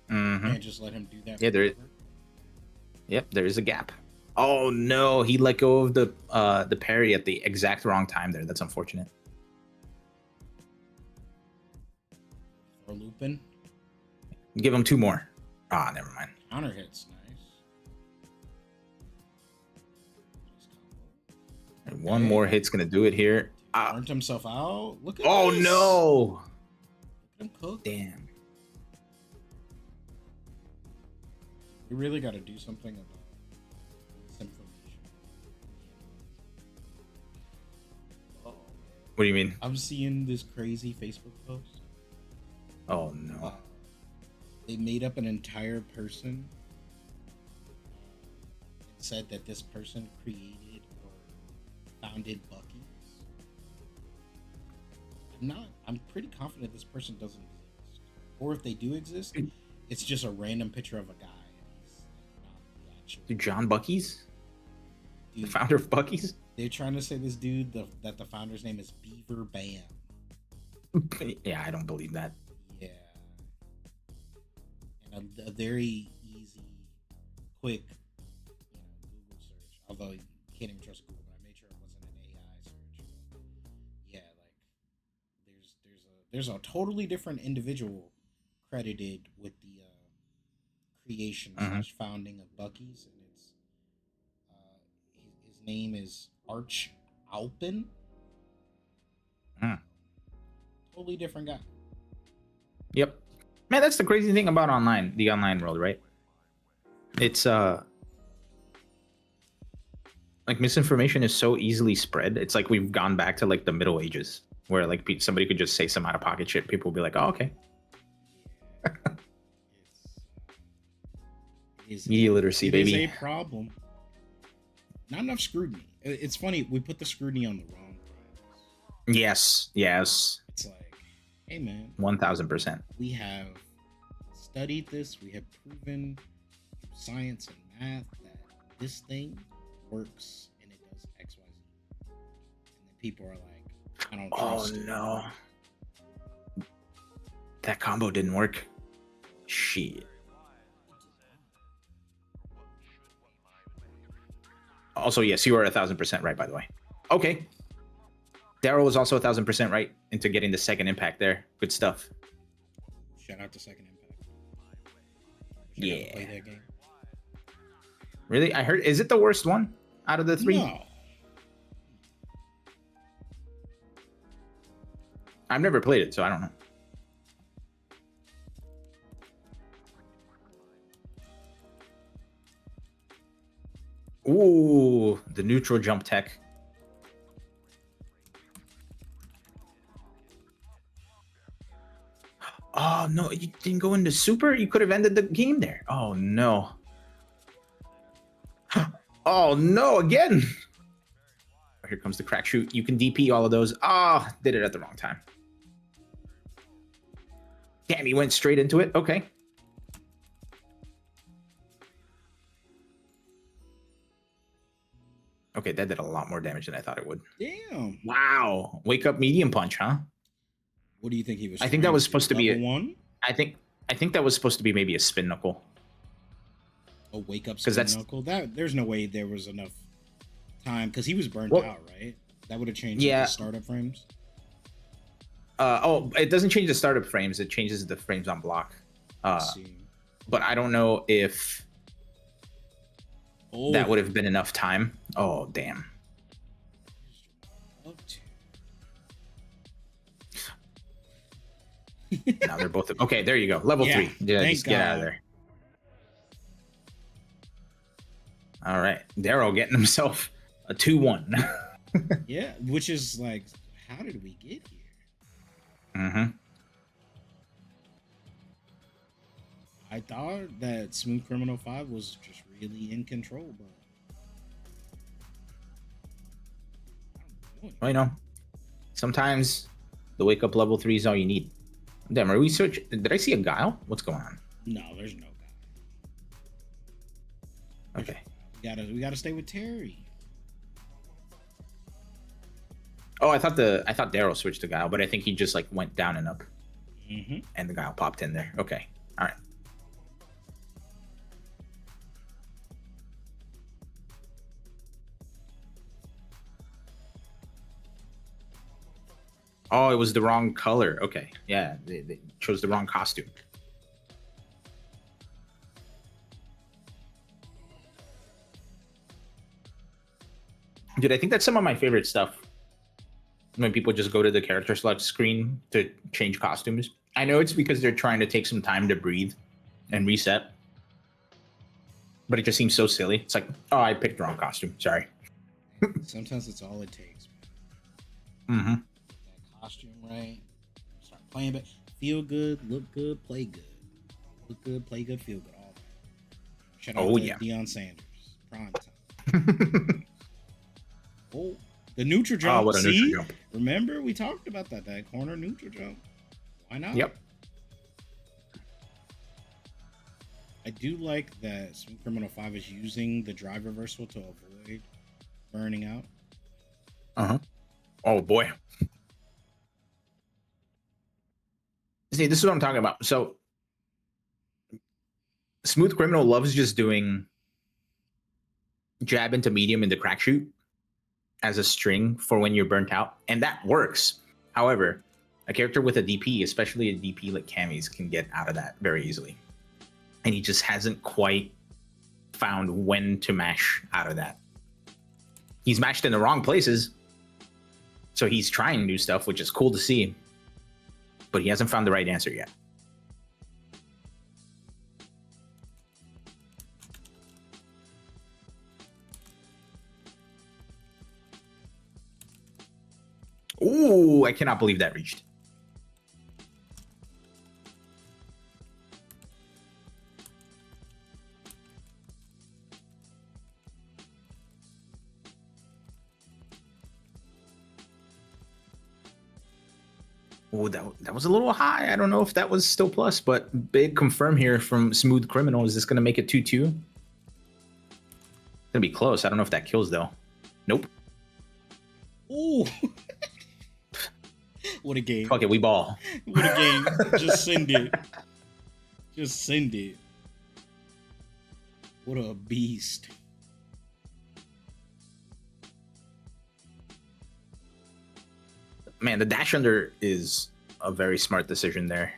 Can't just let him do that. Yeah, there. Yep, there is a gap. Oh no, he let go of the parry at the exact wrong time there. That's unfortunate. Or looping. Give him two more. Ah, never mind. Counter hits, nice. And one more hit's gonna do it here. Burnt himself out. Look at Oh this. no! Look at him cook. Damn. We really got to do something about this information. What do you mean? I'm seeing this crazy Facebook post. Oh no. They made up an entire person and said that this person created or founded Bucky's. I'm pretty confident this person doesn't exist. Or if they do exist, it's just a random picture of a guy. And he's not the actual. Dude, John Bucky's? The Dude, founder of Bucky's? they're trying to say this dude, that the founder's name is Beaver Bam. Yeah, I don't believe that. Yeah. And a very easy, quick, Google search. Although you can't even trust Google, but I made sure it wasn't an AI search. But yeah, like there's a totally different individual credited with the creation slash founding of Bucky's, and it's his name is Arch Alpin. Totally different guy. Yep. Man, that's the crazy thing about the online world, right? It's like misinformation is so easily spread. It's like we've gone back to like the Middle Ages, where like somebody could just say some out of pocket shit. People will be like, "Oh, okay." It's Media literacy, baby. It is a problem. Not enough scrutiny. It's funny, we put the scrutiny on the wrong things. Yes. It's like, hey man, 1000%. we have studied this. We have proven through science and math that this thing works and it does X, Y, Z. And then people are like, I don't trust it. No. That combo didn't work. Shit. Also, yes, you are 1000% right, by the way. Okay. Daryl was also 1000% right into getting the second impact there. Good stuff. Shout out to Second Impact. Yeah. Play that game. Really? I heard. Is it the worst one out of the three? No. I've never played it, so I don't know. Ooh, the neutral jump tech. Oh no, you didn't go into super? You could have ended the game there. Oh no. Oh no, again. Here comes the crack shoot. You can DP all of those. Ah, did it at the wrong time. Damn, he went straight into it. Okay. Okay, that did a lot more damage than I thought it would. Damn. Wow. Wake up medium punch, huh? What do you think he was? I think that was supposed to be level one. I think that was supposed to be maybe a spin knuckle. A wake up 'Cause spin that's- knuckle. There's no way there was enough time because he was burnt Well, out, right? That would have changed yeah. the startup frames. It doesn't change the startup frames. It changes the frames on block. Let's see. But I don't know if Oh, that would have been enough time. Oh, damn. up to. Now they're both okay. There you go. Level Yeah, 3. Yeah, thank just get out of God. there. All right, Daryl getting himself a 2-1. Yeah, which is like, how did we get here? Mm-hmm. I thought that Smooth Criminal 5 was just really in control, but I don't know. Well, you know, sometimes the wake up level 3 is all you need. Damn, are we search? Did I see a guile? What's going on? No, there's no guy. Okay. We gotta stay with Terry. Oh, I thought Daryl switched to guile, but I think he just like went down and up, Mm-hmm. and the guile popped in there. Okay. All right. Oh, it was the wrong color. Okay. Yeah, they chose the wrong costume. Dude, I think that's some of my favorite stuff. When people just go to the character select screen to change costumes. I know it's because they're trying to take some time to breathe and reset. But it just seems so silly. It's like, oh, I picked the wrong costume. Sorry. Sometimes it's all it takes, Mm-hmm. man. That costume right. Start playing, but feel good, look good, play good. Look good, play good, feel good, all that. Shout Oh, out to yeah. Deion Sanders. Prime time. Oh, the neutral jump. what a neutral See? jump. Remember, we talked about that. That corner neutral jump. Why not? Yep. I do like that Smooth Criminal 5 is using the drive reversal to avoid burning out. Oh boy. See, this is what I'm talking about. So, Smooth Criminal loves just doing jab into medium into crack shoot as a string for when you're burnt out, and that works. However, a character with a DP, especially a DP like Cammy's, can get out of that very easily, and he just hasn't quite found when to mash out of that. He's mashed in the wrong places, so he's trying new stuff, which is cool to see, but he hasn't found the right answer yet. Ooh, I cannot believe that reached. Oh, that was a little high. I don't know if that was still plus, but big confirm here from Smooth Criminal. Is this going to make it 2-2? It's going to be close. I don't know if that kills, though. Nope. Ooh. What a game. Fuck it, we ball. What a game. Just send it. Just send it. What a beast. Man, the dash under is a very smart decision there.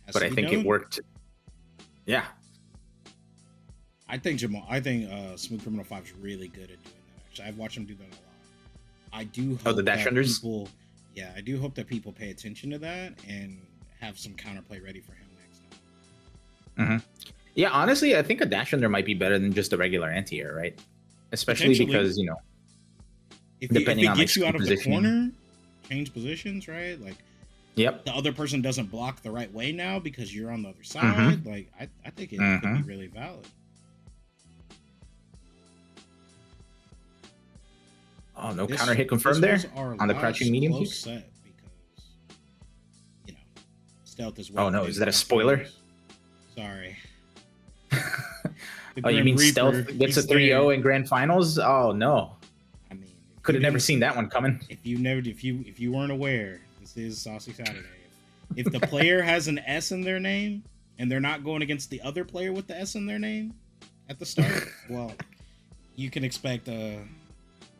Has But to I be think done. it worked. Yeah. I think Smooth Criminal 5 is really good at doing that. Actually, I've watched him do that a lot. I do hope the dash that unders? people, yeah, I do hope that people pay attention to that and have some counterplay ready for him next time. Yeah, honestly, I think a dash under might be better than just a regular anti-air, right? Especially Potentially. because, you know, If Depending it on, gets like, you out of the positioning. corner, change positions, right? Like yep. the other person doesn't block the right way now because you're on the other side. Like I think it could be really valid. Oh, no This- counter hit confirmed there this was our on the last crouching medium close kick. set because you know stealth is. Oh, no, is that a spoiler? Sorry. Oh, you mean Stealth gets a 3-0 in grand finals? Oh no, I mean, could have never seen that one coming. If you weren't aware, this is Saucy Saturday. If the player has an S in their name and they're not going against the other player with the S in their name at the start, well, you can expect a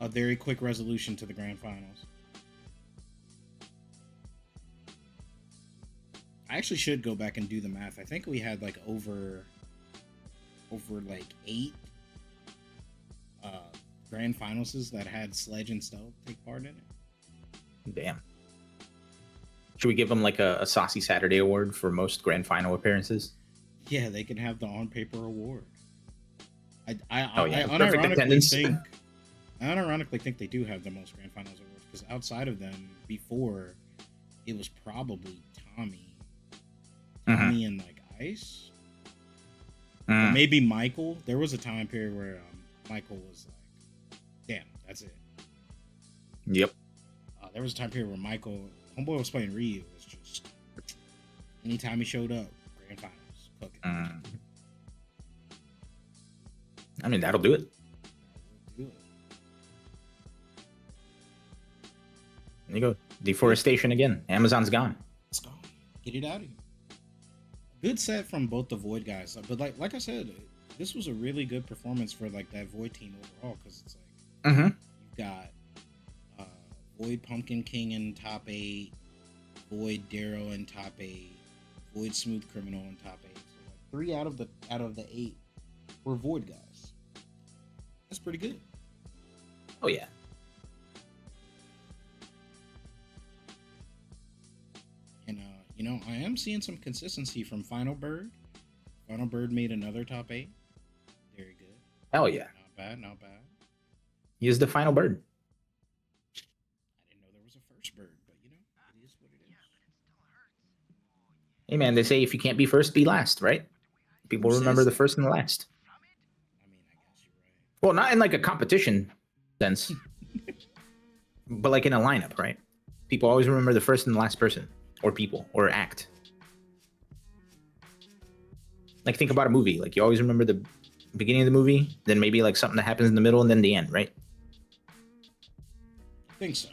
very quick resolution to the grand finals. I actually should go back and do the math. I think we had like over like 8 grand finals that had Sledge and Stealth take part in it. Damn. Should we give them like a Saucy Saturday award for most grand final appearances? Yeah, they can have the on paper award. I Perfect attendance. unironically think they do have the most grand finals awards because outside of them, before it was probably Tommy and like Ice, or maybe Michael. There was a time period where Michael was like, "Damn, that's it." Yep. There was a time period where Homeboy was playing Ryu. It was just anytime he showed up, grand finals, cooking. I mean, that'll do it. We'll do it. There you go. Deforestation again. Amazon's gone. It's gone. Get it out of here. Good set from both the Void guys, but like I said, this was a really good performance for like that Void team overall because it's like you've got Void Pumpkin King in top 8, Void Darrow in top 8, Void Smooth Criminal in top 8. So like 3 out of the 8 were Void guys. That's pretty good. Oh yeah. And I am seeing some consistency from Final Bird. Final Bird made another top 8. Very good. Hell yeah. Not bad. He is the final bird. I didn't know there was a first bird, but it is what it is. Hey man, they say if you can't be first, be last, right? People Who remember says the that? first and the last. I mean, I guess you're right. Well, not in like a competition sense, but like in a lineup, right? People always remember the first and the last person, or people, or act. Like think about a movie. Like you always remember the beginning of the movie, then maybe like something that happens in the middle, and then the end, right? I think so.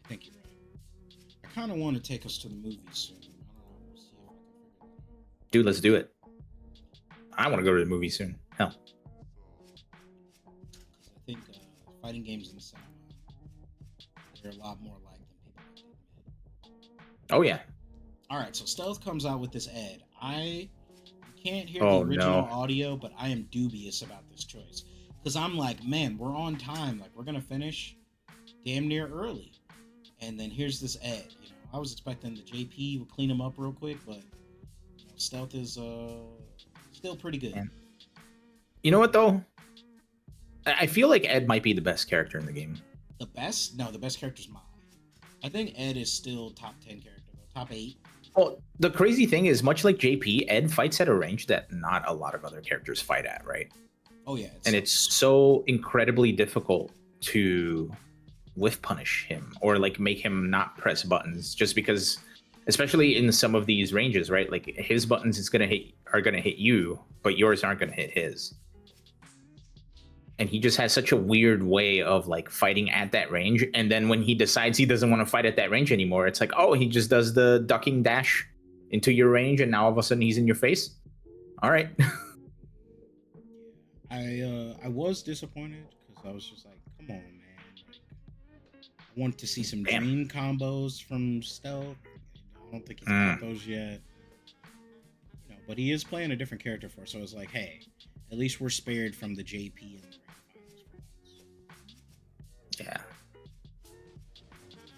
I think you're right. I kind of want to take us to the movies soon. I don't know. We'll see if I can figure that out. Dude, let's do it. I want to go to the movie soon. Hell. Because I think fighting games in the cinema, they're a lot more alike than people like to admit. Oh yeah. All right, so Stealth comes out with this ad. I can't hear Oh, the original no. audio, but I am dubious about this choice. Because I'm like, man, we're on time. Like, we're going to finish damn near early. And then here's this ad. You know, I was expecting the JP would clean them up real quick, but you know, Stealth is still pretty good. Man. You know what though? I feel like Ed might be the best character in the game. The best? No, the best character's Mai. I think Ed is still top 10 character, though. Top 8. Well, the crazy thing is, much like JP, Ed fights at a range that not a lot of other characters fight at, right? Oh, yeah. And it's so incredibly difficult to whiff punish him or like make him not press buttons, just because, especially in some of these ranges, right? Like his buttons are gonna hit you, but yours aren't gonna hit his. And he just has such a weird way of like fighting at that range. And then when he decides he doesn't want to fight at that range anymore, it's like, oh, he just does the ducking dash into your range, and now all of a sudden he's in your face. All right. I was disappointed because I was just like, come on, man. Like, I want to see some Damn. dream combos from Stealth. I don't think he's got those yet. You know, but he is playing a different character for us, so it's like, hey, at least we're spared from the JP and the Ring finals. Yeah.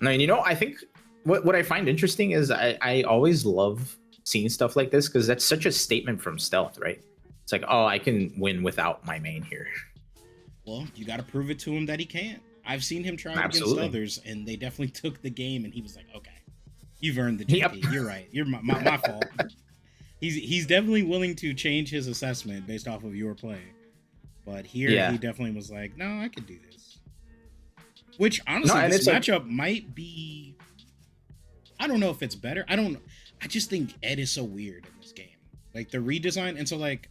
No, and you know, I think what I find interesting is I always love seeing stuff like this because that's such a statement from Stealth, right? It's like, oh, I can win without my main here. Well, you got to prove it to him that he can't. I've seen him try it Absolutely. against others, and they definitely took the game, and he was like, okay, you've earned the JP. Yep. You're right. You're my fault. He's definitely willing to change his assessment based off of your play. But here, Yeah. he definitely was like, no, I could do this. Which, honestly, No, and this it's like- matchup might be... I don't know if it's better. I just think Ed is so weird in this game. Like, the redesign, and so, like,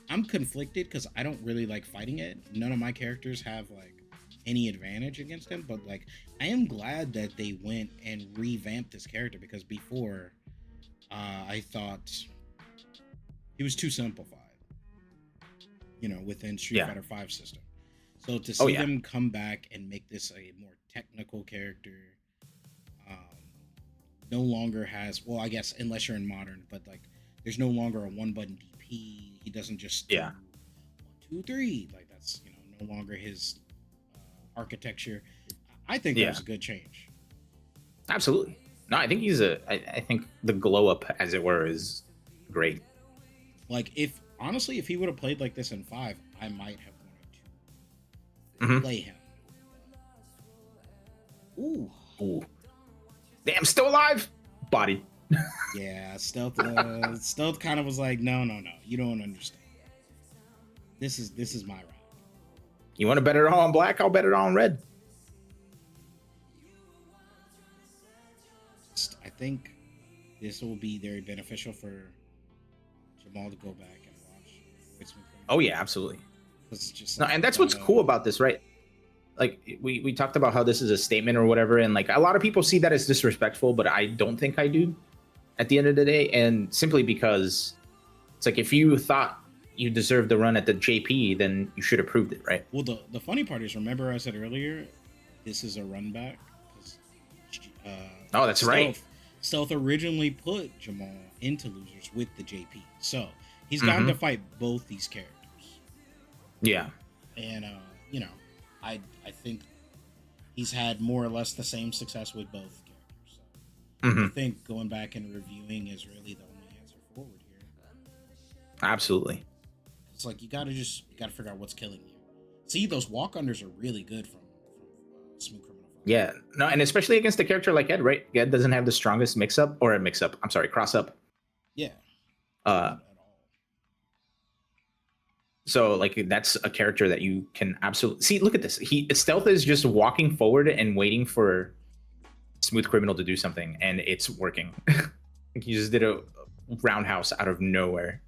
I'm conflicted because I don't really like fighting Ed. None of my characters have, like, any advantage against him. But, like, I am glad that they went and revamped this character because before, I thought he was too simplified, you know, within Street Yeah. Fighter V system. So to see yeah. them come back and make this a more technical character, no longer has, well, I guess unless you're in modern, but like there's no longer a one button DP. He doesn't just do 1, 2, 3. Like that's, you know, no longer his architecture. I think that was a good change. Absolutely. No, I think I think the glow up, as it were, is great. Like if honestly, if he would have played like this in 5, I might have wanted to Mhm. play him. Ooh. Ooh. Damn, still alive? Body. Yeah, Stealth Stealth kind of was like, no, you don't understand. This is my round. You want to bet it all on black? I'll bet it all on red. I think this will be very beneficial for Jamal to go back and watch. Oh yeah, absolutely. It's just No, and that's what's cool about this, right? Like we talked about how this is a statement or whatever, and like a lot of people see that as disrespectful, but I don't think I do at the end of the day. And simply because it's like if you thought you deserved the run at the JP, then you should have proved it, right? Well, the funny part is, remember I said earlier, this is a run back. Oh, that's right. Stealth originally put Jamal into losers with the JP, so he's gotten to fight both these characters. Yeah. And you know, I think he's had more or less the same success with both characters. So I think going back and reviewing is really the only answer forward here. Absolutely. It's like you gotta figure out what's killing you. See, those walk unders are really good from Smooth Criminal. Yeah. No, and especially against a character like Ed, right? Ed doesn't have the strongest cross up. Yeah. Uh, At all. so like that's a character that you can absolutely see. Look at this. Stealth is just walking forward and waiting for Smooth Criminal to do something, and it's working. He just did a roundhouse out of nowhere.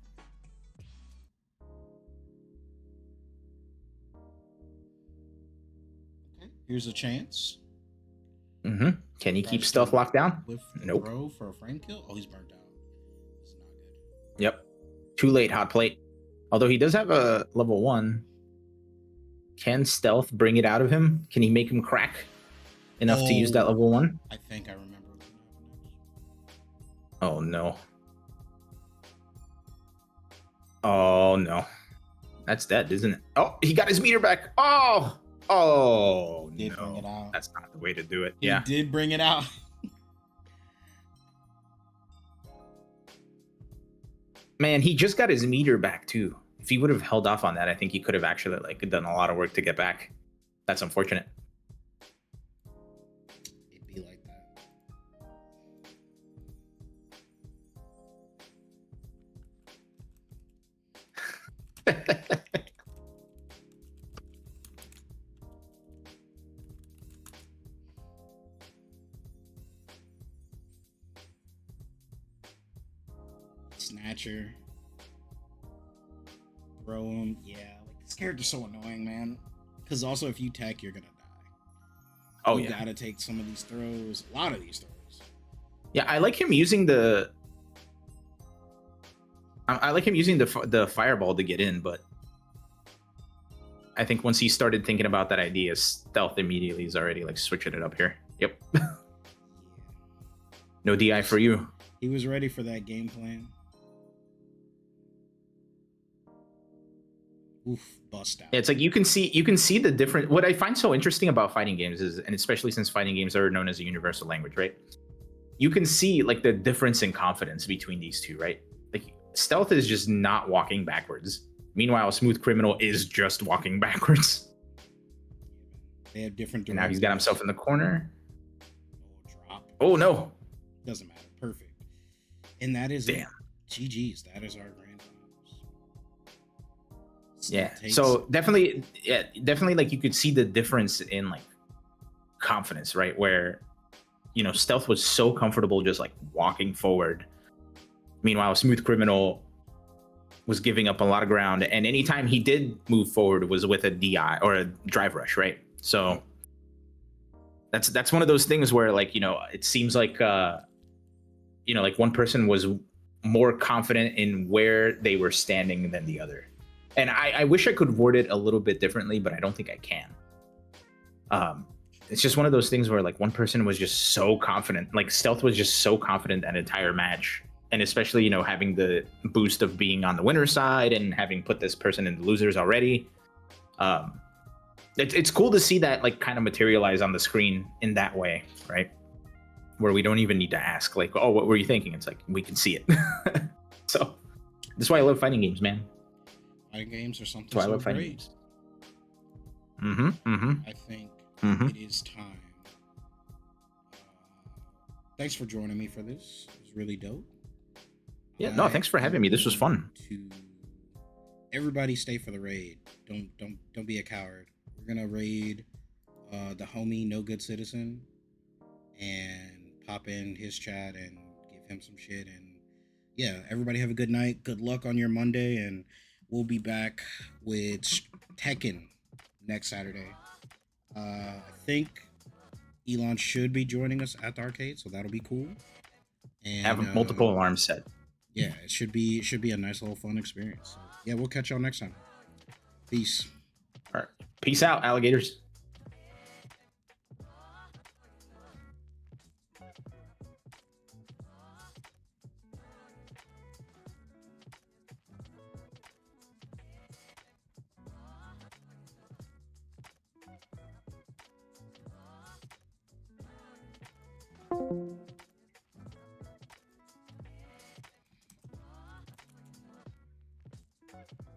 Okay, here's a chance. Mm-hmm. Can he Tries keep to Stealth locked down? With the Nope. throw for a frame kill. Oh, he's burnt out. This is not good. Yep. Too late, hot plate. Although he does have a level 1. Can Stealth bring it out of him? Can he make him crack enough to use that Oh. level 1? I think I remember what's gonna happen next. Oh no. Oh no. That's dead, isn't it? Oh, he got his meter back. Oh Did bring it no. out. That's not the way to do it. He Yeah. did bring it out. Man, he just got his meter back too. If he would have held off on that, I think he could have actually like done a lot of work to get back. That's unfortunate. It'd be like that. Snatcher. Throw him. Yeah, like this character's so annoying, man. Because also, if you tech, you're gonna die. Oh You yeah. gotta take some of these throws. A lot of these throws. Yeah, I like him using the. I like him using the fireball to get in, but I think once he started thinking about that idea, Stealth immediately is already like switching it up here. Yep. Yeah. No DI for you. He was ready for that game plan. Oof, bust out. Yeah, it's like you can see the different. What I find so interesting about fighting games is, and especially since fighting games are known as a universal language, right? You can see like the difference in confidence between these two, right? Like Stealth is just not walking backwards. Meanwhile, Smooth Criminal is just walking backwards. They have different. And now he's got himself in the corner. Oh, drop. Oh no! Doesn't matter. Perfect. And that is Damn. GG's. That is our grand finals. Yeah. Takes- So definitely like you could see the difference in like confidence, right? Where Stealth was so comfortable just like walking forward. Meanwhile, Smooth Criminal was giving up a lot of ground, and anytime he did move forward was with a DI or a drive rush, right? So that's one of those things where like it seems like like one person was more confident in where they were standing than the other. And I wish I could word it a little bit differently, but I don't think I can. It's just one of those things where like one person was just so confident, like Stealth was just so confident that entire match. And especially, having the boost of being on the winner's side and having put this person in the losers already. It's cool to see that like kind of materialize on the screen in that way, right? Where we don't even need to ask like, oh, what were you thinking? It's like, we can see it. So that's why I love fighting games, man. Fighting games or something. That's why I so love fighting great. games. Mm-hmm. I think Mm-hmm. it is time. Thanks for joining me for this. It was really dope. Yeah, no, thanks for having me. This was fun. To everybody, stay for the raid. Don't be a coward. We're gonna raid the homie No Good Citizen and pop in his chat and give him some shit. And yeah, everybody have a good night. Good luck on your Monday, and we'll be back with Tekken next Saturday. I think Elon should be joining us at the arcade, so that'll be cool. And Have multiple alarms set. yeah, it should be a nice little fun experience. So, yeah, we'll catch y'all next time. Peace. All right. Peace out, alligators.